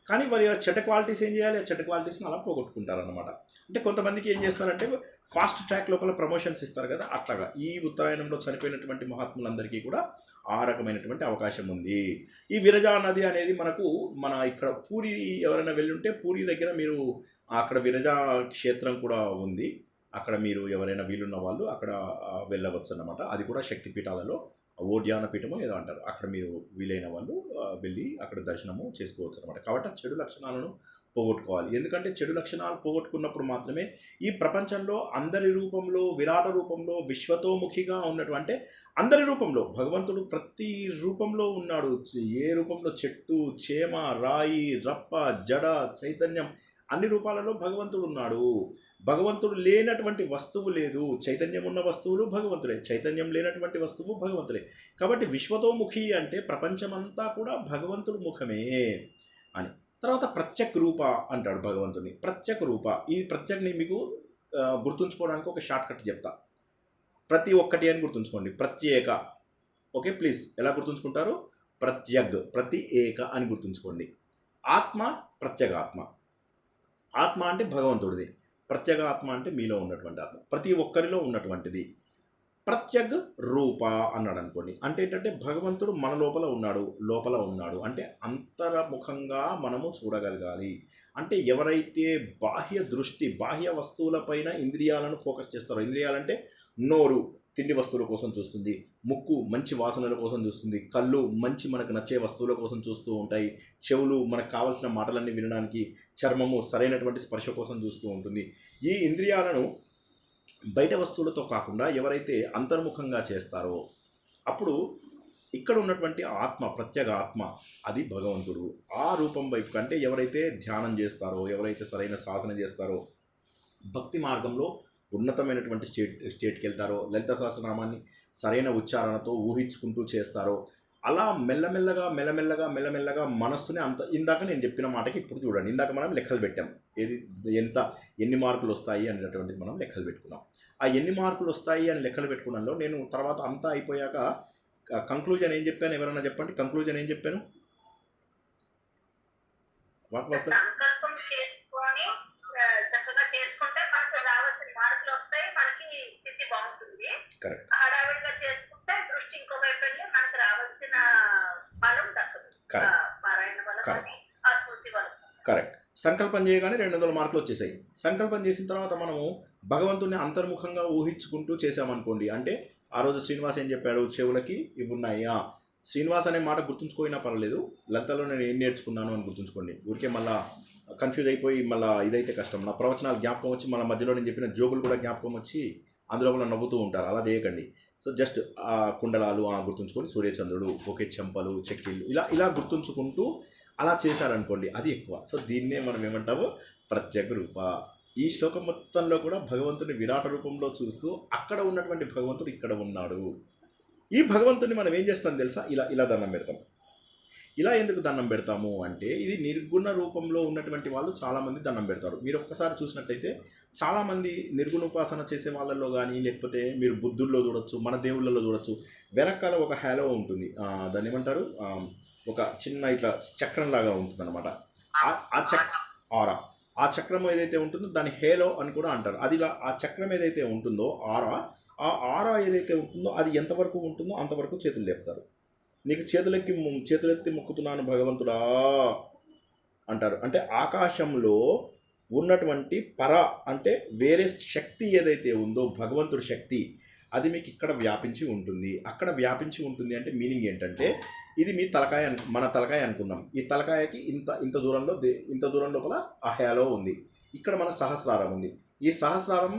S1: కానీ వారి చెడ్డ క్వాలిటీస్ ఏం చేయాలి? ఆ చెడ్డ క్వాలిటీస్ని అలా పోగొట్టుకుంటారనమాట. అంటే కొంతమందికి ఏం చేస్తారంటే ఫాస్ట్ ట్రాక్ లోపల ప్రమోషన్స్ ఇస్తారు కదా, అట్లాగా ఈ ఉత్తరాయణంలో చనిపోయినటువంటి మహాత్ములందరికీ కూడా ఆ రకమైనటువంటి అవకాశం ఉంది. ఈ విరజా నది అనేది మన ఇక్కడ పూరి ఎవరైనా వెళ్ళి ఉంటే పూరి దగ్గర మీరు అక్కడ విరజా క్షేత్రం కూడా ఉంది. అక్కడ మీరు ఎవరైనా వీలున్న వాళ్ళు అక్కడ వెళ్ళవచ్చు అన్నమాట. అది కూడా శక్తిపీఠాలలో ఓడ్యాన పీఠమో ఏదో అంటారు. అక్కడ మీరు వీలైన వాళ్ళు వెళ్ళి అక్కడ దర్శనము చేసుకోవచ్చు అనమాట. కాబట్టి ఆ చెడు లక్షణాలను పోగొట్టుకోవాలి. ఎందుకంటే చెడు లక్షణాలు పోగొట్టుకున్నప్పుడు మాత్రమే ఈ ప్రపంచంలో అందరి రూపంలో, విరాట రూపంలో, విశ్వతోముఖిగా ఉన్నటువంటి, అందరి రూపంలో భగవంతుడు ప్రతి రూపంలో ఉన్నాడు. ఏ రూపంలో? చెట్టు, చేమ, రాయి, రప్ప, జడ, చైతన్యం, అన్ని రూపాలలో భగవంతుడు ఉన్నాడు. భగవంతుడు లేనటువంటి వస్తువు లేదు. చైతన్యం ఉన్న వస్తువులు భగవంతుడే, చైతన్యం లేనటువంటి వస్తువు భగవంతుడే. కాబట్టి విశ్వతోముఖి అంటే ప్రపంచమంతా కూడా భగవంతుడు ముఖమే అని. తర్వాత ప్రత్యక్ రూప అంటాడు భగవంతుని. ప్రత్యక్ రూప, ఈ ప్రత్యక్ని మీకు గుర్తుంచుకోవడానికి ఒక షార్ట్ కట్ చెప్తా. ప్రతి ఒక్కటి అని గుర్తుంచుకోండి. ప్రత్యేక, ఓకే ప్లీజ్. ఎలా గుర్తుంచుకుంటారు? ప్రత్యగ్, ప్రతి ఏక అని గుర్తుంచుకోండి. ఆత్మ, ప్రత్యేగాత్మ. ఆత్మ అంటే భగవంతుడిది, ప్రత్యేగాత్మ అంటే మీలో ఉన్నటువంటి ఆత్మ, ప్రతి ఒక్కరిలో ఉన్నటువంటిది. ప్రత్యగ్ రూప అన్నాడు అనుకోండి. అంటే ఏంటంటే భగవంతుడు మన లోపల ఉన్నాడు అంటే అంతర్ముఖంగా మనము చూడగలగాలి. అంటే ఎవరైతే బాహ్య దృష్టి, బాహ్య వస్తువులపైన ఇంద్రియాలను ఫోకస్ చేస్తారో, ఇంద్రియాలంటే నోరు తిండి వస్తువుల కోసం చూస్తుంది, ముక్కు మంచి వాసనల కోసం చూస్తుంది, కళ్ళు మంచి మనకు నచ్చే వస్తువుల కోసం చూస్తూ ఉంటాయి, చెవులు మనకు కావాల్సిన మాటలన్నీ వినడానికి, చర్మము సరైనటువంటి స్పర్శ కోసం చూస్తూ ఉంటుంది. ఈ ఇంద్రియాలను బయట వస్తువులతో కాకుండా ఎవరైతే అంతర్ముఖంగా చేస్తారో అప్పుడు ఇక్కడ ఉన్నటువంటి ఆత్మ, ప్రత్యేక ఆత్మ, అది భగవంతుడు. ఆ రూపం వైపు కంటే ఎవరైతే ధ్యానం చేస్తారో, ఎవరైతే సరైన సాధన చేస్తారో, భక్తి మార్గంలో ఉన్నతమైనటువంటి స్టేట్కి వెళ్తారో, లలిత సహస్రనామాన్ని సరైన ఉచ్చారణతో ఊహించుకుంటూ చేస్తారో, అలా మెల్లమెల్లగా మనస్సుని ఇందాక నేను చెప్పిన మాటకి ఇప్పుడు చూడండి. ఇందాక మనం లెక్కలు పెట్టాం, ఎన్ని మార్కులు వస్తాయి అనేటటువంటిది మనం లెక్కలు పెట్టుకున్నాం. ఆ ఎన్ని మార్కులు వస్తాయి అని లెక్కలు పెట్టుకున్నాలో నేను తర్వాత అంతా అయిపోయాక కంక్లూజన్ ఏం చెప్పాను? ఎవరైనా చెప్పండి, కంక్లూజన్ ఏం చెప్పాను? What was that?
S3: సంకల్పం చేసుకొని చక్కగా చేసుకుంటే మనకు రావాల్సిన మార్కులు వస్తాయి, మనకి స్థితి బాగుంటుంది.
S1: కరెక్ట్.
S3: హడావిడిగా చేసుకుంటే దృష్టి ఇంకోవైపు వెళ్ళి మనకు రావాల్సిన బలం దక్కదు. పారాయణ బలం అని, ఆ స్మృతి బలం.
S1: కరెక్ట్. సంకల్పం చేయగానే 200 మార్కులు వచ్చేసాయి. సంకల్పం చేసిన తర్వాత మనము భగవంతుని అంతర్ముఖంగా ఊహించుకుంటూ చేసామనుకోండి. అంటే ఆ రోజు శ్రీనివాస్ ఏం చెప్పాడు? చెవులకి ఇవి ఉన్నాయా? శ్రీనివాస్ అనే మాట గుర్తుంచుకోయినా పర్లేదు, లలితలో నేను ఏం నేర్చుకున్నాను అని గుర్తుంచుకోండి. ఊరికే మళ్ళీ కన్ఫ్యూజ్ అయిపోయి మళ్ళీ ఇదైతే కష్టం. నా ప్రవచనాలు జ్ఞాపకం వచ్చి మళ్ళీ మధ్యలో నేను చెప్పిన జోకులు కూడా జ్ఞాపకం వచ్చి అందులో కూడా నవ్వుతూ ఉంటారు. అలా చేయకండి. సో జస్ట్ ఆ కుండలాలు గుర్తుంచుకొని, సూర్యచంద్రుడు, ఒకే చెంపలు, చెక్కిళ్ళు, ఇలా గుర్తుంచుకుంటూ అలా చేశారనుకోండి, అది ఎక్కువ. సో దీన్నే మనం ఏమంటాము? ప్రత్యేక రూప. ఈ శ్లోకం మొత్తంలో కూడా భగవంతుని విరాట రూపంలో చూస్తూ అక్కడ ఉన్నటువంటి భగవంతుడు ఇక్కడ ఉన్నాడు. ఈ భగవంతుని మనం ఏం చేస్తాం తెలుసా? ఇలా దండం పెడతాం. ఇలా ఎందుకు దండం పెడతాము అంటే ఇది నిర్గుణ రూపంలో ఉన్నటువంటి వాళ్ళు చాలామంది దండం పెడతారు. మీరు ఒక్కసారి చూసినట్లయితే చాలామంది నిర్గుణ ఉపాసన చేసే వాళ్ళల్లో కానీ లేకపోతే మీరు బుద్ధుల్లో చూడొచ్చు, మన దేవుళ్ళలో చూడొచ్చు, వెనకాల ఒక హ్యాలో ఉంటుంది. దాన్ని ఏమంటారు, ఒక చిన్న ఇట్లా చక్రం లాగా ఉంటుంది అనమాట. ఆరా, ఆ చక్రం ఏదైతే ఉంటుందో దాన్ని హేలో అని కూడా అంటారు. అది ఆ చక్రం ఏదైతే ఉంటుందో ఆ ఆరా ఏదైతే ఉంటుందో అది ఎంతవరకు ఉంటుందో అంతవరకు చేతులు లేపుతారు. నీకు చేతులెత్తి మొక్కుతున్నాను భగవంతుడా అంటారు. అంటే ఆకాశంలో ఉన్నటువంటి అంటే వేరే శక్తి ఏదైతే ఉందో భగవంతుడి శక్తి, అది మీకు ఇక్కడ వ్యాపించి ఉంటుంది. అక్కడ వ్యాపించి ఉంటుంది అంటే మీనింగ్ ఏంటంటే ఇది మీ తలకాయ, మన తలకాయ అనుకుందాం. ఈ తలకాయకి ఇంత దూరం లోపల ఆ హేలో ఉంది. ఇక్కడ మన సహస్రారం ఉంది. ఈ సహస్రారం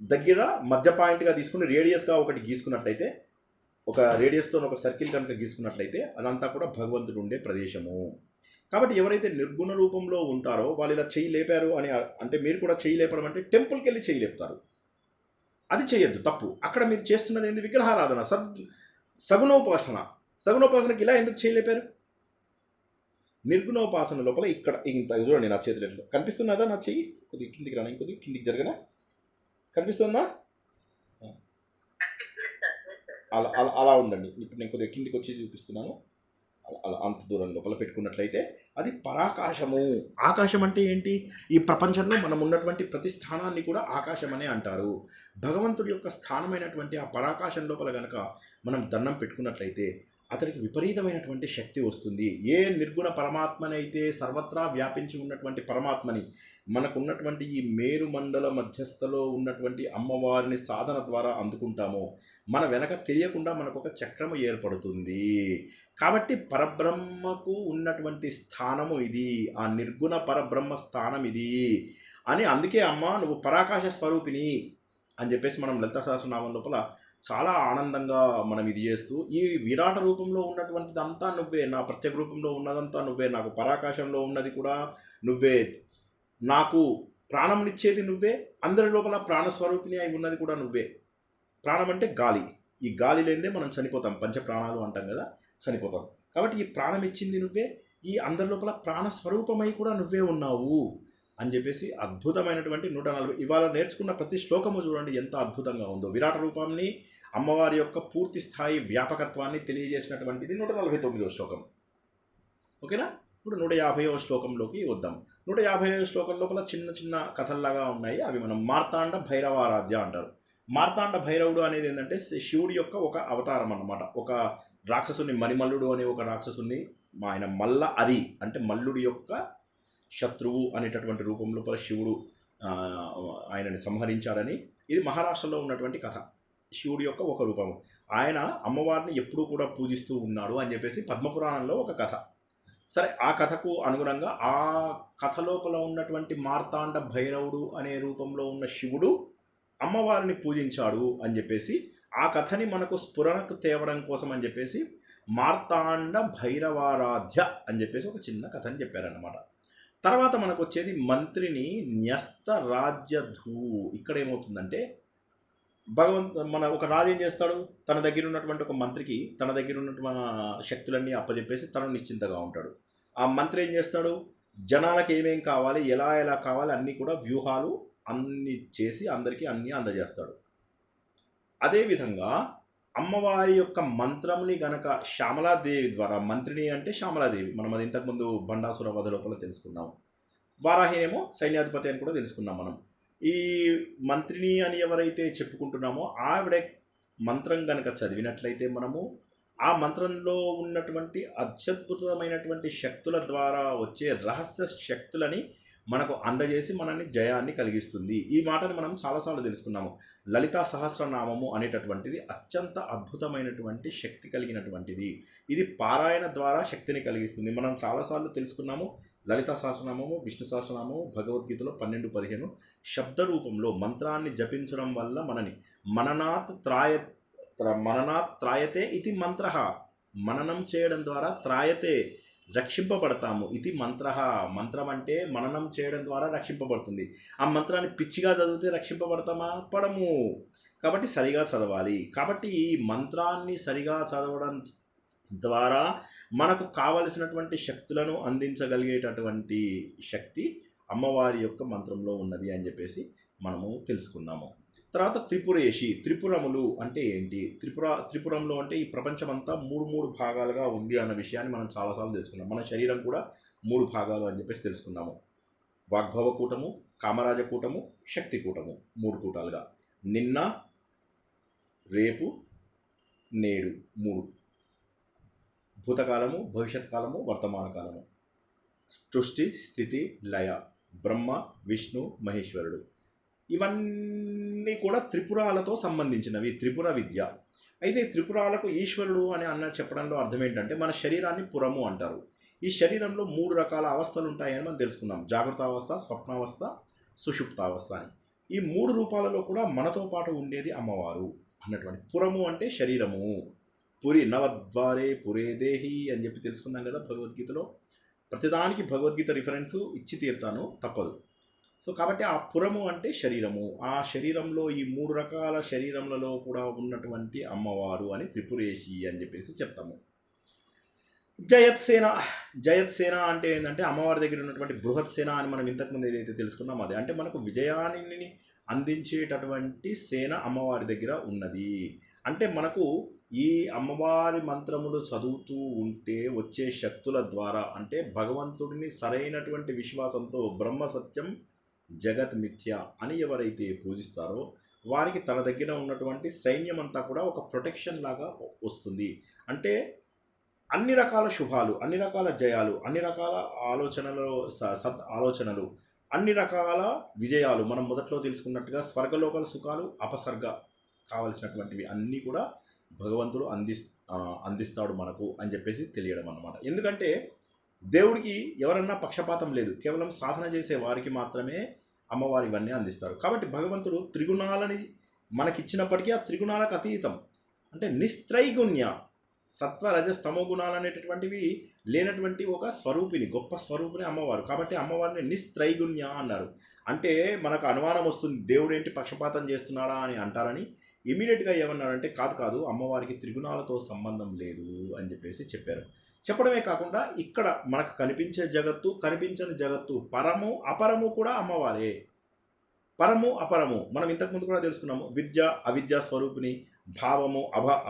S1: దగ్గర మధ్య పాయింట్గా తీసుకుని రేడియస్గా ఒకటి గీసుకున్నట్లయితే, ఒక రేడియస్తో ఒక సర్కిల్ కనుక గీసుకున్నట్లయితే అదంతా కూడా భగవంతుడు ఉండే ప్రదేశము. కాబట్టి ఎవరైతే నిర్గుణ రూపంలో ఉంటారో వాళ్ళు ఇలా చెయ్యి లేపారు అని అంటే మీరు కూడా చెయ్యి లేపడం అంటే టెంపుల్కి వెళ్ళి చెయ్యి లేపుతారు. అది చేయొద్దు, తప్పు. అక్కడ మీరు చేస్తున్నది ఏంది? విగ్రహారాధన, సగుణోపాసనకి ఇలా ఎందుకు చేయలేపారు? నిర్గుణోపాసన లోపల ఇక్కడ ఇంత చూడండి, నా చేతులు ఎట్లా కనిపిస్తున్నదా? నా చెయ్యి కొద్దిగా కిందికి రానా, ఇంకొద్దిగా కిందికి జరగనా? కనిపిస్తుందా? అలా ఉండండి. ఇప్పుడు నేను కొద్దిగా కిందికి వచ్చి చూపిస్తున్నాను. అలా అంత దూరం లోపల పెట్టుకున్నట్లయితే అది పరాకాశము. ఆకాశం అంటే ఏంటి? ఈ ప్రపంచంలో మనం ఉన్నటువంటి ప్రతి స్థానాన్ని కూడా ఆకాశం అనే అంటారు. భగవంతుడి యొక్క స్థానమైనటువంటి ఆ పరాకాశం లోపల కనుక మనం దండం పెట్టుకున్నట్లయితే అతడికి విపరీతమైనటువంటి శక్తి వస్తుంది. ఏ నిర్గుణ పరమాత్మనైతే సర్వత్రా వ్యాపించి ఉన్నటువంటి పరమాత్మని మనకున్నటువంటి ఈ మేరు మండల మధ్యస్థలో ఉన్నటువంటి అమ్మవారిని సాధన ద్వారా అందుకుంటామో మన వెనక తెలియకుండా మనకు ఒక చక్రము ఏర్పడుతుంది. కాబట్టి పరబ్రహ్మకు ఉన్నటువంటి స్థానము ఇది, ఆ నిర్గుణ పరబ్రహ్మ స్థానం ఇది అని. అందుకే అమ్మ నువ్వు పరాకాశ స్వరూపిణి అని చెప్పేసి మనం లలితా సహస్రనామం లోపల చాలా ఆనందంగా మనం ఇది చేస్తూ, ఈ విరాట రూపంలో ఉన్నటువంటిది అంతా నువ్వే, నా ప్రత్యేక రూపంలో ఉన్నదంతా నువ్వే, నాకు పరాకాశంలో ఉన్నది కూడా నువ్వే, నాకు ప్రాణంనిచ్చేది నువ్వే, అందరి లోపల ప్రాణస్వరూపిణి అయి ఉన్నది కూడా నువ్వే. ప్రాణం అంటే గాలి, ఈ గాలి లేనిదే మనం చనిపోతాం, పంచప్రాణాలు అంటాం కదా, చనిపోతాం. కాబట్టి ఈ ప్రాణం ఇచ్చింది నువ్వే, ఈ అందరి లోపల ప్రాణస్వరూపమై కూడా నువ్వే ఉన్నావు అని చెప్పేసి అద్భుతమైనటువంటి 140 ఇవాళ నేర్చుకున్న ప్రతి శ్లోకము చూడండి ఎంత అద్భుతంగా ఉందో. విరాట రూపాన్ని, అమ్మవారి యొక్క పూర్తి స్థాయి వ్యాపకత్వాన్ని తెలియజేసినటువంటిది 149వ శ్లోకం. ఓకేనా? ఇప్పుడు 150వ శ్లోకంలోకి వద్దాం. 150వ శ్లోకం లోపల చిన్న చిన్న కథల్లాగా ఉన్నాయి. అవి మనం మార్తాండ భైరవారాధ్య అంటారు. మార్తాండ భైరవుడు అనేది ఏంటంటే శివుడి యొక్క ఒక అవతారం అన్నమాట. ఒక రాక్షసుని, మణిమల్లుడు అనే ఒక రాక్షసుని, ఆయన మల్ల అరి అంటే మల్లుడి యొక్క శత్రువు అనేటటువంటి రూపం లోపల శివుడు ఆయనని సంహరించాడని. ఇది మహారాష్ట్రలో ఉన్నటువంటి కథ. శివుడి యొక్క ఒక రూపము. ఆయన అమ్మవారిని ఎప్పుడూ కూడా పూజిస్తూ ఉన్నాడు అని చెప్పేసి పద్మపురాణంలో ఒక కథ. సరే, ఆ కథకు అనుగుణంగా ఆ కథ లోపల ఉన్నటువంటి మార్తాండ భైరవుడు అనే రూపంలో ఉన్న శివుడు అమ్మవారిని పూజించాడు అని చెప్పేసి ఆ కథని మనకు స్ఫురణకు తేవడం కోసం అని చెప్పేసి మార్తాండ భైరవారాధ్య అని చెప్పేసి ఒక చిన్న కథని చెప్పారన్నమాట. తర్వాత మనకు వచ్చేది మంత్రిని న్యస్త రాజ్యధూ. ఇక్కడ ఏమవుతుందంటే మన ఒక రాజు ఏం చేస్తాడు, తన దగ్గర ఉన్నటువంటి ఒక మంత్రికి తన దగ్గర ఉన్నటువంటి శక్తులన్నీ అప్పచెప్పేసి తను నిశ్చింతగా ఉంటాడు. ఆ మంత్రి ఏం చేస్తాడు, జనాలకు ఏమేం కావాలి, ఎలా కావాలి అన్నీ కూడా వ్యూహాలు అన్నీ చేసి అందరికీ అన్నీ అందజేస్తాడు. అదేవిధంగా అమ్మవారి యొక్క మంత్రంని గనక శ్యామలాదేవి ద్వారా, మంత్రిని అంటే శ్యామలాదేవి, మనం అది ఇంతకుముందు బండాసుర వధ లోపల తెలుసుకున్నాం. వారాహినేమో సైన్యాధిపతి అని కూడా తెలుసుకున్నాం మనం. ఈ మంత్రిని అని ఎవరైతే చెప్పుకుంటున్నామో ఆవిడ మంత్రం గనక చదివినట్లయితే మనము ఆ మంత్రంలో ఉన్నటువంటి అత్యద్భుతమైనటువంటి శక్తుల ద్వారా వచ్చే రహస్య శక్తులని మనకు అందజేసి మనల్ని జయాన్ని కలిగిస్తుంది. ఈ మాటని మనం చాలాసార్లు తెలుసుకున్నాము. లలితా సహస్రనామము అనేటటువంటిది అత్యంత అద్భుతమైనటువంటి శక్తి కలిగినటువంటిది. ఇది పారాయణ ద్వారా శక్తిని కలిగిస్తుంది. మనం చాలాసార్లు తెలుసుకున్నాము. లలితా సహస్రనామము, విష్ణు సహస్రనామము భగవద్గీతలో 12-15 శబ్ద రూపంలో మంత్రాన్ని జపించడం వల్ల మనని మననాత్ త్రాయతే ఇది మంత్ర, మననం చేయడం ద్వారా త్రాయతే రక్షింపబడతాము. ఇది మంత్ర, మంత్రం అంటే మననం చేయడం ద్వారా రక్షింపబడుతుంది. ఆ మంత్రాన్ని పిచ్చిగా చదివితే రక్షింపబడతామా? పడము. కాబట్టి సరిగా చదవాలి. కాబట్టి ఈ మంత్రాన్ని సరిగా చదవడం ద్వారా మనకు కావలసినటువంటి శక్తులను అందించగలిగేటటువంటి శక్తి అమ్మవారి యొక్క మంత్రంలో ఉన్నది అని చెప్పేసి మనము తెలుసుకున్నాము. తర్వాత త్రిపురేషి, త్రిపురములు అంటే ఏంటి? త్రిపురంలో అంటే ఈ ప్రపంచమంతా మూడు భాగాలుగా ఉంది అన్న విషయాన్ని మనం చాలాసార్లు తెలుసుకున్నాం. మన శరీరం కూడా 3 భాగాలు అని చెప్పేసి తెలుసుకున్నాము. వాగ్భవ కూటము, కామరాజ కూటము, శక్తి కూటము, 3 కూటాలుగా. నిన్న, రేపు, నేడు 3. భూతకాలము, భవిష్యత్ కాలము, వర్తమాన కాలము. సృష్టి, స్థితి, లయ, బ్రహ్మ, విష్ణు, మహేశ్వరుడు. ఇవన్నీ కూడా త్రిపురాలతో సంబంధించినవి, త్రిపుర విద్య. అయితే త్రిపురాలకు ఈశ్వరుడు అని చెప్పడంలో అర్థం ఏంటంటే మన శరీరాన్ని పురము అంటారు. ఈ శరీరంలో 3 రకాల అవస్థలు ఉంటాయని మనం తెలుసుకున్నాం. జాగ్రత్త అవస్థ, స్వప్నావస్థ, సుషుప్తావస్థ అని. ఈ 3 రూపాలలో కూడా మనతో పాటు ఉండేది అమ్మవారు అన్నటువంటి. పురము అంటే శరీరము. పురి నవద్వారే పురే దేహి అని చెప్పి తెలుసుకున్నాం కదా భగవద్గీతలో. ప్రతిదానికి భగవద్గీత రిఫరెన్స్ ఇచ్చి తీరుతాను, తప్పదు. సో కాబట్టి ఆ పురము అంటే శరీరము. ఆ శరీరంలో ఈ 3 రకాల శరీరములలో కూడా ఉన్నటువంటి అమ్మవారు అని త్రిపురేషి అని చెప్పేసి చెప్తాము. జయత్సేన, జయత్సేన అంటే ఏంటంటే అమ్మవారి దగ్గర ఉన్నటువంటి బృహత్సేన అని మనం ఇంతకుముందు ఏదైతే తెలుసుకున్నాం అదే. అంటే మనకు విజయాన్ని అందించేటటువంటి సేన అమ్మవారి దగ్గర ఉన్నది. అంటే మనకు ఈ అమ్మవారి మంత్రములు చదువుతూ ఉంటే వచ్చే శక్తుల ద్వారా, అంటే భగవంతుడిని సరైనటువంటి విశ్వాసంతో బ్రహ్మ సత్యం జగత్ మిథ్య అని ఎవరైతే పూజిస్తారో వారికి తన దగ్గర ఉన్నటువంటి సైన్యం అంతా కూడా ఒక ప్రొటెక్షన్ లాగా వస్తుంది. అంటే అన్ని రకాల శుభాలు, అన్ని రకాల జయాలు, అన్ని రకాల ఆలోచనలు, సద్ ఆలోచనలు, అన్ని రకాల విజయాలు, మనం మొదట్లో తెలుసుకున్నట్టుగా స్వర్గలోకాల సుఖాలు, అపసర్గ కావలసినటువంటివి అన్నీ కూడా భగవంతుడు అందిస్తాడు మనకు అని చెప్పేసి తెలియడం అన్నమాట. ఎందుకంటే దేవుడికి ఎవరన్నా పక్షపాతం లేదు, కేవలం సాధన చేసే వారికి మాత్రమే అమ్మవారి ఇవన్నీ అందిస్తారు. కాబట్టి భగవంతుడు త్రిగుణాలని మనకిచ్చినప్పటికీ ఆ త్రిగుణాలకు అతీతం, అంటే నిస్త్రైగుణ్య, సత్వ రజస్ తమో గుణాలు అనేటటువంటివి లేనటువంటి ఒక స్వరూపిణి, గొప్ప స్వరూపిణి అమ్మవారు. కాబట్టి అమ్మవారిని నిస్త్రైగుణ్య అన్నారు. అంటే మనకు అనుమానం వస్తుంది, దేవుడు ఏంటి పక్షపాతం చేస్తున్నాడా అని అంటారని. ఇమీడియట్గా ఏమన్నారంటే కాదు, అమ్మవారికి త్రిగుణాలతో సంబంధం లేదు అని చెప్పేసి చెప్పారు. చెప్పడమే కాకుండా ఇక్కడ మనకు కనిపించే జగత్తు, కనిపించని జగత్తు, పరము అపరము కూడా అమ్మవారే. పరము అపరము మనం ఇంతకుముందు కూడా తెలుసుకున్నాము. విద్య అవిద్యా స్వరూపిణి, భావము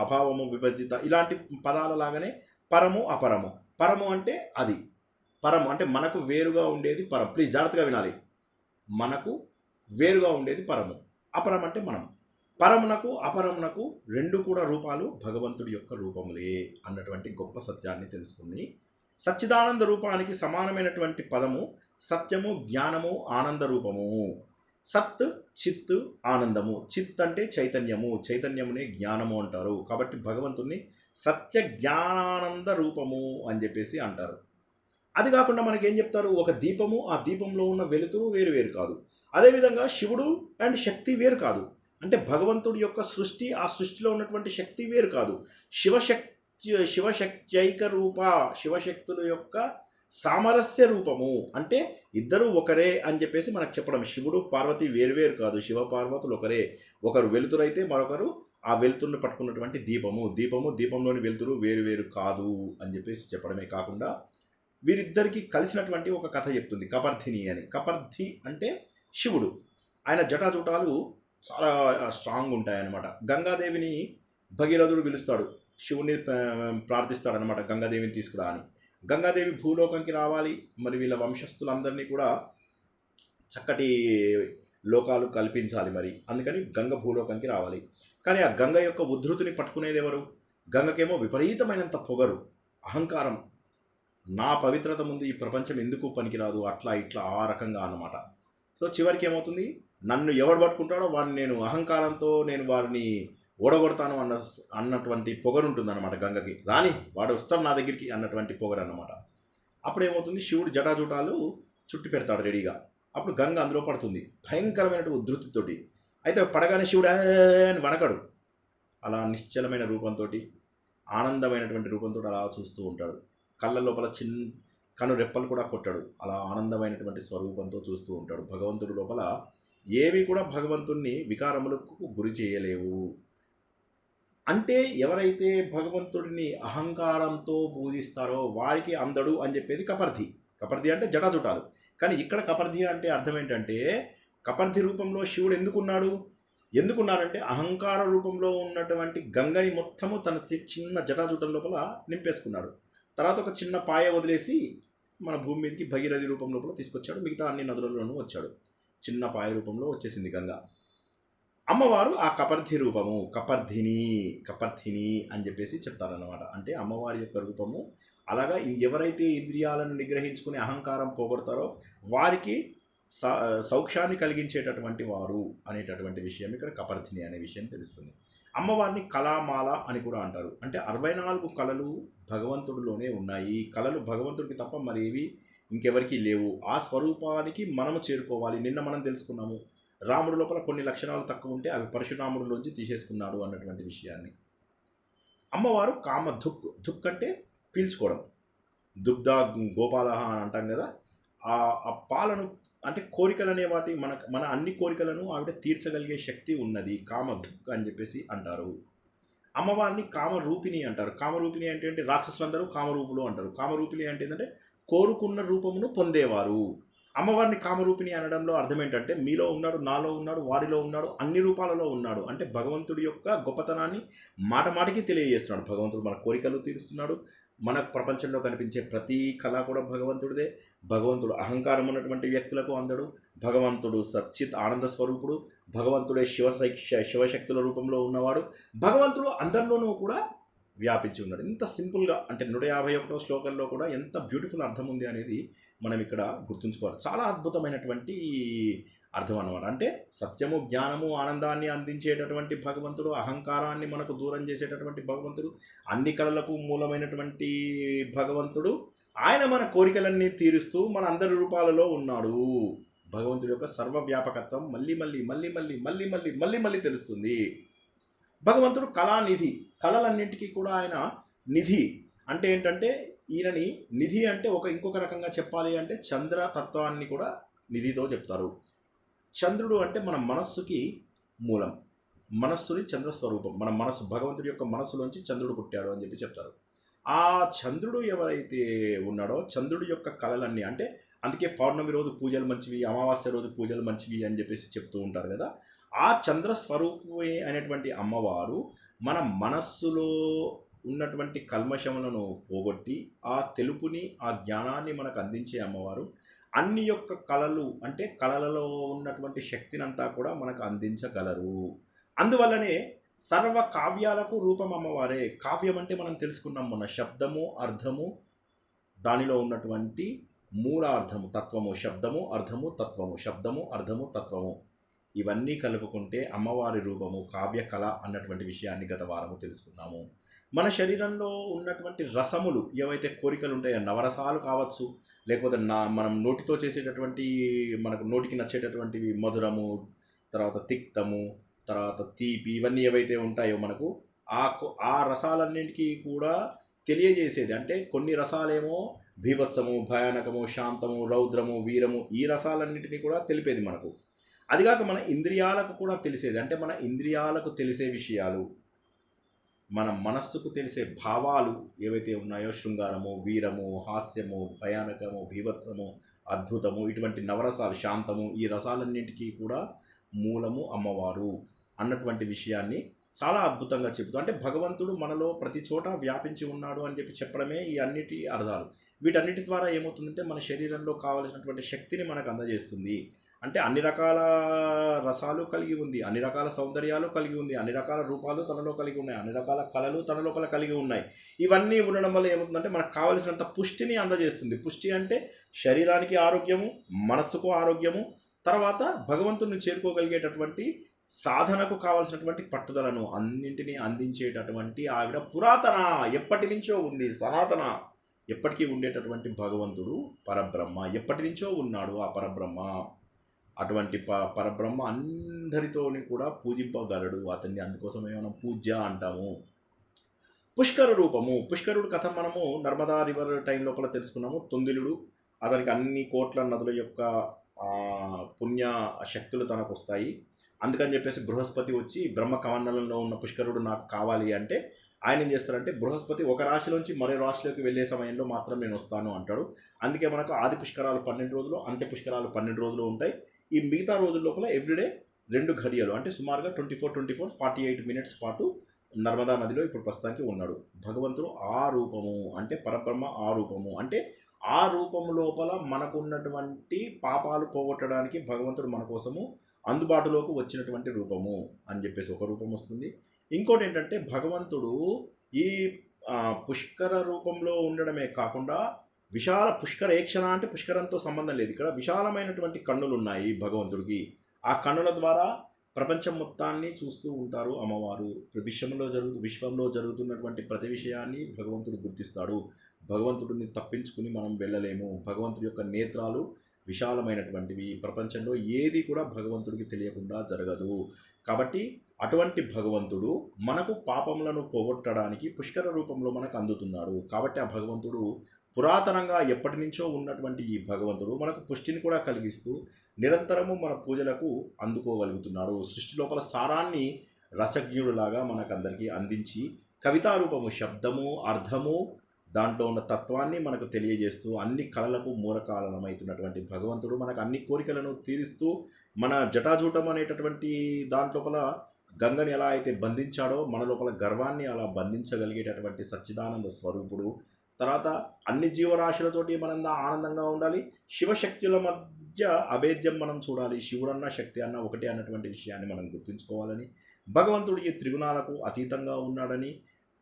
S1: అభావము విభజిత, ఇలాంటి పదాల లాగానే పరము అపరము. పరము అంటే అది, పరము అంటే మనకు వేరుగా ఉండేది పరం. ప్లీజ్ జాగ్రత్తగా వినాలి. మనకు వేరుగా ఉండేది పరము, అపరం అంటే మనం. పరమునకు అపరమునకు 2 కూడా రూపాలు భగవంతుడి యొక్క రూపములే అన్నటువంటి గొప్ప సత్యాన్ని తెలుసుకుని, సచ్చిదానంద రూపానికి సమానమైనటువంటి పదము సత్యము, జ్ఞానము, ఆనంద రూపము. సత్, చిత్, ఆనందము. చిత్ అంటే చైతన్యము, చైతన్యమునే జ్ఞానము అంటారు. కాబట్టి భగవంతుణ్ణి సత్య జ్ఞానానంద రూపము అని చెప్పేసి అంటారు. అది కాకుండా మనకేం చెప్తారు, ఒక దీపము, ఆ దీపంలో ఉన్న వెలుతురు వేరు కాదు. అదేవిధంగా శివుడు అండ్ శక్తి వేరు కాదు. అంటే భగవంతుడి యొక్క సృష్టి, ఆ సృష్టిలో ఉన్నటువంటి శక్తి వేరు కాదు. శివశక్త్యైక రూప, శివశక్తుల యొక్క సామరస్య రూపము. అంటే ఇద్దరు ఒకరే అని చెప్పేసి మనకు చెప్పడం. శివుడు పార్వతి వేరు కాదు, శివ పార్వతులు ఒకరే. ఒకరు వెలుతురైతే మరొకరు ఆ వెలుతురుని పట్టుకున్నటువంటి దీపము. దీపంలోని వెలుతురు వేరు కాదు అని చెప్పేసి చెప్పడమే కాకుండా వీరిద్దరికి కలిసినటువంటి ఒక కథ చెప్తుంది, కపర్ధిని అని. కపర్ధి అంటే శివుడు, ఆయన జటాజూటాలు చాలా స్ట్రాంగ్ ఉంటాయన్నమాట. గంగాదేవిని భగీరథుడు పిలుస్తాడు, శివుని ప్రార్థిస్తాడనమాట గంగాదేవిని తీసుకురా అని. గంగాదేవి భూలోకంకి రావాలి, మరి వీళ్ళ వంశస్థులందరినీ కూడా చక్కటి లోకాలు కల్పించాలి మరి, అందుకని గంగ భూలోకంకి రావాలి. కానీ ఆ గంగ యొక్క ఉద్ధృతిని పట్టుకునేది ఎవరు? గంగకేమో విపరీతమైనంత పొగరు, అహంకారం. నా పవిత్రత ముందు ఈ ప్రపంచం ఎందుకు పనికిరాదు, అట్లా ఇట్లా ఆ రకంగా అన్నమాట. సో చివరికి ఏమవుతుంది, నన్ను ఎవడు పట్టుకుంటాడో వాడిని నేను అహంకారంతో నేను వారిని ఓడగొడతాను అన్నటువంటి పొగరు ఉంటుందన్నమాట గంగకి. రాని వాడు వస్తాడు నా దగ్గరికి అన్నటువంటి పొగరు అన్నమాట. అప్పుడు ఏమవుతుంది, శివుడు జటాజుటాలు చుట్టి పెడతాడు రెడీగా. అప్పుడు గంగ అందులో పడుతుంది భయంకరమైనటువంటి ఉద్ధృతితోటి. అయితే పడగానే శివుడు అని వణకడు, అలా నిశ్చలమైన రూపంతో, ఆనందమైనటువంటి రూపంతో అలా చూస్తూ ఉంటాడు. కళ్ళ లోపల కను రెప్పలు కూడా కొట్టాడు, అలా ఆనందమైనటువంటి స్వరూపంతో చూస్తూ ఉంటాడు. భగవంతుడి లోపల ఏవి కూడా భగవంతుణ్ణి వికారములకు గురి చేయలేవు. అంటే ఎవరైతే భగవంతుడిని అహంకారంతో పూజిస్తారో వారికి అందడు అని చెప్పేది కపర్ధి. కపర్ధి అంటే జటాజుటాలు. కానీ ఇక్కడ కపర్ధి అంటే అర్థం ఏంటంటే, కపర్ధి రూపంలో శివుడు ఎందుకున్నాడంటే అహంకార రూపంలో ఉన్నటువంటి గంగని మొత్తము తన చిన్న జటాజుటం లోపల నింపేసుకున్నాడు. తర్వాత ఒక చిన్న పాయ వదిలేసి మన భూమి మీదకి భగీరథి రూపం లోపల తీసుకొచ్చాడు. మిగతా అన్ని నదులలోనూ వచ్చాడు. చిన్న పాయ రూపంలో వచ్చేసింది గంగ. అమ్మవారు ఆ కపర్ధి రూపము, కపర్ధిని అని చెప్పేసి చెప్తారన్నమాట. అంటే అమ్మవారి యొక్క రూపము అలాగా ఎవరైతే ఇంద్రియాలను నిగ్రహించుకుని అహంకారం పోగొడతారో వారికి సౌఖ్యాన్ని కలిగించేటటువంటి వారు అనేటటువంటి విషయం ఇక్కడ కపర్ధిని అనే విషయం తెలుస్తుంది. అమ్మవారిని కళామాల అని కూడా అంటారు. అంటే 64 కళలు భగవంతుడిలోనే ఉన్నాయి. కళలు భగవంతుడికి తప్ప మరేవి ఇంకెవరికి లేవు. ఆ స్వరూపానికి మనము చేరుకోవాలి. నిన్న మనం తెలుసుకున్నాము, రాముడి లోపల కొన్ని లక్షణాలు తక్కువ ఉంటే అవి పరశురాముడిలోంచి తీసేసుకున్నాడు అన్నటువంటి విషయాన్ని. అమ్మవారు కామ ధుక్ అంటే పీల్చుకోవడం, దుగ్ధ గోపాల అని అంటాం కదా. ఆ పాలను అంటే కోరికలు అనే వాటి మన అన్ని కోరికలను ఆవిడ తీర్చగలిగే శక్తి ఉన్నది. కామ ధుక్ అని చెప్పేసి అంటారు. అమ్మవారిని కామరూపిణి అంటారు. కామరూపిణి అంటే రాక్షసులందరూ కామరూపులు అంటారు. కామరూపిణి అంటే ఏంటంటే కోరుకున్న రూపమును పొందేవారు. అమ్మవారిని కామరూపిణి అనడంలో అర్థం ఏంటంటే మీలో ఉన్నాడు, నాలో ఉన్నాడు, వాడిలో ఉన్నాడు, అన్ని రూపాలలో ఉన్నాడు. అంటే భగవంతుడి యొక్క గొప్పతనాన్ని మాటమాటికి తెలియజేస్తున్నాడు. భగవంతుడు మన కోరికలు తీరుస్తున్నాడు. మన ప్రపంచంలో కనిపించే ప్రతి కళ కూడా భగవంతుడిదే. భగవంతుడు అహంకారం ఉన్నటువంటి వ్యక్తులకు అందడు. భగవంతుడు సచ్చిత్ ఆనంద స్వరూపుడు. భగవంతుడే శివశక్తుల రూపంలో ఉన్నవాడు. భగవంతుడు అందరిలోనూ కూడా వ్యాపించి ఉన్నాడు. ఇంత సింపుల్గా అంటే 151వ శ్లోకంలో కూడా ఎంత బ్యూటిఫుల్ అర్థం ఉంది అనేది మనం ఇక్కడ గుర్తుంచుకోవాలి. చాలా అద్భుతమైనటువంటి అర్థం అన్నమాట. అంటే సత్యము, జ్ఞానము, ఆనందాన్ని అందించేటటువంటి భగవంతుడు, అహంకారాన్ని మనకు దూరం చేసేటటువంటి భగవంతుడు, అన్ని కళలకు మూలమైనటువంటి భగవంతుడు, ఆయన మన కోరికలన్నీ తీరుస్తూ మన అందరి రూపాలలో ఉన్నాడు. భగవంతుడి యొక్క సర్వవ్యాపకత్వం మళ్ళీ తెలుస్తుంది. భగవంతుడు కళానిధి, కళలన్నింటికీ కూడా ఆయన నిధి. అంటే ఏంటంటే ఈయనని నిధి అంటే ఇంకొక రకంగా చెప్పాలి అంటే చంద్ర తత్వాన్ని కూడా నిధితో చెప్తారు. చంద్రుడు అంటే మన మనస్సుకి మూలం, మనస్సుని చంద్ర స్వరూపం. మన మనస్సు, భగవంతుడి యొక్క మనస్సులోంచి చంద్రుడు పుట్టాడు అని చెప్పి చెప్తారు. ఆ చంద్రుడు ఎవరైతే ఉన్నాడో చంద్రుడి యొక్క కళలన్నీ, అంటే అందుకే పౌర్ణమి రోజు పూజలు మంచివి, అమావాస్య రోజు పూజలు మంచివి అని చెప్పేసి చెప్తూ ఉంటారు కదా. ఆ చంద్ర స్వరూపమే అనేటువంటి అమ్మవారు మన మనస్సులో ఉన్నటువంటి కల్మషములను పోగొట్టి ఆ తెలుపుని, ఆ జ్ఞానాన్ని మనకు అందించే అమ్మవారు. అన్ని యొక్క కళలు అంటే కళలలో ఉన్నటువంటి శక్తినంతా కూడా మనకు అందించగలరు. అందువల్లనే సర్వ కావ్యాలకు రూపం అమ్మవారే. కావ్యం అంటే మనం తెలుసుకున్నాం మొన్న, శబ్దము, అర్థము, దానిలో ఉన్నటువంటి మూలార్థము, తత్వము. శబ్దము, అర్థము, తత్వము. శబ్దము, అర్థము, తత్వము. ఇవన్నీ కలుపుకుంటే అమ్మవారి రూపము కావ్య కళ అన్నటువంటి విషయాన్ని గత వారము తెలుసుకున్నాము. మన శరీరంలో ఉన్నటువంటి రసములు ఏవైతే కోరికలు ఉంటాయో, నవరసాలు కావచ్చు, లేకపోతే మనం నోటితో చేసేటటువంటి మనకు నోటికి నచ్చేటటువంటివి మధురము, తర్వాత తిక్తము, తర్వాత తీపి, ఇవన్నీ ఏవైతే ఉంటాయో మనకు ఆ రసాలన్నింటికీ కూడా తెలియజేసేది. అంటే కొన్ని రసాలేమో భీభత్సము, భయానకము, శాంతము, రౌద్రము, వీరము, ఈ రసాలన్నింటినీ కూడా తెలిపేది మనకు. అదిగాక మన ఇంద్రియాలకు కూడా తెలిసేది. అంటే మన ఇంద్రియాలకు తెలిసే విషయాలు, మన మనస్సుకు తెలిసే భావాలు ఏవైతే ఉన్నాయో, శృంగారము, వీరము, హాస్యము, భయానకము, భీభత్సము, అద్భుతము, ఇటువంటి నవరసాలు, శాంతము, ఈ రసాలన్నింటికీ కూడా మూలము అమ్మవారు అన్నటువంటి విషయాన్ని చాలా అద్భుతంగా చెబుతూ, అంటే భగవంతుడు మనలో ప్రతి చోట వ్యాపించి ఉన్నాడు అని చెప్పి చెప్పడమే ఈ అన్నిటి అర్థాలు. వీటన్నిటి ద్వారా ఏమవుతుందంటే మన శరీరంలో కావలసినటువంటి శక్తిని మనకు అందజేస్తుంది. అంటే అన్ని రకాల రసాలు కలిగి ఉంది, అన్ని రకాల సౌందర్యాలు కలిగి ఉంది, అన్ని రకాల రూపాలు తనలో కలిగి ఉన్నాయి, అన్ని రకాల కళలు తన లోపల కలిగి ఉన్నాయి. ఇవన్నీ ఉండడం వల్ల ఏమవుతుందంటే మనకు కావలసినంత పుష్టిని అందజేస్తుంది. పుష్టి అంటే శరీరానికి ఆరోగ్యము, మనస్సుకు ఆరోగ్యము, తర్వాత భగవంతుని చేరుకోగలిగేటటువంటి సాధనకు కావలసినటువంటి పట్టుదలను అన్నింటినీ అందించేటటువంటి ఆవిడ పురాతన, ఎప్పటి నుంచో ఉంది, సనాతన, ఎప్పటికీ ఉండేటటువంటి భగవంతుడు పరబ్రహ్మ. ఎప్పటి నుంచో ఉన్నాడు ఆ పరబ్రహ్మ. అటువంటి పరబ్రహ్మ అందరితోని కూడా పూజింపగలడు. అతన్ని అందుకోసమే మనం పూజ్య అంటాము. పుష్కర రూపము, పుష్కరుడు కథ మనము నర్మదా రివర్ టైం లోపల తెలుసుకున్నాము. తొందిలుడు, అతనికి అన్ని కోట్ల నదుల యొక్క పుణ్య శక్తులు తనకు వస్తాయి. అందుకని చెప్పేసి బృహస్పతి వచ్చి బ్రహ్మ కమండలంలో ఉన్న పుష్కరుడు నాకు కావాలి అంటే ఆయన ఏం చేస్తారంటే బృహస్పతి ఒక రాశిలోంచి మరో రాశిలోకి వెళ్ళే సమయంలో మాత్రం నేను వస్తాను అంటాడు. అందుకే మనకు ఆది పుష్కరాలు 12 రోజులు, అంత్య పుష్కరాలు 12 రోజులు ఉంటాయి. ఈ మిగతా రోజుల లోపల ఎవ్రీడే 2 ఘడియలు అంటే సుమారుగా 48 మినిట్స్ పాటు నర్మదా నదిలో ఇప్పుడు ప్రస్తుతానికి ఉన్నాడు. భగవంతుడు ఆ రూపము అంటే పరబ్రహ్మ ఆ రూపము అంటే ఆ రూపము లోపల మనకు ఉన్నటువంటి పాపాలు పోగొట్టడానికి భగవంతుడు మన కోసము అందుబాటులోకి వచ్చినటువంటి రూపము అని చెప్పేసి ఒక రూపం వస్తుంది. ఇంకోటి ఏంటంటే భగవంతుడు ఈ పుష్కర రూపంలో ఉండడమే కాకుండా విశాల పుష్కరేక్షణ అంటే పుష్కరంతో సంబంధం లేదు. ఇక్కడ విశాలమైనటువంటి కన్నులు ఉన్నాయి భగవంతుడికి. ఆ కన్నుల ద్వారా ప్రపంచం మొత్తాన్ని చూస్తూ ఉంటారు అమ్మవారు. విశ్వంలో జరుగుతున్నటువంటి ప్రతి విషయాన్ని భగవంతుడు గుర్తిస్తాడు. భగవంతుడిని తప్పించుకుని మనం వెళ్ళలేము. భగవంతుడి యొక్క నేత్రాలు విశాలమైనటువంటివి. ప్రపంచంలో ఏది కూడా భగవంతుడికి తెలియకుండా జరగదు. కాబట్టి అటువంటి భగవంతుడు మనకు పాపములను పోగొట్టడానికి పుష్కర రూపంలో మనకు అందుతున్నాడు. కాబట్టి ఆ భగవంతుడు పురాతనంగా ఎప్పటి నుంచో ఉన్నటువంటి ఈ భగవంతుడు మనకు పుష్టిని కూడా కలిగిస్తూ నిరంతరము మన పూజలకు అందుకోగలుగుతున్నాడు. సృష్టి లోపల సారాన్ని రసజ్ఞుడులాగా మనకందరికీ అందించి కవితారూపము, శబ్దము, అర్థము, దాంట్లో ఉన్న తత్వాన్ని మనకు తెలియజేస్తూ అన్ని కళలకు మూల కారణమవుతున్నటువంటి భగవంతుడు మనకు అన్ని కోరికలను తీరుస్తూ మన జటాజూటం అనేటటువంటి దాంట్లోపల గంగని ఎలా అయితే బంధించాడో మన లోపల గర్వాన్ని అలా బంధించగలిగేటటువంటి సచ్చిదానంద స్వరూపుడు. తర్వాత అన్ని జీవరాశులతోటి మనం ఆనందంగా ఉండాలి. శివశక్తుల మధ్య అభేద్యం మనం చూడాలి. శివుడన్న శక్తి అన్న ఒకటే అన్నటువంటి విషయాన్ని మనం గుర్తుంచుకోవాలని, భగవంతుడు ఈ త్రిగుణాలకు అతీతంగా ఉన్నాడని,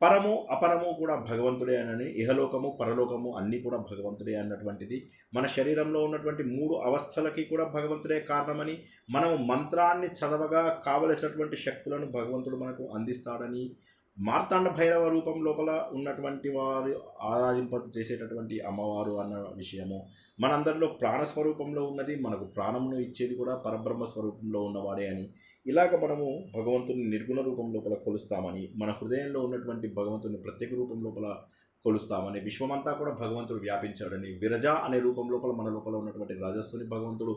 S1: పరము అపరము కూడా భగవంతుడే అని, ఇహలోకము పరలోకము అన్నీ కూడా భగవంతుడే అన్నటువంటిది, మన శరీరంలో ఉన్నటువంటి 3 అవస్థలకి కూడా భగవంతుడే కారణమని, మనము మంత్రాన్ని చదవగా కావలసినటువంటి శక్తులను భగవంతుడు మనకు అందిస్తాడని, మార్తాండ భైరవ రూపం లోపల ఉన్నటువంటి వారు ఆరాధింప చేసేటటువంటి అమ్మవారు అన్న విషయము, మనందరిలో ప్రాణస్వరూపంలో ఉన్నది, మనకు ప్రాణమును ఇచ్చేది కూడా పరబ్రహ్మ స్వరూపంలో ఉన్నవాడే అని, ఇలాగ మనము భగవంతుని నిర్గుణ రూపం లోపల కొలుస్తామని, మన హృదయంలో ఉన్నటువంటి భగవంతుని ప్రత్యేక రూపం లోపల కొలుస్తామని, విశ్వమంతా కూడా భగవంతుడు వ్యాపించాడని, విరజ అనే రూపం లోపల మన లోపల ఉన్నటువంటి రజస్సుని భగవంతుడు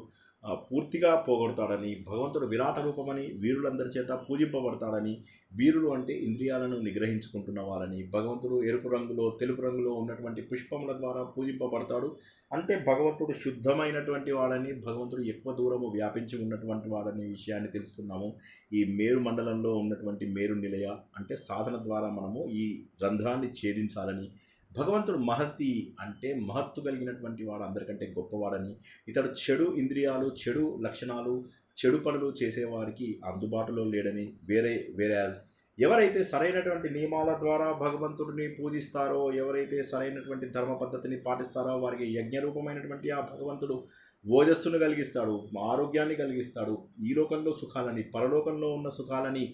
S1: పూర్తిగా పోగొడతాడని, భగవంతుడు విరాట రూపమని వీరులందరి చేత పూజింపబడతాడని, వీరులు అంటే ఇంద్రియాలను నిగ్రహించుకుంటున్న వారని, భగవంతుడు ఎరుపు రంగులో తెలుపు రంగులో ఉన్నటువంటి పుష్పముల ద్వారా పూజింపబడతాడు. అంటే భగవంతుడు శుద్ధమైనటువంటి వాడని, భగవంతుడు ఎక్కువ దూరము వ్యాపించి ఉన్నటువంటి వాడని విషయాన్ని తెలుసుకున్నాము. ఈ మేరు మండలంలో ఉన్నటువంటి మేరు నిలయ అంటే సాధన ద్వారా మనము ఈ రంధ్రాన్ని ఛేదించాలని, భగవంతుడు మహతి అంటే మహత్తు కలిగినటువంటి వాడు, అందరికంటే గొప్పవాడని, ఇతడు చెడు ఇంద్రియాలు, చెడు లక్షణాలు, చెడు పనులు చేసేవారికి అందుబాటులో లేడని, వేరేయాజ్ ఎవరైతే సరైనటువంటి నియమాల ద్వారా భగవంతుడిని పూజిస్తారో, ఎవరైతే సరైనటువంటి ధర్మ పద్ధతిని పాటిస్తారో వారికి యజ్ఞరూపమైనటువంటి ఆ భగవంతుడు ఓజస్సును కలిగిస్తాడు, ఆరోగ్యాన్ని కలిగిస్తాడు, ఈ లోకంలో సుఖాలని పరలోకంలో ఉన్న సుఖాలని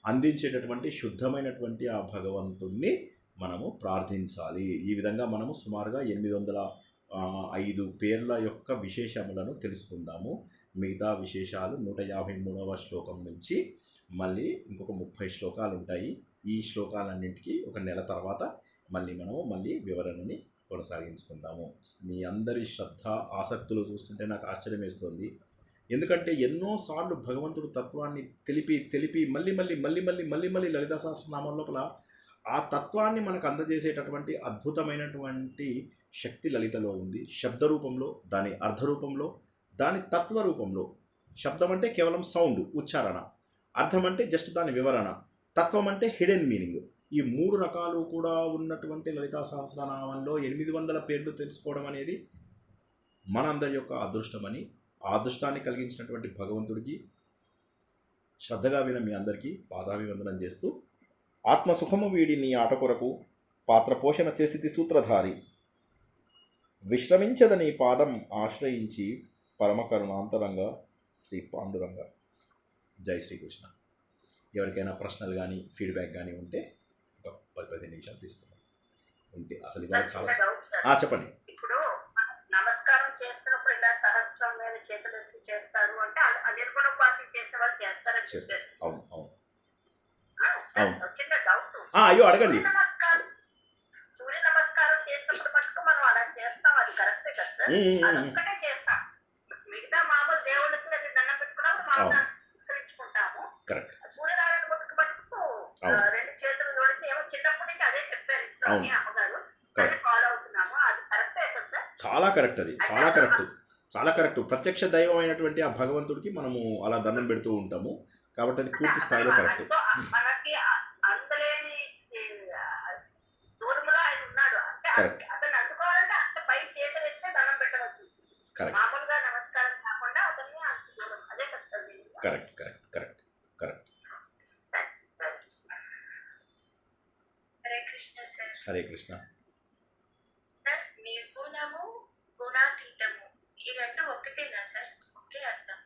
S1: అందించేటటువంటి శుద్ధమైనటువంటి ఆ భగవంతుణ్ణి మనము ప్రార్థించాలి. ఈ విధంగా మనము సుమారుగా 805 పేర్ల యొక్క విశేషములను తెలుసుకుందాము. మిగతా విశేషాలు 153వ శ్లోకం నుంచి మళ్ళీ ఇంకొక 30 శ్లోకాలు ఉంటాయి. ఈ శ్లోకాలన్నింటికి ఒక నెల తర్వాత మళ్ళీ వివరణని కొనసాగించుకుందాము. మీ అందరి శ్రద్ధ ఆసక్తులు చూస్తుంటే నాకు ఆశ్చర్యం వేస్తుంది. ఎందుకంటే ఎన్నోసార్లు భగవంతుడు తత్వాన్ని తెలిపి మళ్ళీ లలితా సహస్రనామం లోపల ఆ తత్వాన్ని మనకు అందజేసేటటువంటి అద్భుతమైనటువంటి శక్తి లలితలో ఉంది. శబ్ద రూపంలో, దాని అర్థ రూపంలో, దాని తత్వ రూపంలో. శబ్దం అంటే కేవలం సౌండ్, ఉచ్చారణ. అర్థం అంటే జస్ట్ దాని వివరణ. తత్వం అంటే హిడెన్ మీనింగ్. ఈ 3 రకాలు కూడా ఉన్నటువంటి లలితా సహస్రనామంలో 800 పేర్లు తెలుసుకోవడం అనేది మనందరి యొక్క అదృష్టమని, ఆ అదృష్టాన్ని కలిగించినటువంటి భగవంతుడికి శ్రద్ధగా విన మీ అందరికీ పాదాభివందనం చేస్తూ, ఆత్మసుఖము వీడి నీ ఆట కొరకు పాత్ర పోషణ చేసితి సూత్రధారి, విశ్రమించదని పాదం ఆశ్రయించి పరమకరుణాంతరంగా శ్రీ పాండురంగ. జై శ్రీకృష్ణ. ఎవరికైనా ప్రశ్నలు కానీ ఫీడ్బ్యాక్ కానీ ఉంటే ఒక 10-15 నిమిషాలు తీసుకుందాం. ఉంటే అసలు ఇవాళ చాలా చెప్పండి.
S3: ఇప్పుడు నమస్కారం చేస్తున్నప్పుడు ఇలా సహస్రం మీద చేతులు ఎత్తి చేస్తారు అంటే నిర్గుణ ఉపాసన చేసే వాళ్ళు చేస్తారని చెప్పారు.
S1: అవును అవును
S3: చిన్న డౌట్.
S1: అయ్యో అడగండి.
S3: సూర్య నమస్కారం చేసినప్పుడు మటుకు మనం అలా చేస్తాం, అది కరెక్టే కదా సార్? అదొక్కటే చేస్తాం. మిగతా చిన్నప్పటి నుంచి అదే చెప్పారు ఇంట్లో
S1: అవును.
S3: అమ్మగారు, అదే
S1: కరెక్ట్.
S3: ఫాలో అవుతున్నాము. అది కరెక్టే కదా సార్?
S1: చాలా కరెక్ట్, అది
S3: అంటే
S1: చాలా కరెక్ట్, చాలా కరెక్ట్. ప్రత్యక్ష దైవం అయినటువంటి ఆ భగవంతుడికి మనము అలా దండం పెడుతూ ఉంటాము, కాబట్టి అది
S3: అంటే
S1: పూర్తి
S3: అతను
S1: స్థాయిలో కరెక్ట్.
S3: అంతో మనకి అందలేని దూరంలో ఆయన ఉన్నాడు. అంటే
S1: కరెక్ట్,
S3: అతను అందుకోవాలంటే అంత పై చేతులు ఎత్తే దండం పెట్టవచ్చు.
S1: కరెక్ట్,
S3: మామూలుగా నమస్కారం కాకుండా అతన్ని అంత దూరం. అదే కదా సార్ మీరు?
S1: Correct, correct, correct, correct.
S4: Hare Krishna sir.
S1: Hare Krishna.
S4: Sir నిర్గుణము గుణాతీతము ఈ రెండు ఒకటేనా సార్? ఒకే అర్థం?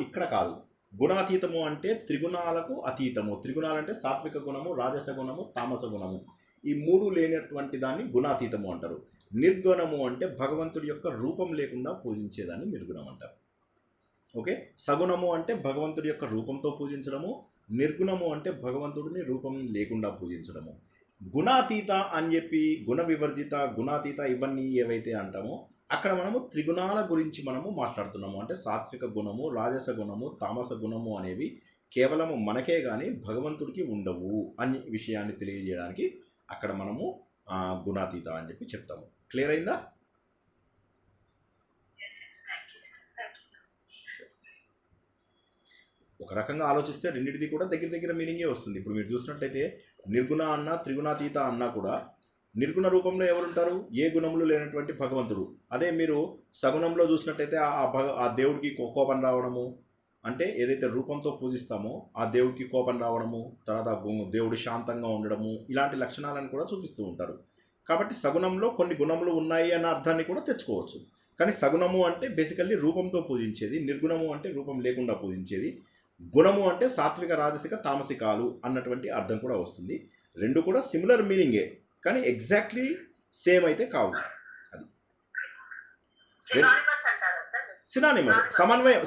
S1: ఇక్కడ కాదు. గుణాతీతము అంటే త్రిగుణాలకు అతీతము. త్రిగుణాలు అంటే సాత్విక గుణము, రాజస గుణము, తామస గుణము, ఈ మూడు లేనటువంటి దాన్ని గుణాతీతము అంటారు. నిర్గుణము అంటే భగవంతుడి యొక్క రూపం లేకుండా పూజించేదాన్ని నిర్గుణం అంటారు. ఓకే. సగుణము అంటే భగవంతుడి యొక్క రూపంతో పూజించడము, నిర్గుణము అంటే భగవంతుడిని రూపం లేకుండా పూజించడము. గుణాతీత అని చెప్పి గుణ వివర్జిత, గుణాతీత ఇవన్నీ ఏవైతే అంటామో అక్కడ మనము త్రిగుణాల గురించి మనము మాట్లాడుతున్నాము. అంటే సాత్విక గుణము, రాజస గుణము, తామస గుణము అనేవి కేవలము మనకే కానీ భగవంతుడికి ఉండవు అనే విషయాన్ని తెలియజేయడానికి అక్కడ మనము గుణాతీత అని చెప్పి చెప్తాము. క్లియర్ అయిందా? ఒక రకంగా ఆలోచిస్తే రెండింటిది కూడా దగ్గర దగ్గర మీనింగే వస్తుంది. ఇప్పుడు మీరు చూసినట్లయితే నిర్గుణ అన్నా త్రిగుణాతీత అన్నా కూడా నిర్గుణ రూపంలో ఎవరుంటారు? ఏ గుణములు లేనటువంటి భగవంతుడు. అదే మీరు సగుణంలో చూసినట్లయితే ఆ దేవుడికి కోపం రావడము, అంటే ఏదైతే రూపంతో పూజిస్తామో ఆ దేవుడికి కోపం రావడము, తర్వాత దేవుడు శాంతంగా ఉండడము, ఇలాంటి లక్షణాలను కూడా చూపిస్తూ ఉంటారు. కాబట్టి సగుణంలో కొన్ని గుణములు ఉన్నాయి అన్న అర్థాన్ని కూడా తెచ్చుకోవచ్చు. కానీ సగుణము అంటే బేసికల్లీ రూపంతో పూజించేది, నిర్గుణము అంటే రూపం లేకుండా పూజించేది, గుణము అంటే సాత్విక, రాజసిక, తామసికాలు అన్నటువంటి అర్థం కూడా వస్తుంది. రెండు కూడా సిమిలర్ మీనింగే, కానీ ఎగ్జాక్ట్లీ సేమ్ అయితే కావు. అది సినానిమస్.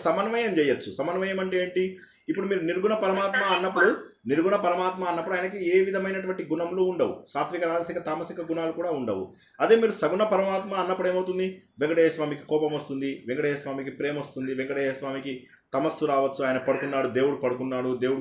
S1: సమన్వయం చేయొచ్చు. సమన్వయం అంటే ఏంటి? ఇప్పుడు మీరు నిర్గుణ పరమాత్మ అన్నప్పుడు ఆయనకి ఏ విధమైనటువంటి గుణములు ఉండవు, సాత్విక, రాజసిక, తామసిక గుణాలు కూడా ఉండవు. అదే మీరు సగుణ పరమాత్మ అన్నప్పుడు ఏమవుతుంది? వెంకటేశ్వర స్వామికి కోపం వస్తుంది, వెంకటేశ్వర స్వామికి ప్రేమ వస్తుంది, వెంకటేశ్వర స్వామికి తమస్సు రావచ్చు, ఆయన పడుకున్నాడు, దేవుడు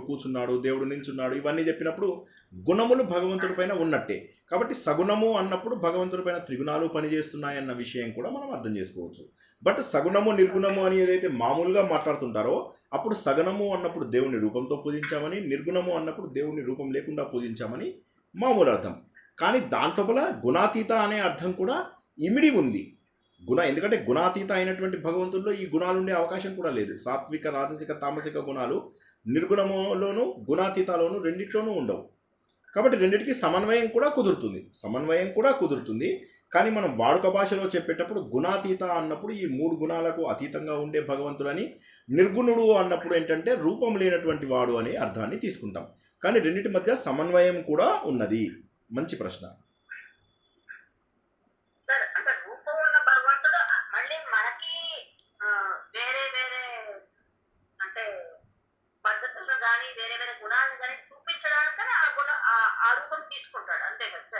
S1: కూర్చున్నాడు, దేవుడు నించున్నాడు, ఇవన్నీ చెప్పినప్పుడు గుణములు భగవంతుడి పైన ఉన్నట్టే. కాబట్టి సగుణము అన్నప్పుడు భగవంతుడి పైన త్రిగుణాలు పనిచేస్తున్నాయన్న విషయం కూడా మనం అర్థం చేసుకోవచ్చు. బట్ సగుణము, నిర్గుణము అని ఏదైతే మామూలుగా మాట్లాడుతుంటారో అప్పుడు సగుణము అన్నప్పుడు దేవుని రూపంతో పూజించామని, నిర్గుణము అన్నప్పుడు దేవుని రూపం లేకుండా పూజించామని మామూలు అర్థం. కానీ దాంట్లో గుణాతీత అనే అర్థం కూడా ఇమిడి ఉంది. ఎందుకంటే గుణాతీత అయినటువంటి భగవంతుల్లో ఈ గుణాలు ఉండే అవకాశం కూడా లేదు. సాత్విక, రాజసిక, తామసిక గుణాలు నిర్గుణములోను గుణాతీతలోను రెండిట్లోనూ ఉండవు. కాబట్టి రెండిటికి సమన్వయం కూడా కుదురుతుంది. కానీ మనం వాడుక భాషలో చెప్పేటప్పుడు గుణాతీత అన్నప్పుడు ఈ మూడు గుణాలకు అతీతంగా ఉండే భగవంతుడని, నిర్గుణుడు అన్నప్పుడు ఏంటంటే రూపం లేనటువంటి వాడు అనే అర్థాన్ని తీసుకుంటాం. కానీ రెండింటి మధ్య సమన్వయం కూడా ఉన్నది. మంచి ప్రశ్న.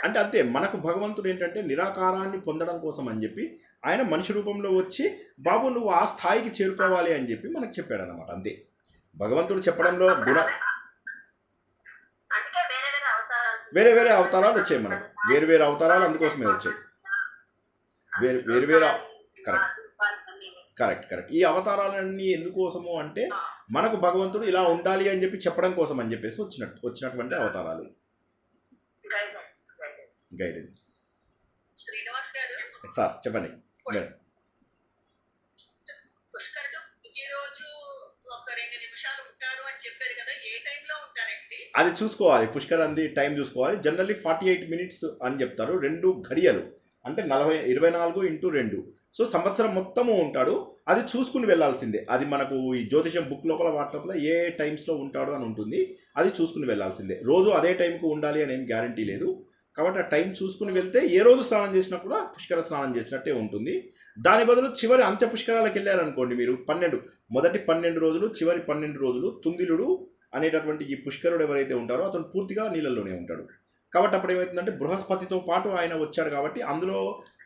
S1: అంటే అంతే, మనకు భగవంతుడు ఏంటంటే నిరాకారాన్ని పొందడం కోసం అని చెప్పి ఆయన మనిషి రూపంలో వచ్చి బాబు నువ్వు ఆ స్థాయికి చేరుకోవాలి అని చెప్పి మనకు చెప్పాడు అనమాట. అంతే భగవంతుడు చెప్పడంలో వేరే అవతారాలు వచ్చాయి మనకు, వేరు అవతారాలు అందుకోసమే వచ్చాయి. వేరు కరెక్ట్. ఈ అవతారాలన్నీ ఎందుకోసము అంటే మనకు భగవంతుడు ఇలా ఉండాలి అని చెప్పి చెప్పడం కోసం అని చెప్పేసి వచ్చినటువంటి అవతారాలు. గైడెన్స్.
S4: శ్రీనివాస్ గారు
S1: సార్ చెప్పండి.
S4: పుష్కరుడు ప్రతిరోజు ఒక 2 నిమిషాలు ఉంటారు అని చెప్పారు కదా, ఏ టైంలో ఉంటారండి?
S1: అది చూసుకోవాలి, పుష్కరంది టైం చూసుకోవాలి. జనరల్లీ 48 మినిట్స్ అని చెప్తారు. 2 గడియలు అంటే 24x2. సో సంవత్సరం మొత్తము ఉంటాడు. అది చూసుకుని వెళ్ళాల్సిందే. అది మనకు ఈ జ్యోతిషం బుక్ లోపల వాటి లోపల ఏ టైమ్స్లో ఉంటాడు అని ఉంటుంది. అది చూసుకుని వెళ్ళాల్సిందే. రోజు అదే టైంకు ఉండాలి అని ఏం గ్యారంటీ లేదు. కాబట్టి ఆ టైం చూసుకుని వెళ్తే ఏ రోజు స్నానం చేసినా కూడా పుష్కర స్నానం చేసినట్టే ఉంటుంది. దాని బదులు చివరి అంత్య పుష్కరాలకు వెళ్ళారనుకోండి మీరు, మొదటి 12 రోజులు, చివరి 12 రోజులు తుందిలుడు అనేటటువంటి ఈ పుష్కరుడు ఎవరైతే ఉంటారో అతను పూర్తిగా నీళ్ళల్లోనే ఉంటాడు. కాబట్టి అప్పుడు ఏమవుతుందంటే బృహస్పతితో పాటు ఆయన వచ్చాడు కాబట్టి అందులో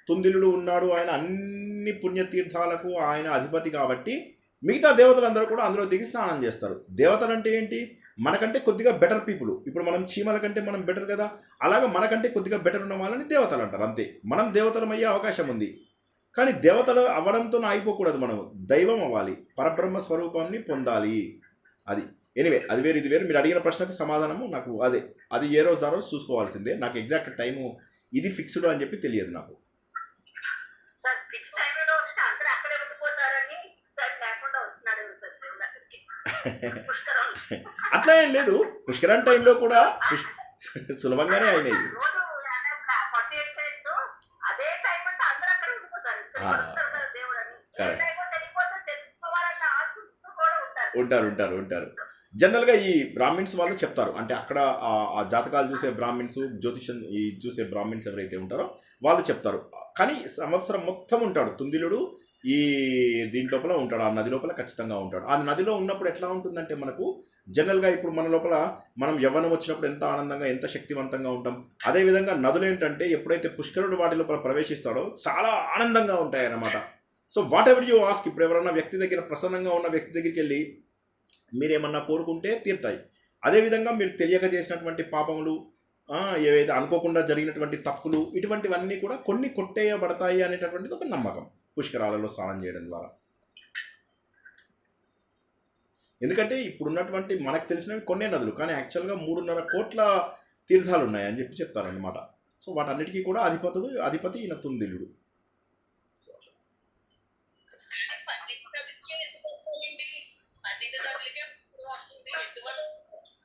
S1: తుందిలుడు ఉన్నాడు. ఆయన అన్ని పుణ్యతీర్థాలకు ఆయన అధిపతి కాబట్టి మిగతా దేవతలందరూ కూడా అందులో దిగి స్నానం చేస్తారు. దేవతలు అంటే ఏంటి? మనకంటే కొద్దిగా బెటర్ పీపుల్. ఇప్పుడు మనం చీమల కంటే మనం బెటర్ కదా, అలాగే మనకంటే కొద్దిగా బెటర్ ఉన్న వాళ్ళని దేవతలు అంటారు. అంతే, మనం దేవతలం అయ్యే అవకాశం ఉంది. కానీ దేవతలు అవ్వడంతో ఆగిపోకూడదు, మనం దైవం అవ్వాలి, పరబ్రహ్మ స్వరూపాన్ని పొందాలి. అది ఎనివే, అది వేరు ఇది వేరు. మీరు అడిగిన ప్రశ్నకు సమాధానము నాకు అదే, అది ఏ రోజు దారో చూసుకోవాల్సిందే. నాకు ఎగ్జాక్ట్ టైము ఇది ఫిక్స్డ్ అని చెప్పి తెలియదు నాకు.
S3: సార్ ఫిక్స్ టైంలో వస్తే అందరూ అక్కడే ఉండిపోతారని ఫిక్స్ టైం లేకుండా వస్తున్నాడు సార్ దేవుడు అక్కడికి పుష్కరం.
S1: అట్లా ఏం లేదు, పుష్కరం టైంలో కూడా సులభంగానే అయినాయి.
S3: రోజు 48 days అదే టైం అంటే అందరూ అక్కడే ఉండిపోతారు. ఇక్కడ వస్తారు కదా దేవుడు అని. ఏ టైమో తెలియకపోతే తెలుసుకోవాలన్న ఆసక్తితో కూడా
S1: ఉంటారు. జనరల్గా ఈ బ్రాహ్మిన్స్ వాళ్ళు చెప్తారు, అంటే అక్కడ ఆ జాతకాలు చూసే బ్రాహ్మిన్స్, జ్యోతిషం ఈ చూసే బ్రాహ్మిన్స్ ఎవరైతే ఉంటారో వాళ్ళు చెప్తారు. కానీ సంవత్సరం మొత్తం ఉంటాడు తుందిలుడు, ఈ దీని లోపల ఉంటాడు, ఆ నది లోపల ఖచ్చితంగా ఉంటాడు. ఆ నదిలో ఉన్నప్పుడు ఎట్లా ఉంటుందంటే మనకు జనరల్గా ఇప్పుడు మన లోపల మనం యవ్వనం వచ్చినప్పుడు ఎంత ఆనందంగా ఎంత శక్తివంతంగా ఉంటాం, అదేవిధంగా నదులు ఏంటంటే ఎప్పుడైతే పుష్కరుడు వాటి లోపల ప్రవేశిస్తాడో చాలా ఆనందంగా ఉంటాయి అన్నమాట. So what ever you ask, ఇప్పుడు ఎవరన్నా వ్యక్తి దగ్గర ప్రసన్నంగా ఉన్న వ్యక్తి దగ్గరికి వెళ్ళి మీరేమన్నా కోరుకుంటే తీరుతాయి. అదేవిధంగా మీరు తెలియక చేసినటువంటి పాపములు, ఏవైతే అనుకోకుండా జరిగినటువంటి తప్పులు, ఇటువంటివన్నీ కూడా కొన్ని కొట్టేయబడతాయి అనేటటువంటిది ఒక నమ్మకం పుష్కరాలలో స్నానం చేయడం ద్వారా. ఎందుకంటే ఇప్పుడున్నటువంటి మనకు తెలిసినవి కొన్నే నదులు, కానీ యాక్చువల్గా 3.5 కోట్ల తీర్థాలు ఉన్నాయని చెప్పి చెప్తారనమాట. సో వాటన్నిటికీ కూడా అధిపతి ఈయన తుందిలుడు.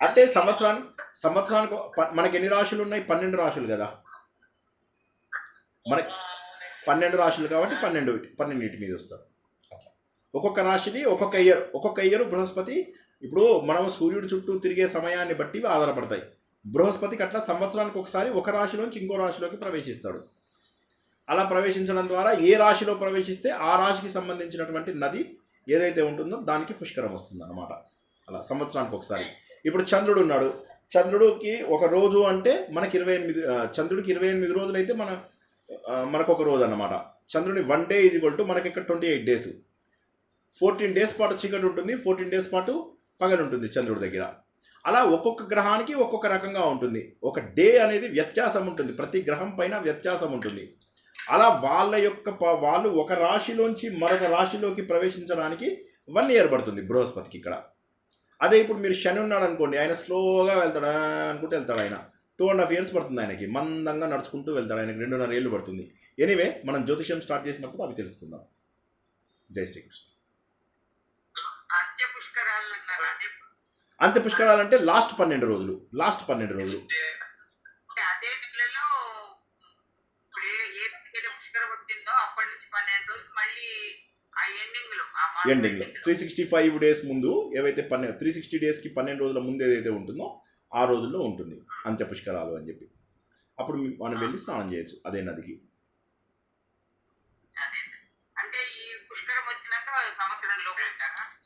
S1: అంటే సంవత్సరానికి మనకి ఎన్ని రాశులు ఉన్నాయి? 12 రాశులు కదా మనకి, 12 రాశులు కాబట్టి 12 మీద వస్తారు. ఒక్కొక్క రాశిని ఒక్కొక్క ఇయర్ బృహస్పతి, ఇప్పుడు మనం సూర్యుడి చుట్టూ తిరిగే సమయాన్ని బట్టి ఆధారపడతాయి. బృహస్పతికి అట్లా సంవత్సరానికి ఒకసారి ఒక రాశిలోంచి ఇంకో రాశిలోకి ప్రవేశిస్తాడు. అలా ప్రవేశించడం ద్వారా ఏ రాశిలో ప్రవేశిస్తే ఆ రాశికి సంబంధించినటువంటి నది ఏదైతే ఉంటుందో దానికి పుష్కరం వస్తుంది అన్నమాట. అలా సంవత్సరానికి ఒకసారి. ఇప్పుడు చంద్రుడు ఉన్నాడు, చంద్రుడికి ఒక రోజు అంటే మనకి 28, చంద్రుడికి 28 రోజులు అయితే మనకు ఒక రోజు అన్నమాట. చంద్రుడి 1 day = మనకి ఇక్కడ 28 days. 14 days పాటు చీకటి ఉంటుంది, 14 days పాటు పగలు ఉంటుంది చంద్రుడి దగ్గర. అలా ఒక్కొక్క గ్రహానికి ఒక్కొక్క రకంగా ఉంటుంది. ఒక డే అనేది వ్యత్యాసం ఉంటుంది, ప్రతి గ్రహం పైన వ్యత్యాసం ఉంటుంది. అలా వాళ్ళు ఒక రాశిలోంచి మరొక రాశిలోకి ప్రవేశించడానికి 1 year పడుతుంది బృహస్పతికి ఇక్కడ. అదే ఇప్పుడు మీరు శని ఉన్నాడు అనుకోండి, ఆయన స్లోగా వెళ్తాడా అనుకుంటే వెళ్తాడు. ఆయన 2.5 years పడుతుంది, ఆయనకి మందంగా నడుచుకుంటూ వెళ్తాడు, ఆయనకి 2.5 ఏళ్ళు పడుతుంది. ఎనీవే, మనం జ్యోతిష్యం స్టార్ట్ చేసినప్పుడు అవి తెలుసుకుందాం. జై శ్రీకృష్ణ. అంత్య పుష్కరాలు అంటే లాస్ట్ 12 రోజులు.
S2: అదే నెలలో పుష్కర పట్టిందో అప్పటి నుంచి 12 రోజులు మళ్ళీ
S1: ఎండింగ్లో 365 days ముందు ఏవైతే 360 daysకి 12 రోజుల ముందు ఏదైతే ఉంటుందో ఆ రోజుల్లో ఉంటుంది అంత్య పుష్కరాలు అని చెప్పి. అప్పుడు మనం వెళ్ళి స్నానం చేయొచ్చు అదే నదికి.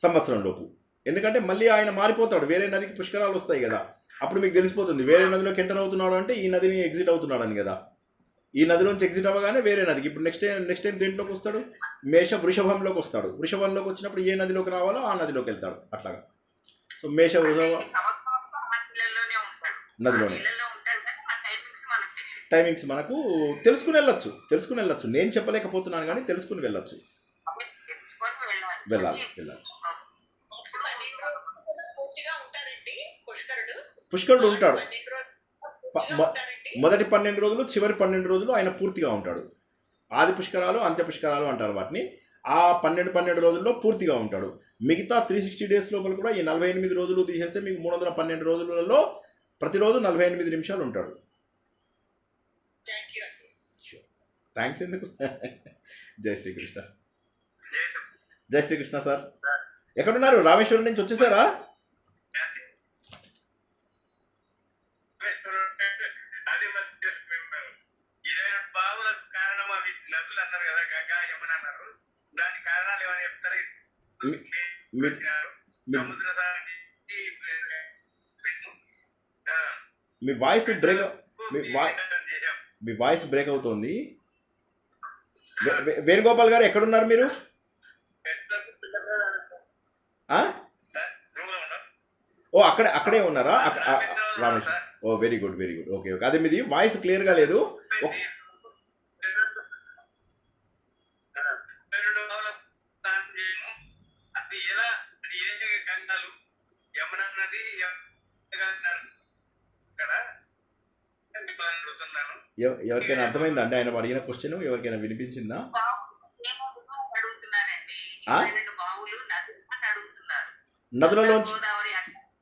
S1: సంవత్సరం లోపు, ఎందుకంటే మళ్ళీ ఆయన మారిపోతాడు, వేరే నదికి పుష్కరాలు వస్తాయి కదా, అప్పుడు మీకు తెలిసిపోతుంది వేరే నదిలోకి ఎంటర్ అవుతున్నాడు అంటే ఈ నదిని ఎగ్జిట్ అవుతున్నాడు అని కదా. ఈ నదిలోంచి ఎగ్జిట్ అవ్వగానే వేరే నదికి, ఇప్పుడు నెక్స్ట్ టైం దేంట్లోకి వస్తాడు? వృషభంలోకి వస్తాడు. వృషభంలోకి వచ్చినప్పుడు ఏ నదిలోకి రావాలో ఆ నదిలోకి వెళ్తాడు. అట్లాగా. సో వృషభ నదిలోనే టైమింగ్స్ మనకు తెలుసుకుని వెళ్ళొచ్చు. నేను చెప్పలేకపోతున్నాను కానీ తెలుసుకుని వెళ్ళాలి. పుష్కరుడు ఉంటాడు. మొదటి 12 రోజులు, చివరి 12 రోజులు ఆయన పూర్తిగా ఉంటాడు. ఆది పుష్కరాలు, అంత్య పుష్కరాలు అంటారు వాటిని. ఆ 12 రోజుల్లో పూర్తిగా ఉంటాడు. మిగతా 360 days లోపల కూడా ఈ 48 రోజులు తీసేస్తే మీకు 312 రోజులలో ప్రతిరోజు 48 నిమిషాలు ఉంటాడు. థ్యాంక్స్ ఎందుకు. జై శ్రీకృష్ణ. జై శ్రీకృష్ణ సార్. ఎక్కడున్నారు? రామేశ్వరం నుంచి వచ్చేసారా? మీ వాయిస్ బ్రేక్ అవుతోంది. వేణుగోపాల్ గారు ఎక్కడున్నారు మీరు? ఆ? ఓ అక్కడే ఉన్నారా రామేష్? ఓ very good very good. Okay okay. అదే మీది వాయిస్ క్లియర్గా లేదు.
S5: అది ఎలా అది ఏ గంగాలు యమునా నది కదా అడుగుతున్నాను.
S1: ఎవరికైనా అర్థమైందా అండి ఆయన అడిగిన క్వశ్చన్? ఎవరికైనా వినిపించిందా?
S2: అడుగుతున్నారండి.
S1: ఆ?
S2: 22 బావులు నదులు అని అడుగుతున్నారు.
S1: నదులలోంచి
S2: గోదావరి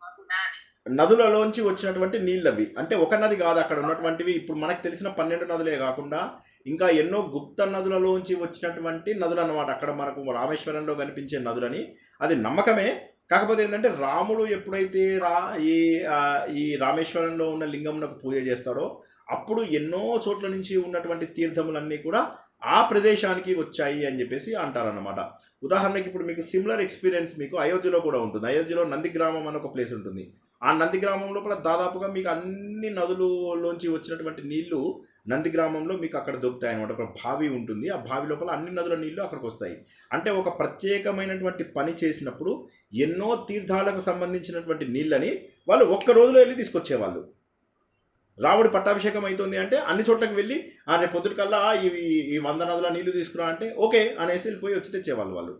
S2: బావులా అని.
S1: నదులలోంచి వచ్చినటువంటి నీళ్ళు అవి. అంటే ఒక నది కాదు అక్కడ ఉన్నటువంటివి. ఇప్పుడు మనకు తెలిసిన 12 నదులే కాకుండా ఇంకా ఎన్నో గుప్త నదులలోంచి వచ్చినటువంటి నదులు అన్నమాట. అక్కడ మనకు రామేశ్వరంలో కనిపించే నదులని. అది నమ్మకమే. కాకపోతే ఏంటంటే రాముడు ఎప్పుడైతే ఈ రామేశ్వరంలో ఉన్న లింగమునకు పూజ చేస్తాడో అప్పుడు ఎన్నో చోట్ల నుంచి ఉన్నటువంటి తీర్థములన్నీ కూడా ఆ ప్రదేశానికి వచ్చాయి అని చెప్పేసి అంటారన్నమాట. ఉదాహరణకి ఇప్పుడు మీకు సిమిలర్ ఎక్స్పీరియన్స్ మీకు అయోధ్యలో కూడా ఉంటుంది. అయోధ్యలో నంది గ్రామం అని ఒక ప్లేస్ ఉంటుంది. ఆ నంది గ్రామం లోపల దాదాపుగా మీకు అన్ని నదులలోంచి వచ్చినటువంటి నీళ్లు నంది గ్రామంలో మీకు అక్కడ దొరుకుతాయి అనమాట. ఒక బావి ఉంటుంది. ఆ బావి లోపల అన్ని నదుల నీళ్లు అక్కడికి వస్తాయి. అంటే ఒక ప్రత్యేకమైనటువంటి పని చేసినప్పుడు ఎన్నో తీర్థాలకు సంబంధించినటువంటి నీళ్ళని వాళ్ళు ఒక్క రోజులో వెళ్ళి తీసుకొచ్చేవాళ్ళు. రాముడి పట్టాభిషేకం అవుతుంది అంటే అన్ని చోట్లకి వెళ్ళి రేపు పొద్దుటికల్లా ఈ 100 నదుల నీళ్లు తీసుకురా అంటే ఓకే అనేసి వెళ్ళిపోయి వచ్చి తెచ్చేవాళ్ళు వాళ్ళు.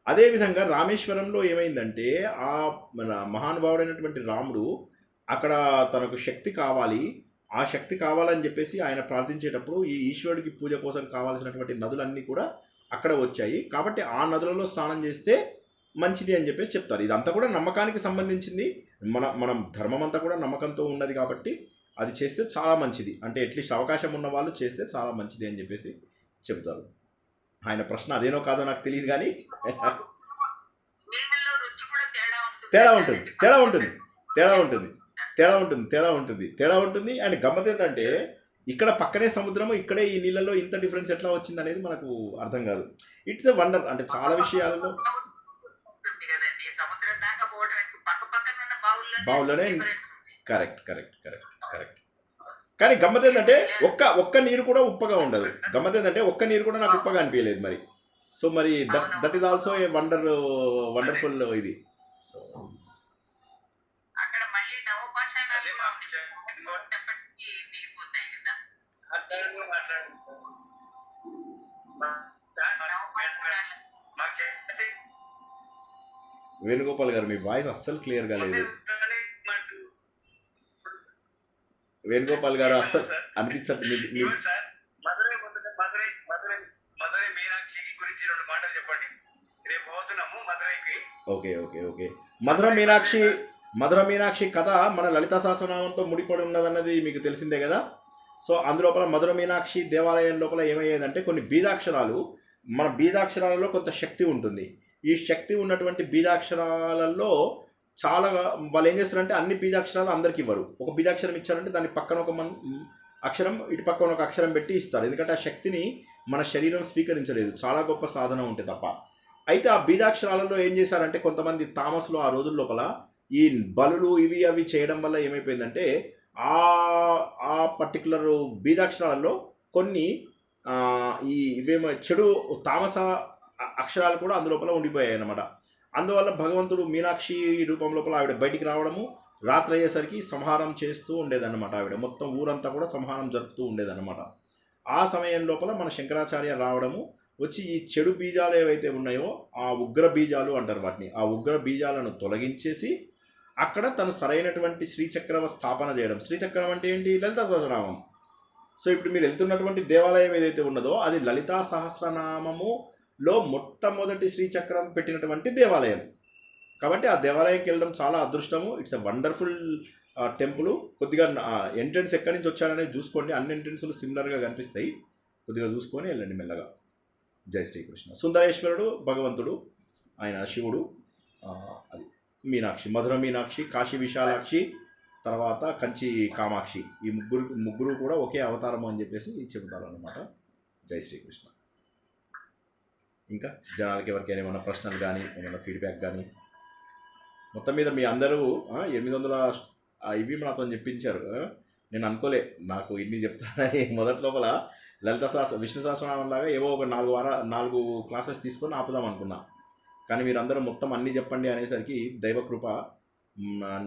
S1: అదేవిధంగా రామేశ్వరంలో ఏమైందంటే ఆ మన మహానుభావుడైనటువంటి రాముడు అక్కడ తనకు శక్తి కావాలి, ఆ శక్తి కావాలని చెప్పేసి ఆయన ప్రార్థించేటప్పుడు ఈ ఈశ్వరుడికి పూజ కోసం కావాల్సినటువంటి నదులన్నీ కూడా అక్కడ వచ్చాయి. కాబట్టి ఆ నదులలో స్నానం చేస్తే మంచిది అని చెప్పేసి చెప్తారు. ఇదంతా కూడా నమ్మకానికి సంబంధించింది. మనం ధర్మం అంతా కూడా నమ్మకంతో ఉన్నది కాబట్టి అది చేస్తే చాలా మంచిది. అంటే అట్లీస్ట్ అవకాశం ఉన్న వాళ్ళు చేస్తే చాలా మంచిది అని చెప్పేసి చెప్తారు. ఆయన ప్రశ్న అదేనో కాదో నాకు తెలియదు కానీ
S2: నీళ్ళలో రుచి కూడా
S1: తేడా ఉంటుంది. అండ్ గమ్మత్ ఏంటంటే ఇక్కడ పక్కనే సముద్రము, ఇక్కడే ఈ నీళ్ళలో ఇంత డిఫరెన్స్ ఎట్లా వచ్చింది అనేది మనకు అర్థం కాదు. It's a wonder. అంటే చాలా విషయాలలో
S2: ఉంటుంది కదండి. సముద్రం దాకా పోవడానికి పక్క పక్కన ఉన్న
S1: బావుల్లోనే కరెక్ట్. కానీ గమ్మత్ ఏంటంటే ఒక్క నీరు కూడా ఉప్పగా ఉండదు. గమ్మత్ ఏంటంటే ఒక్క నీరు కూడా నాకు ఉప్పగా అనిపించలేదు మరి. సో మరి that is also a wonderful ఇది. సో
S2: అక్కడ మళ్ళీ నవపాషాణాలు కూడా ఉన్నప్పటికీ దిగిపోతాయి కదా.
S1: వేణుగోపాల్ గారు మీ వాయిస్ అస్సలు క్లియర్గా లేదు. వేణుగోపాల్ గారు అస్సలు అనిపించట్లేదు.
S5: మధురై మీనాక్షి గురించి 2 మాటలు చెప్పండి. రేపు పోతున్నాము మధురైకి.
S1: ఓకే. మధుర మీనాక్షి కథ మన లలితా సహస్రనామంతో ముడిపడి ఉన్నదన్నది మీకు తెలిసిందే కదా. సో అందులోపల మధుర మీనాక్షి దేవాలయం లోపల ఏమయ్యేదంటే కొన్ని బీజాక్షరాలు, మన బీజాక్షరాలలో కొంత శక్తి ఉంటుంది. ఈ శక్తి ఉన్నటువంటి బీజాక్షరాలలో చాలా వాళ్ళు ఏం చేస్తారంటే అన్ని బీజాక్షరాలు అందరికి ఇవ్వరు. ఒక బీజాక్షరం ఇచ్చారంటే దాని పక్కన ఒక అక్షరం, ఇటు పక్కన ఒక అక్షరం పెట్టి ఇస్తారు. ఎందుకంటే ఆ శక్తిని మన శరీరం స్వీకరించలేదు, చాలా గొప్ప సాధన ఉంటే తప్ప. అయితే ఆ బీజాక్షరాలలో ఏం చేశారంటే కొంతమంది తామసులు ఆ రోజుల లోపల ఈ బలులు ఇవి అవి చేయడం వల్ల ఏమైపోయిందంటే ఆ పర్టికులర్ బీజాక్షరాలలో కొన్ని ఇవేమో చెడు తామస అక్షరాలు కూడా అందులోపల ఉండిపోయాయి అన్నమాట. అందువల్ల భగవంతుడు మీనాక్షి రూపం లోపల ఆవిడ బయటికి రావడము, రాత్రి అయ్యేసరికి సంహారం చేస్తూ ఉండేదన్నమాట. ఆవిడ మొత్తం ఊరంతా కూడా సంహారం జరుపుతూ ఉండేదన్నమాట. ఆ సమయం లోపల మన శంకరాచార్య రావడము, వచ్చి ఈ చెడు బీజాలు ఏవైతే ఉన్నాయో ఆ ఉగ్ర బీజాలు అంటారు వాటిని, ఆ ఉగ్ర బీజాలను తొలగించేసి అక్కడ తను సరైనటువంటి శ్రీచక్ర స్థాపన చేయడం. శ్రీచక్రం అంటే ఏంటి? లలితా సహస్రనామం. సో ఇప్పుడు మీరు వెళ్తున్నటువంటి దేవాలయం ఏదైతే ఉన్నదో అది లలితా సహస్రనామములో మొట్టమొదటి శ్రీచక్రం పెట్టినటువంటి దేవాలయం. కాబట్టి ఆ దేవాలయంకి వెళ్ళడం చాలా అదృష్టము. It's a wonderful temple. కొద్దిగా ఎంట్రన్స్ ఎక్కడి నుంచి వచ్చారనేది చూసుకోండి. అన్ని ఎంట్రన్స్లు సిమిలర్గా కనిపిస్తాయి. కొద్దిగా చూసుకొని వెళ్ళండి మెల్లగా. జై శ్రీకృష్ణ. సుందరేశ్వరుడు భగవంతుడు, ఆయన శివుడు. అది మీనాక్షి, మధుర మీనాక్షి, కాశీ విశాలాక్షి, తర్వాత కంచి కామాక్షి. ఈ ముగ్గురు కూడా ఒకే అవతారము అని చెప్పేసి చెబుతారు అన్నమాట. జై శ్రీకృష్ణ. ఇంకా జనాలకి ఎవరికైనా ఏమైనా ప్రశ్నలు కానీ ఏమైనా ఫీడ్బ్యాక్ కానీ. మొత్తం మీద మీ అందరూ 800 ఇవి నాతో చెప్పించారు. నేను అనుకోలే నాకు ఇన్ని చెప్తానని. మొదటి లోపల లలిత విష్ణు సహస్రనామం లాగా ఏవో ఒక 4 క్లాసెస్ తీసుకొని ఆపుదాం అనుకున్నా. కానీ మీరందరూ మొత్తం అన్నీ చెప్పండి అనేసరికి దైవకృప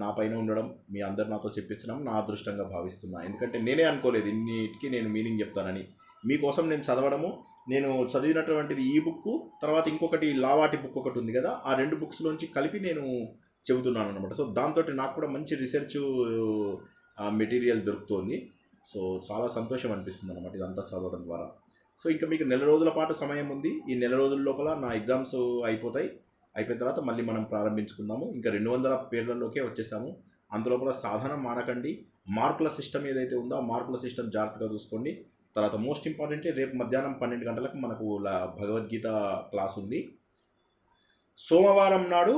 S1: నా పైన ఉండడం, మీ అందరు నాతో చెప్పించడం నా అదృష్టంగా భావిస్తున్నా. ఎందుకంటే నేనే అనుకోలేదు ఇన్నిటికీ నేను మీనింగ్ చెప్తానని. మీకోసం నేను చదవడము, నేను చదివినటువంటిది ఈ బుక్, తర్వాత ఇంకొకటి లావాటి బుక్ ఒకటి ఉంది కదా, ఆ 2 బుక్స్లోంచి కలిపి నేను చెబుతున్నాను అనమాట. సో దాంతో నాకు కూడా మంచి రీసెర్చ్ మెటీరియల్ దొరుకుతుంది. సో చాలా సంతోషం అనిపిస్తుంది అనమాట ఇదంతా చదవడం ద్వారా. సో ఇంకా మీకు నెల రోజుల పాటు సమయం ఉంది. ఈ నెల రోజుల లోపల నా ఎగ్జామ్స్ అయిపోతాయి. అయిపోయిన తర్వాత మళ్ళీ మనం ప్రారంభించుకుందాము. ఇంకా 200 పేర్లలోకే వచ్చేసాము. అందులోపల సాధన మానకండి. మార్కుల సిస్టమ్ ఏదైతే ఉందో ఆ మార్కుల సిస్టమ్ జాగ్రత్తగా చూసుకోండి. తర్వాత మోస్ట్ ఇంపార్టెంట్లీ రేపు మధ్యాహ్నం 12 గంటలకు మనకు భగవద్గీత క్లాస్ ఉంది. సోమవారం నాడు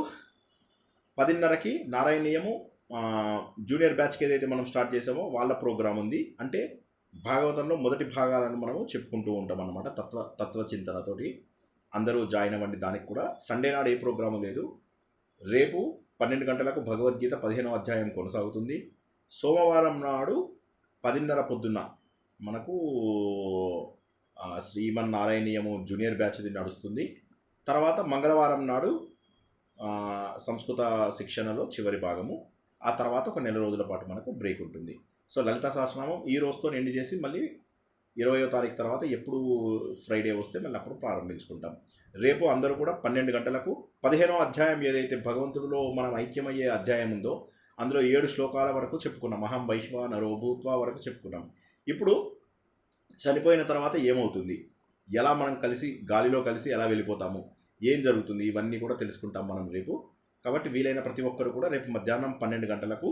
S1: 10:30కి నారాయణీయము జూనియర్ బ్యాచ్కి ఏదైతే మనం స్టార్ట్ చేసామో వాళ్ళ ప్రోగ్రాం ఉంది. అంటే భాగవతంలో మొదటి భాగాలను మనము చెప్పుకుంటూ ఉంటాం అన్నమాట. తత్వచింతనతోటి అందరూ జాయిన్ అవ్వండి. దానికి కూడా సండే నాడు ఏ ప్రోగ్రాము లేదు. రేపు 12 గంటలకు భగవద్గీత 15వ అధ్యాయం కొనసాగుతుంది. సోమవారం నాడు 10:30 పొద్దున్న మనకు శ్రీమన్నారాయణీయము జూనియర్ బ్యాచ్ది నడుస్తుంది. తర్వాత మంగళవారం నాడు సంస్కృత శిక్షణలో చివరి భాగము. ఆ తర్వాత ఒక నెల రోజుల పాటు మనకు బ్రేక్ ఉంటుంది. సో లలితా సహస్రనామం ఈ రోజుతో ఎండ్ చేసి మళ్ళీ 20వ తారీఖు తర్వాత ఎప్పుడు ఫ్రైడే వస్తే మళ్ళీ అప్పుడు ప్రారంభించుకుంటాం. రేపు అందరూ కూడా 12 గంటలకు 15వ అధ్యాయం ఏదైతే భగవంతుడిలో మనం ఐక్యమయ్యే అధ్యాయం ఉందో అందులో 7 శ్లోకాల వరకు చెప్పుకున్నాం. అహం వైశ్వానరో భూత్వా వరకు చెప్పుకున్నాం. ఇప్పుడు చనిపోయిన తర్వాత ఏమవుతుంది, ఎలా మనం కలిసి గాలిలో కలిసి ఎలా వెళ్ళిపోతాము, ఏం జరుగుతుంది, ఇవన్నీ కూడా తెలుసుకుంటాం మనం రేపు. కాబట్టి వీలైన ప్రతి ఒక్కరు కూడా రేపు మధ్యాహ్నం 12 గంటలకు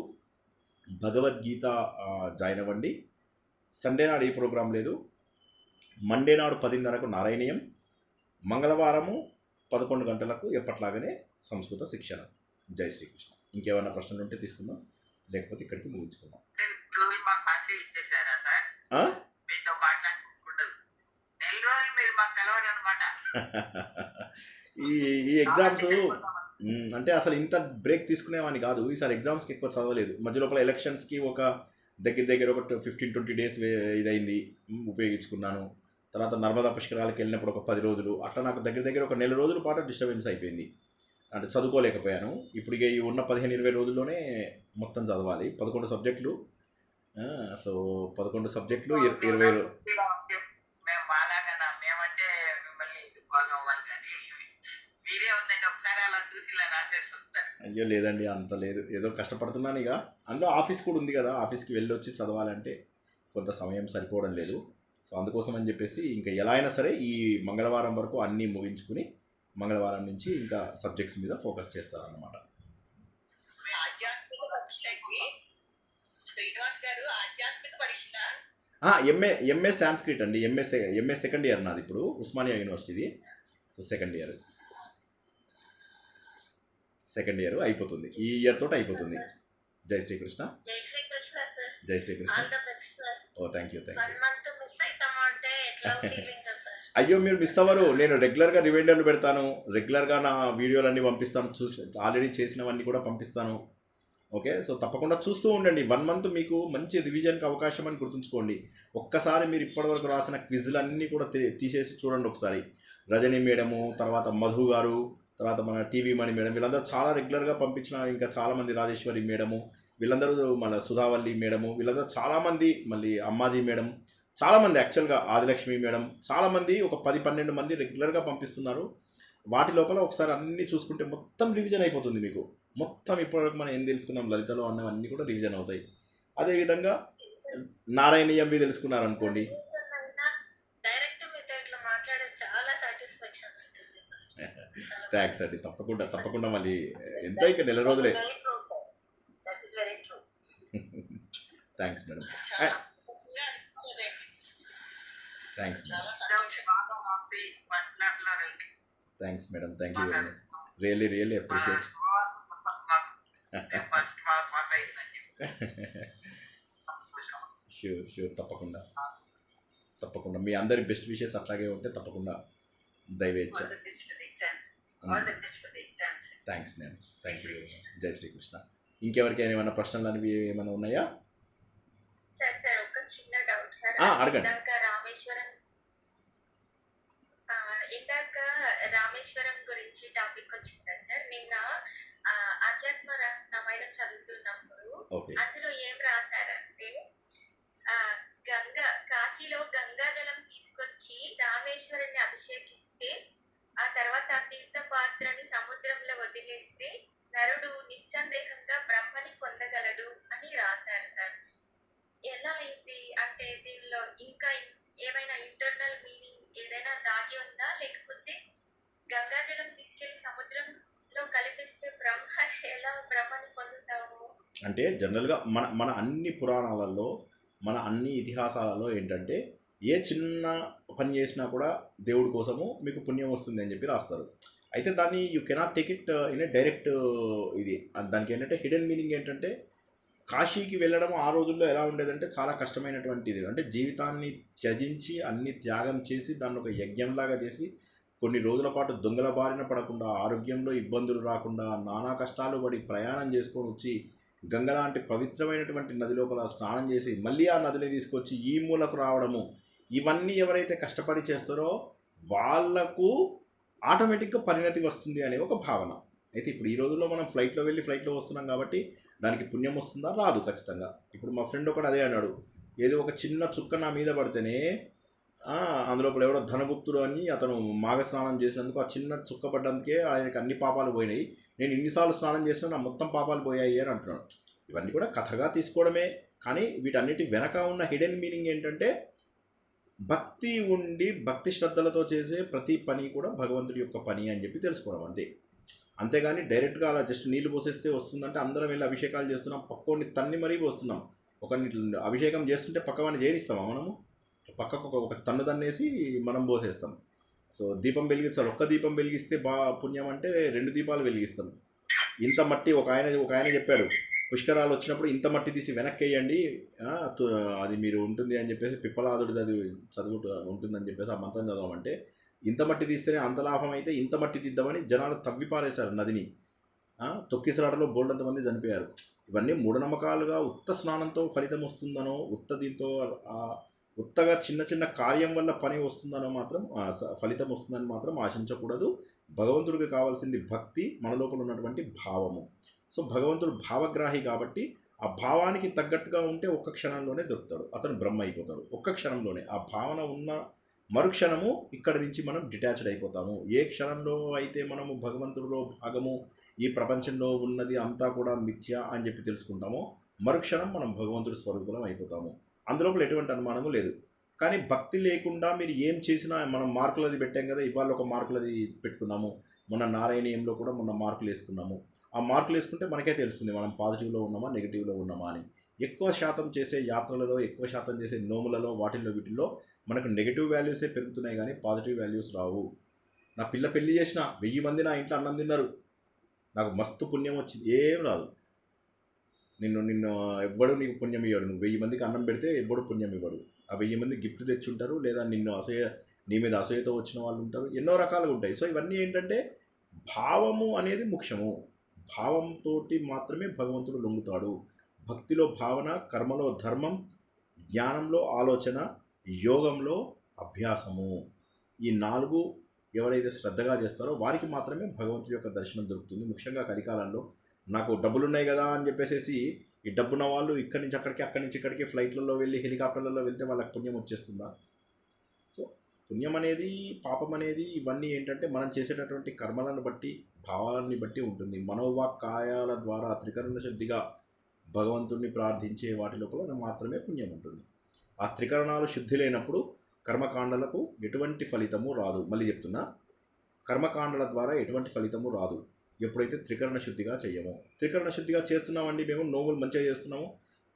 S1: భగవద్గీత జాయిన్ అవ్వండి. సండే నాడు ఏ ప్రోగ్రాం లేదు. మండే నాడు 10:30కు నారాయణీయం, మంగళవారము 11 గంటలకు ఎప్పట్లాగానే సంస్కృత శిక్షణ. జై శ్రీకృష్ణ. ఇంకేమైనా ప్రశ్నలు ఉంటే తీసుకుందాం, లేకపోతే ఇక్కడికి ముగించుకుందాం.
S2: మాకు మళ్ళీ ఇచ్చేసారా సార్? మీతో మాట్లాడుకుంటుంది 4 రోజులు మీరు మాకు తెలవని అనమాట.
S1: ఈ ఎగ్జామ్స్ అంటే అసలు ఇంత బ్రేక్ తీసుకునేవాడిని కాదు. ఈసారి ఎగ్జామ్స్కి ఎక్కువ చదవలేదు. మధ్య లోపల ఎలక్షన్స్కి ఒక దగ్గర ఒక 15-20 డేస్ ఇదైంది, ఉపయోగించుకున్నాను. తర్వాత నర్మదా పుష్కరాలకు వెళ్ళినప్పుడు ఒక 10 రోజులు, అట్లా నాకు దగ్గర ఒక నెల రోజుల పాటు డిస్టర్బెన్స్ అయిపోయింది. అంటే చదువుకోలేకపోయాను. ఇప్పుడు ఇక ఈ ఉన్న 15-20 రోజుల్లోనే మొత్తం చదవాలి. 11 సబ్జెక్టులు. సో 11 సబ్జెక్టులు 20
S2: మేము బాలాగా మేమంటే మిమ్మల్ని ఫాలో అవ్వాలి కానీ మీరే ఉందండి ఒకసారి అలా చూసి ఇలా రాసేసి వస్తారు.
S1: అయ్యో లేదండి, అంత లేదు. ఏదో కష్టపడుతున్నాను. ఇక అందులో ఆఫీస్ కూడా ఉంది కదా, ఆఫీస్కి వెళ్ళొచ్చి చదవాలంటే కొంత సమయం సరిపోవడం లేదు. సో అందుకోసం అని చెప్పేసి ఇంకా ఎలా అయినా సరే ఈ మంగళవారం వరకు అన్నీ ముగించుకుని మంగళవారం నుంచి ఇంకా సబ్జెక్ట్స్ మీద ఫోకస్ చేస్తారన్నమాట. ఎంఏ సాంస్క్రిట్ అండి. ఎంఏ సెకండ్ ఇయర్ నాది ఇప్పుడు, ఉస్మానియా యూనివర్సిటీది. సో సెకండ్ ఇయర్ అయిపోతుంది. ఈ ఇయర్ తోటి అయిపోతుంది. జై శ్రీకృష్ణ.
S3: జై శ్రీకృష్ణ సార్.
S1: జై Srikrishna.
S3: All the best sir.
S1: Oh thank you.
S3: 1 month miss అవుతాము అంటే ఎట్లా ఫీలింగ్ సార్?
S1: అయ్యో మీరు మిస్ అవ్వరు. నేను రెగ్యులర్గా రిమైండర్లు పెడతాను, రెగ్యులర్గా నా వీడియోలన్నీ పంపిస్తాను, ఆల్రెడీ చేసినవన్నీ కూడా పంపిస్తాను. ఓకే, సో తప్పకుండా చూస్తూ ఉండండి. 1 మంత్ మీకు మంచి రివిజన్కి అవకాశం అని గుర్తుంచుకోండి. ఒక్కసారి మీరు ఇప్పటివరకు రాసిన క్విజ్లన్నీ కూడా తీసేసి చూడండి ఒకసారి. రజనీ మేడము, తర్వాత మధు గారు, తర్వాత మన టీవీ మణి మేడం, వీళ్ళందరూ చాలా రెగ్యులర్గా పంపించిన, ఇంకా చాలామంది రాజేశ్వరి మేడము, వీళ్ళందరూ మన సుధావల్లి మేడము, వీళ్ళందరూ చాలామంది, మళ్ళీ అమ్మాజీ మేడం, చాలామంది, యాక్చువల్గా ఆదిలక్ష్మి మేడం, చాలామంది ఒక 10-12 మంది రెగ్యులర్గా పంపిస్తున్నారు. వాటి లోపల ఒకసారి అన్నీ చూసుకుంటే మొత్తం రివిజన్ అయిపోతుంది మీకు. మొత్తం ఇప్పటివరకు మనం ఏం తెలుసుకున్నాం లలితలో అన్నవన్నీ కూడా రివిజన్ అవుతాయి. అదేవిధంగా నారాయణీయంవి తెలుసుకున్నారనుకోండి,
S3: డైరెక్ట్ మీతో ఇట్లా మాట్లాడే చాలా సాటిస్ఫాక్షన్ ఉంటుంది సార్.
S1: థ్యాంక్స్ అండి. తప్పకుండా మళ్ళీ ఎంత ఇంకా నెల రోజులే. Thanks madam. Thanks madam. Thank you very much. Really appreciate. Sure తప్పకుండా మీ అందరి బెస్ట్ విషెస్ అట్లాగే ఉంటే తప్పకుండా దయవేచ్చ. Thanks madam. Thank you very much. జై శ్రీకృష్ణ. ఇంకెవరికైనా ఏమైనా ప్రశ్నలు అనేవి ఏమైనా ఉన్నాయా?
S3: సార్ ఒక చిన్న డౌట్ సార్.
S1: అడగండి.
S3: రామేశ్వరం
S6: ఇందాక రామేశ్వరం గురించి టాపిక్ వచ్చింది కదా సార్. నిన్న ఆధ్యాత్మ రామాయణం చదువుతున్నప్పుడు
S1: ఓకే
S6: అందులో ఏం రాశారంటే కాశీలో గంగా జలం తీసుకొచ్చి రామేశ్వరుని అభిషేకిస్తే ఆ తర్వాత ఆ తీర్థ పాత్రని సముద్రంలో వదిలేస్తే నరుడు నిస్సందేహంగా బ్రహ్మని పొందగలడు అని రాశారు సార్. ఎలా ఇది అంటే దీనిలో ఇంకా ఏమైనా ఇంటర్నల్ మీనింగ్ ఏదైనా దాగి ఉందా, లేకపోతే గంగాజలం తీసుకెళ్లి సముద్రంలో కలిపిస్తే బ్రహ్మని పొందుతాము?
S1: అంటే జనరల్గా మన అన్ని పురాణాలలో, మన అన్ని ఇతిహాసాలలో ఏంటంటే ఏ చిన్న పని చేసినా కూడా దేవుడి కోసము మీకు పుణ్యం వస్తుంది అని చెప్పి రాస్తారు. అయితే దాన్ని you cannot take it in a direct ఇది. దానికి ఏంటంటే హిడెన్ మీనింగ్ ఏంటంటే కాశీకి వెళ్ళడం ఆ రోజుల్లో ఎలా ఉండేదంటే చాలా కష్టమైనటువంటిది. అంటే జీవితాన్ని త్యజించి అన్ని త్యాగం చేసి దాన్ని ఒక యజ్ఞంలాగా చేసి కొన్ని రోజుల పాటు దొంగల బారిన పడకుండా, ఆరోగ్యంలో ఇబ్బందులు రాకుండా, నానా కష్టాలు పడి ప్రయాణం చేసుకొని వచ్చి గంగ లాంటి పవిత్రమైనటువంటి నది లోపల స్నానం చేసి మళ్ళీ ఆ నదిని తీసుకొచ్చి ఈ మూలకు రావడము, ఇవన్నీ ఎవరైతే కష్టపడి చేస్తారో వాళ్లకు ఆటోమేటిక్గా పరిణతి వస్తుంది అనే ఒక భావన. అయితే ఇప్పుడు ఈ రోజుల్లో మనం ఫ్లైట్లో వెళ్ళి ఫ్లైట్లో వస్తున్నాం కాబట్టి దానికి పుణ్యం వస్తుందా? రాదు ఖచ్చితంగా. ఇప్పుడు మా ఫ్రెండ్ ఒకడు అదే అన్నాడు, ఏదో ఒక చిన్న చుక్క నా మీద పడితేనే అందులోపల ఎవడో ధనగుప్తుడు అని అతను మాఘ స్నానం చేసినందుకు ఆ చిన్న చుక్క పడ్డందుకే ఆయనకి అన్ని పాపాలు పోయినాయి, నేను ఇన్నిసార్లు స్నానం చేసినా నా మొత్తం పాపాలు పోయాయి అని అంటున్నాడు. ఇవన్నీ కూడా కథగా తీసుకోవడమే, కానీ వీటన్నిటి వెనక ఉన్న హిడెన్ మీనింగ్ ఏంటంటే భక్తి ఉండి భక్తి శ్రద్ధలతో చేసే ప్రతి పని కూడా భగవంతుడి యొక్క పని అని చెప్పి తెలుసుకోవడం అంతే. అంతేగాని డైరెక్ట్గా అలా జస్ట్ నీళ్లు పోసేస్తే వస్తుందంటే అందరం వెళ్ళి అభిషేకాలు చేస్తున్నాం, పక్కోని తన్ని మరీ పోస్తున్నాం. ఒకరిని అభిషేకం చేస్తుంటే పక్కవాడిని చేయనిస్తామా మనము? పక్కకు ఒక తన్ను తన్నేసి మనం పోసేస్తాం. సో దీపం వెలిగించాలి, ఒక్క దీపం వెలిగిస్తే పుణ్యం అంటే 2 దీపాలు వెలిగిస్తాం. ఇంత మట్టి ఒక ఆయన చెప్పాడు, పుష్కరాలు వచ్చినప్పుడు ఇంత మట్టి తీసి వెనక్కి వేయండి అది మీరు ఉంటుంది అని చెప్పేసి, పిప్పలాదుడిది అది చదువుతూ ఉంటుందని చెప్పేసి ఆ మంత్రం చదవమంటే ఇంత మట్టి తీస్తేనే అంత లాభం అయితే ఇంత మట్టి తీద్దామని జనాలు తవ్వి పారేశారు నదిని. తొక్కిసలాటలో బోల్డంతమంది చనిపోయారు. ఇవన్నీ మూఢనమ్మకాలుగా ఉత్త స్నానంతో ఫలితం వస్తుందనో, దీంతో ఉత్తగా చిన్న చిన్న కార్యం వల్ల పని వస్తుందనో మాత్రం ఫలితం వస్తుందని మాత్రం ఆశించకూడదు. భగవంతుడికి కావాల్సింది భక్తి, మన లోపల ఉన్నటువంటి భావము. సో భగవంతుడు భావగ్రాహి కాబట్టి ఆ భావానికి తగ్గట్టుగా ఉంటే ఒక్క క్షణంలోనే దొరుకుతాడు, అతను బ్రహ్మ అయిపోతాడు. ఒక్క క్షణంలోనే ఆ భావన ఉన్న మరుక్షణము ఇక్కడి నుంచి మనం డిటాచ్డ్ అయిపోతాము. ఏ క్షణంలో అయితే మనము భగవంతుడిలో భాగము, ఈ ప్రపంచంలో ఉన్నది అంతా కూడా మిథ్య అని చెప్పి తెలుసుకుంటామో మరుక్షణం మనం భగవంతుడి స్వరూపం అయిపోతాము. అందులోపల ఎటువంటి అనుమానము లేదు. కానీ భక్తి లేకుండా మీరు ఏం చేసినా, మనం మార్కులది పెట్టాం కదా, ఇవాళ ఒక మార్కులది పెట్టుకున్నాము, మొన్న నారాయణీయంలో కూడా మొన్న మార్కులు వేసుకున్నాము. ఆ మార్కులు వేసుకుంటే మనకే తెలుస్తుంది మనం పాజిటివ్లో ఉన్నామా నెగిటివ్లో ఉన్నామా అని. ఎక్కువ శాతం చేసే యాత్రలలో, ఎక్కువ శాతం చేసే నోములలో, వీటిల్లో మనకు నెగిటివ్ వాల్యూసే పెరుగుతున్నాయి కానీ పాజిటివ్ వాల్యూస్ రావు. నా పిల్ల పెళ్లి చేసిన 1000 మంది నా ఇంట్లో అన్నం తిన్నారు, నాకు మస్తు పుణ్యం వచ్చింది, ఏం రాదు. నిన్ను ఎవ్వడు నీకు పుణ్యం ఇవ్వడు. నువ్వు 1000 మందికి అన్నం పెడితే ఎవ్వడు పుణ్యం ఇవ్వడు. ఆ 1000 మంది గిఫ్ట్ తెచ్చి ఉంటారు, లేదా నీ మీద అసూయతో వచ్చిన వాళ్ళు ఉంటారు, ఎన్నో రకాలుగా ఉంటాయి. సో ఇవన్నీ ఏంటంటే భావము అనేది ముఖ్యము. భావంతో మాత్రమే భగవంతుడు లొంగుతాడు. భక్తిలో భావన, కర్మలో ధర్మం, జ్ఞానంలో ఆలోచన, యోగంలో అభ్యాసము, ఈ 4 ఎవరైతే శ్రద్ధగా చేస్తారో వారికి మాత్రమే భగవంతుడి యొక్క దర్శనం దొరుకుతుంది. ముఖ్యంగా కలికాలంలో నాకు డబ్బులు ఉన్నాయి కదా అని చెప్పేసి ఈ డబ్బున్న వాళ్ళు ఇక్కడి నుంచి అక్కడికి, అక్కడి నుంచి ఇక్కడికి ఫ్లైట్లలో వెళ్ళి హెలికాప్టర్లలో వెళ్తే వాళ్ళకి పుణ్యం వచ్చేస్తుందా? సో పుణ్యం అనేది, పాపం అనేది ఇవన్నీ ఏంటంటే మనం చేసేటటువంటి కర్మలను బట్టి, భావాలని బట్టి ఉంటుంది. మనోవాక్కాయాల ద్వారా త్రికరణ శుద్ధిగా భగవంతుడిని ప్రార్థించే వాటి లోపల మాత్రమే పుణ్యం ఉంటుంది. ఆ త్రికరణాలు శుద్ధి లేనప్పుడు కర్మకాండలకు ఎటువంటి ఫలితము రాదు. మళ్ళీ చెప్తున్నా, కర్మకాండల ద్వారా ఎటువంటి ఫలితము రాదు ఎప్పుడైతే త్రికరణ శుద్ధిగా చేయమో. త్రికరణ శుద్ధిగా చేస్తున్నామండి, మేము నోములు మంచిగా చేస్తున్నాము,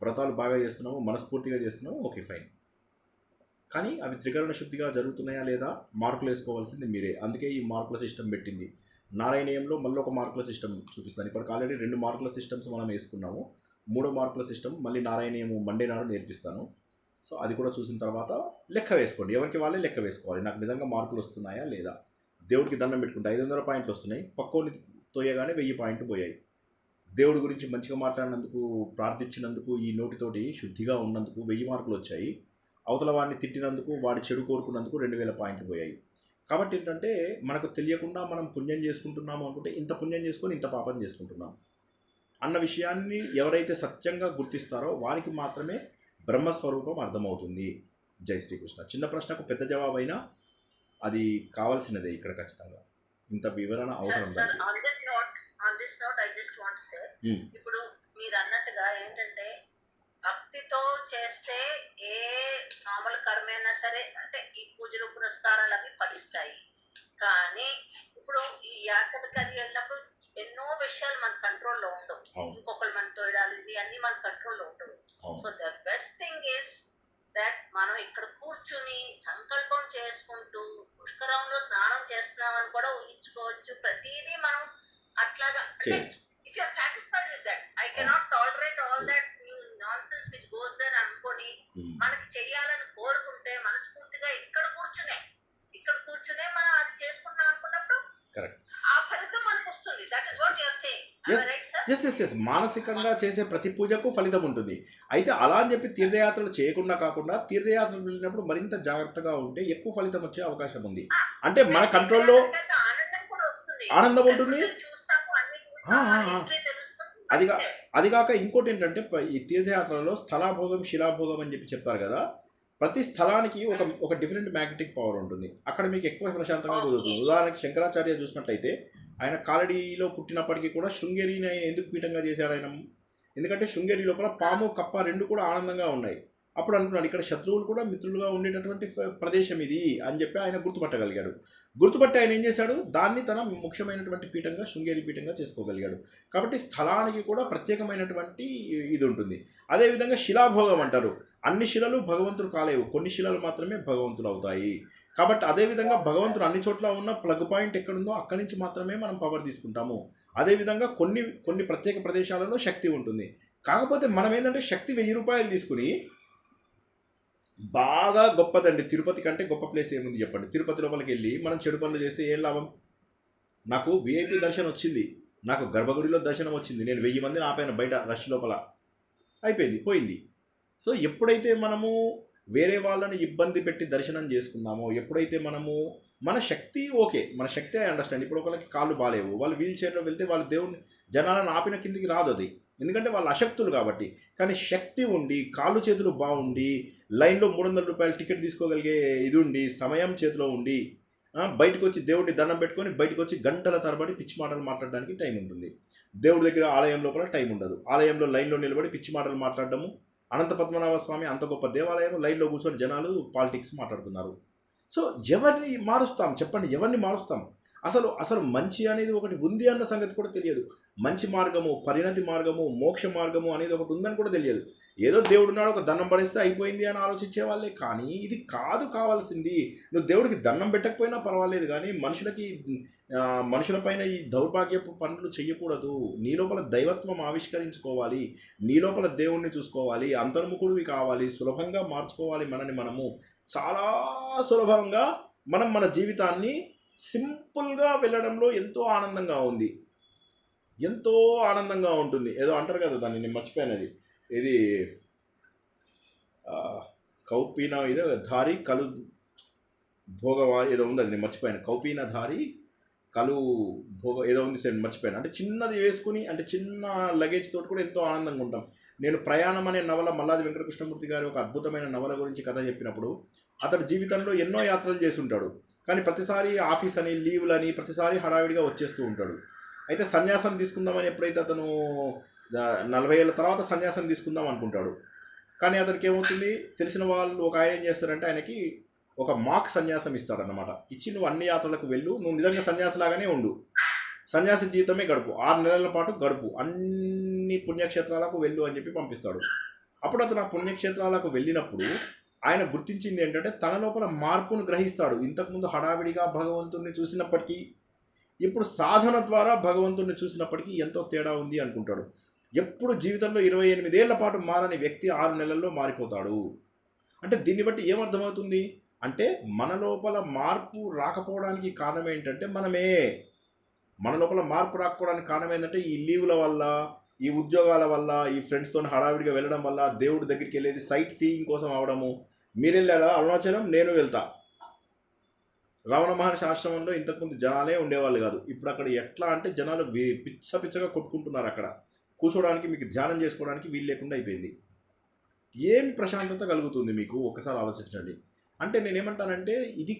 S1: వ్రతాలు బాగా చేస్తున్నాము, మనస్ఫూర్తిగా చేస్తున్నాము, ఓకే ఫైన్. కానీ అవి త్రికరణ శుద్ధిగా జరుగుతున్నాయా లేదా మార్కులు వేసుకోవాల్సింది మీరే. అందుకే ఈ మార్కుల సిస్టమ్ పెట్టింది. నారాయణీయంలో మళ్ళీ ఒక మార్కుల సిస్టమ్ చూపిస్తాను. ఇప్పటికి ఆల్రెడీ 2 మార్కుల సిస్టమ్స్ మనం వేసుకున్నాము. 3వ మార్కుల సిస్టమ్ మళ్ళీ నారాయణీయము మండే నాడు నేర్పిస్తాను. సో అది కూడా చూసిన తర్వాత లెక్క వేసుకోండి, ఎవరికి వాళ్ళే లెక్క వేసుకోవాలి. నాకు నిజంగా మార్కులు వస్తున్నాయా లేదా? దేవుడికి దండం పెట్టుకుంటే 500 పాయింట్లు వస్తున్నాయి, పక్కోని తోయగానే 1000 పాయింట్లు పోయాయి. దేవుడి గురించి మంచిగా మాట్లాడినందుకు, ప్రార్థించినందుకు, ఈ నోటితోటి శుద్ధిగా ఉన్నందుకు 1000 మార్కులు వచ్చాయి. అవతల వాడిని తిట్టినందుకు, వాడి చెడు కోరుకున్నందుకు 2000 పాయింట్లు పోయాయి. కాబట్టి ఏంటంటే మనకు తెలియకుండా మనం పుణ్యం చేసుకుంటున్నాము అనుకుంటే ఇంత పుణ్యం చేసుకొని ఇంత పాపం చేసుకుంటున్నాం అన్న విషయాన్ని ఎవరైతే సత్యంగా గుర్తిస్తారో వారికి మాత్రమే బ్రహ్మస్వరూపం అర్థమవుతుంది. జై శ్రీకృష్ణ. చిన్న ప్రశ్నకు పెద్ద జవాబు అయినా అది కావాల్సినదే ఇక్కడ ఖచ్చితంగా. ఇంత వివరణ అవసరం.
S3: Sir on this note I just want to say, ఇప్పుడు మీరు అన్నట్టుగా ఏంటంటే భక్తితో చేస్తే ఏ మామూలు కర్మైనా సరే అంటే ఈ పూజలు పురస్కారాలు అవి ఫలిస్తాయి. కానీ ఇప్పుడు ఈ యాత్రకి అది వెళ్ళినప్పుడు ఎన్నో విషయాలు మన కంట్రోల్లో ఉండవు. ఇంకొకరు మన తోడాలు ఇవి అన్ని మన కంట్రోల్లో ఉండవు. So the best thing is that మనం ఇక్కడ కూర్చుని సంకల్పం చేసుకుంటూ పుష్కరంలో స్నానం చేస్తున్నామని కూడా ఊహించుకోవచ్చు. ప్రతిదీ మనం అట్లాగా అంటే if you are satisfied with that, I cannot tolerate all that nonsense which goes there అనుకొని మనకి చెయ్యాలని కోరుకుంటే మనస్ఫూర్తిగా ఇక్కడ కూర్చునే మనం అది చేసుకుంటున్నాం అనుకున్నప్పుడు ఆ ఫలితం మనకు వస్తుంది. That is what you are saying.
S1: yes మానసికంగా చేసే ప్రతి పూజకు ఫలితం ఉంటుంది. అయితే అలా అని చెప్పి తీర్థయాత్రలు చేయకుండా కాకుండా తీర్థయాత్రలు వెళ్ళినప్పుడు మరింత జాగ్రత్తగా ఉంటే ఎక్కువ ఫలితం వచ్చే అవకాశం ఉంది. అంటే మన కంట్రోల్లో ఆనందం ఉంటుంది. అది కాక ఇంకోటి ఏంటంటే ఈ తీర్థయాత్రలో స్థలాభోగం శిలాభోగం అని చెప్పి చెప్తారు కదా. ప్రతి స్థలానికి ఒక డిఫరెంట్ మ్యాగ్నెటిక్ పవర్ ఉంటుంది. అక్కడ మీకు ఎక్కువ ప్రశాంతంగా కుదురుతుంది. ఉదాహరణకి శంకరాచార్య చూసినట్టయితే ఆయన కాలడీలో పుట్టినప్పటికీ కూడా శృంగేరిని ఆయన ఎందుకు పీఠంగా చేశాడు ఆయన? ఎందుకంటే శృంగేరి లోపల పాము కప్ప రెండు కూడా ఆనందంగా ఉన్నాయి. అప్పుడు అనుకున్నాడు ఇక్కడ శత్రువులు కూడా మిత్రులుగా ఉండేటటువంటి ప్రదేశం ఇది అని చెప్పి ఆయన గుర్తుపట్టగలిగాడు. గుర్తుపట్టి ఆయన ఏం చేశాడు, దాన్ని తన ముఖ్యమైనటువంటి పీఠంగా శృంగేరి పీఠంగా చేసుకోగలిగాడు. కాబట్టి స్థలానికి కూడా ప్రత్యేకమైనటువంటి ఇది ఉంటుంది. అదేవిధంగా శిలాభోగం అంటారు. అన్ని శిలలు భగవంతుడు కాలేవు, కొన్ని శిలలు మాత్రమే భగవంతుడు అవుతాయి. కాబట్టి అదేవిధంగా భగవంతుడు అన్ని చోట్ల ఉన్న ప్లగ్ పాయింట్ ఎక్కడుందో అక్కడి నుంచి మాత్రమే మనం పవర్ తీసుకుంటాము. అదేవిధంగా కొన్ని ప్రత్యేక ప్రదేశాలలో శక్తి ఉంటుంది. కాకపోతే మనం ఏంటంటే శక్తి 1000 రూపాయలు తీసుకుని బాగా గొప్పదండి, తిరుపతి కంటే గొప్ప ప్లేస్ ఏముంది చెప్పండి. తిరుపతి లోపలికి వెళ్ళి మనం చెడు పనులు చేస్తే ఏం లాభం? నాకు VIP దర్శనం వచ్చింది, నాకు గర్భగుడిలో దర్శనం వచ్చింది, నేను 1000 మందిని ఆపాను బయట రష్ లోపల, అయిపోయింది పోయింది. సో ఎప్పుడైతే మనము వేరే వాళ్ళని ఇబ్బంది పెట్టి దర్శనం చేసుకున్నామో, ఎప్పుడైతే మనము మన శక్తి ఓకే, మన శక్తి ఐ అండర్స్టాండ్. ఇప్పుడు ఒకరికి కాళ్ళు బాగాలేవు, వాళ్ళు వీల్ చైర్లో వెళ్తే వాళ్ళ దేవుడిని జనాలను ఆపిన కిందికి రాదు అది, ఎందుకంటే వాళ్ళు అశక్తులు కాబట్టి. కానీ శక్తి ఉండి కాళ్ళు చేతులు బాగుండి లైన్లో 300 రూపాయలు టికెట్ తీసుకోగలిగే ఇది ఉండి సమయం చేతిలో ఉండి బయటకు వచ్చి దేవుడిని దండం పెట్టుకొని బయటకు వచ్చి గంటల తరబడి పిచ్చి మాటలు మాట్లాడడానికి టైం ఉంటుంది. దేవుడి దగ్గర ఆలయం లోపల టైం ఉండదు. ఆలయంలో లైన్లో నిలబడి పిచ్చి మాటలు మాట్లాడడము. అనంత పద్మనాభ స్వామి అంత గొప్ప దేవాలయం, లైన్లో కూర్చొని జనాలు పాలిటిక్స్ మాట్లాడుతున్నారు. సో ఎవరిని మారుస్తాం చెప్పండి? ఎవరిని మారుస్తాం? అసలు మంచి అనేది ఒకటి ఉంది అన్న సంగతి కూడా తెలియదు. మంచి మార్గము, పరిణతి మార్గము, మోక్ష మార్గము అనేది ఒకటి ఉందని కూడా తెలియదు. ఏదో దేవుడున్నాడు ఒక దండం పడేస్తే అయిపోయింది అని ఆలోచించే వాళ్ళే. కానీ ఇది కాదు కావాల్సింది. నువ్వు దేవుడికి దండం పెట్టకపోయినా పర్వాలేదు, కానీ మనుషులపైన ఈ దౌర్భాగ్యపు పనులు చెయ్యకూడదు. నీ లోపల దైవత్వం ఆవిష్కరించుకోవాలి, నీ లోపల దేవుణ్ణి చూసుకోవాలి, అంతర్ముఖుడివి కావాలి, సులభంగా మార్చుకోవాలి మనని మనము. చాలా సులభంగా మనం మన జీవితాన్ని సింపుల్గా వెళ్ళడంలో ఎంతో ఆనందంగా ఉంది, ఎంతో ఆనందంగా ఉంటుంది. ఏదో అంటారు కదా దాన్ని, నేను మర్చిపోయినది, ఇది కౌపీన ఇదో ధారి కలు భోగవా ఏదో ఉంది, అది నేను మర్చిపోయాను. కౌపీన ధారి కలు భోగ ఏదో ఉంది సార్, మర్చిపోయాను. అంటే చిన్నది వేసుకుని, అంటే చిన్న లగేజ్ తోటి కూడా ఎంతో ఆనందంగా ఉంటాం. నేను ప్రయాణం అనే నవల మల్లాది వెంకటకృష్ణమూర్తి గారి ఒక అద్భుతమైన నవల గురించి కథ చెప్పినప్పుడు, అతడు జీవితంలో ఎన్నో యాత్రలు చేసి ఉంటాడు, కానీ ప్రతిసారి ఆఫీస్ అని లీవ్లని ప్రతిసారి హడావిడిగా వచ్చేస్తూ ఉంటాడు. అయితే సన్యాసం తీసుకుందామని ఎప్పుడైతే అతను 40 ఏళ్ళ తర్వాత సన్యాసం తీసుకుందాం అనుకుంటాడు, కానీ అతనికి ఏమవుతుంది, తెలిసిన వాళ్ళు ఒక ఆయన ఏం చేస్తారంటే ఆయనకి ఒక మాక్ సన్యాసం ఇస్తాడన్నమాట. ఇచ్చి నువ్వు అన్ని యాత్రలకు వెళ్ళు, నువ్వు నిజంగా సన్యాసిలాగానే ఉండు, సన్యాసి జీవితమే గడుపు, 6 నెలల పాటు గడుపు, అన్ని పుణ్యక్షేత్రాలకు వెళ్ళు అని చెప్పి పంపిస్తాడు. అప్పుడు అతను ఆ పుణ్యక్షేత్రాలకు వెళ్ళినప్పుడు ఆయన గుర్తించింది ఏంటంటే తన లోపల మార్పును గ్రహిస్తాడు. ఇంతకుముందు హడావిడిగా భగవంతుడిని చూసినప్పటికీ ఇప్పుడు సాధన ద్వారా భగవంతుడిని చూసినప్పటికీ ఎంతో తేడా ఉంది అనుకుంటాడు. ఎప్పుడు జీవితంలో 28 ఏళ్ల పాటు మారని వ్యక్తి 6 నెలల్లో మారిపోతాడు. అంటే దీన్ని బట్టి ఏమర్థమవుతుంది అంటే మన లోపల మార్పు రాకపోవడానికి కారణం ఏంటంటే మనమే. మన లోపల మార్పు రాకపోవడానికి కారణం ఏంటంటే ఈ లీవుల వల్ల, ఈ ఉద్యోగాల వల్ల, ఈ ఫ్రెండ్స్తో హడావిడిగా వెళ్ళడం వల్ల, దేవుడి దగ్గరికి వెళ్ళేది సైట్ సీయింగ్ కోసం అవడము. మీరు వెళ్ళారా అరుణాచలం? నేను వెళ్తా. రావణ మహర్షి ఆశ్రమంలో ఇంతకుముందు జనాలే ఉండేవాళ్ళు కాదు. ఇప్పుడు అక్కడ ఎట్లా అంటే జనాలు పిచ్చ పిచ్చగా కొట్టుకుంటున్నారు. అక్కడ కూర్చోడానికి, మీకు ధ్యానం చేసుకోవడానికి వీలు లేకుండా అయిపోయింది. ఏమి ప్రశాంతత కలుగుతుంది మీకు? ఒక్కసారి ఆలోచించండి. అంటే నేనేమంటానంటే ఇది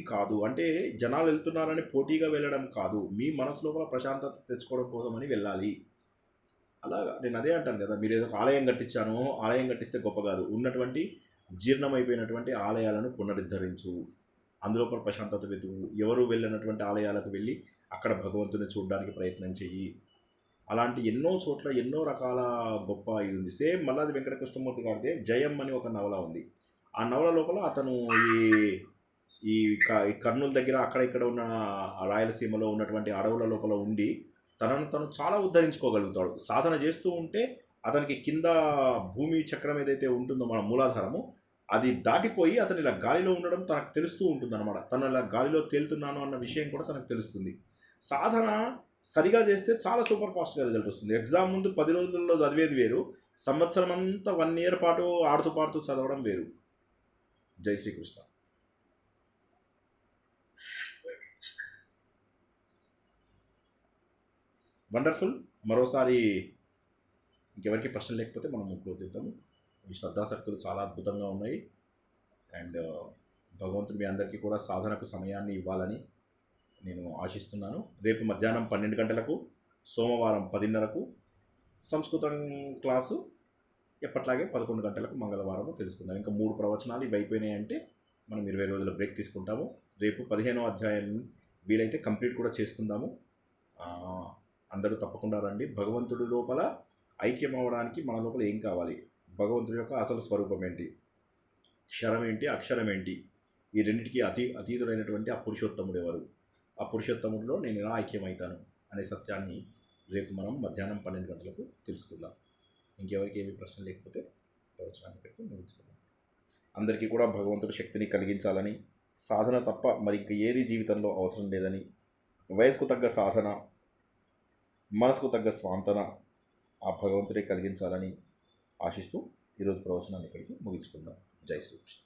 S1: కాదు అంటే జనాలు వెళ్తున్నారని పోటీగా వెళ్ళడం కాదు, మీ మనసు లోపల ప్రశాంతత తెచ్చుకోవడం కోసమని వెళ్ళాలి. అలాగా నేను అదే అంటాను కదా, మీరు ఏదో ఒక ఆలయం కట్టించాను, ఆలయం కట్టిస్తే గొప్ప కాదు, ఉన్నటువంటి జీర్ణమైపోయినటువంటి ఆలయాలను పునరుద్ధరించు, అందులోపల ప్రశాంతత వెతుకు, ఎవరు వెళ్ళినటువంటి ఆలయాలకు వెళ్ళి అక్కడ భగవంతుని చూడడానికి ప్రయత్నం చెయ్యి. అలాంటి ఎన్నో చోట్ల ఎన్నో రకాల గొప్ప ఇది ఉంది. సేమ్ మల్లాది వెంకట కృష్ణమూర్తి గారిదే జయం అని ఒక నవల ఉంది. ఆ నవల లోపల అతను ఈ కర్నూలు దగ్గర అక్కడ ఇక్కడ ఉన్న రాయలసీమలో ఉన్నటువంటి అడవుల లోపల ఉండి తనను తను చాలా ఉద్ధరించుకోగలుగుతాడు. సాధన చేస్తూ ఉంటే అతనికి కింద భూమి చక్రం ఏదైతే ఉంటుందో మన మూలాధారము, అది దాటిపోయి అతను ఇలా గాలిలో ఉండడం తనకు తెలుస్తూ ఉంటుంది అనమాట. తను ఇలా గాలిలో తేలుతున్నాను అన్న విషయం కూడా తనకు తెలుస్తుంది. సాధన సరిగా చేస్తే చాలా సూపర్ ఫాస్ట్గా రిజల్ట్ వస్తుంది. ఎగ్జామ్ ముందు 10 రోజుల్లో చదివేది వేరు, సంవత్సరం అంతా 1 ఇయర్ పాటు ఆడుతూ పాడుతూ చదవడం వేరు. జై శ్రీకృష్ణ. వండర్ఫుల్. మరోసారి ఇంకెవరికి ప్రశ్న లేకపోతే మనం క్లోజ్ చేద్దాము. ఈ శ్రద్ధాశక్తులు చాలా అద్భుతంగా ఉన్నాయి. అండ్ భగవంతుడు మీ అందరికీ కూడా సాధనకు సమయాన్ని ఇవ్వాలని నేను ఆశిస్తున్నాను. రేపు మధ్యాహ్నం 12 గంటలకు, సోమవారం 10:30కు సంస్కృతం క్లాసు, ఎప్పట్లాగే 11 గంటలకు మంగళవారము తెలుసుకుందాం. ఇంకా 3 ప్రవచనాలు ఇవి అయిపోయినాయంటే మనం 20 రోజుల బ్రేక్ తీసుకుంటాము. రేపు 15వ అధ్యాయాన్ని వీలైతే కంప్లీట్ కూడా చేసుకుందాము. అందరూ తప్పకుండా రండి. భగవంతుడి లోపల ఐక్యం అవ్వడానికి మన లోపల ఏం కావాలి, భగవంతుడి యొక్క అసలు స్వరూపం ఏంటి, క్షరం ఏంటి, అక్షరం ఏంటి, ఈ రెండింటికి అతీతుడైనటువంటి ఆ పురుషోత్తముడు ఎవరు, ఆ పురుషోత్తముడిలో నేను ఎలా ఐక్యమవుతాను అనే సత్యాన్ని రేపు మనం మధ్యాహ్నం 12 గంటలకు తెలుసుకుందాం. ఇంకెవరికి ఏమి ప్రశ్న లేకపోతే ప్రవచనాన్ని పెట్టి ముగించుకుందాం. అందరికీ కూడా భగవంతుడి శక్తిని కలిగించాలని, సాధన తప్ప మరి ఇంక ఏది జీవితంలో అవసరం లేదని, వయసుకు తగ్గ సాధన, మనసుకు తగ్గ స్వాంతన ఆ భగవంతుడే కలిగించాలని ఆశిస్తూ ఈరోజు ప్రవచనాన్ని ఇక్కడికి ముగించుకుందాం. జై శ్రీకృష్ణ.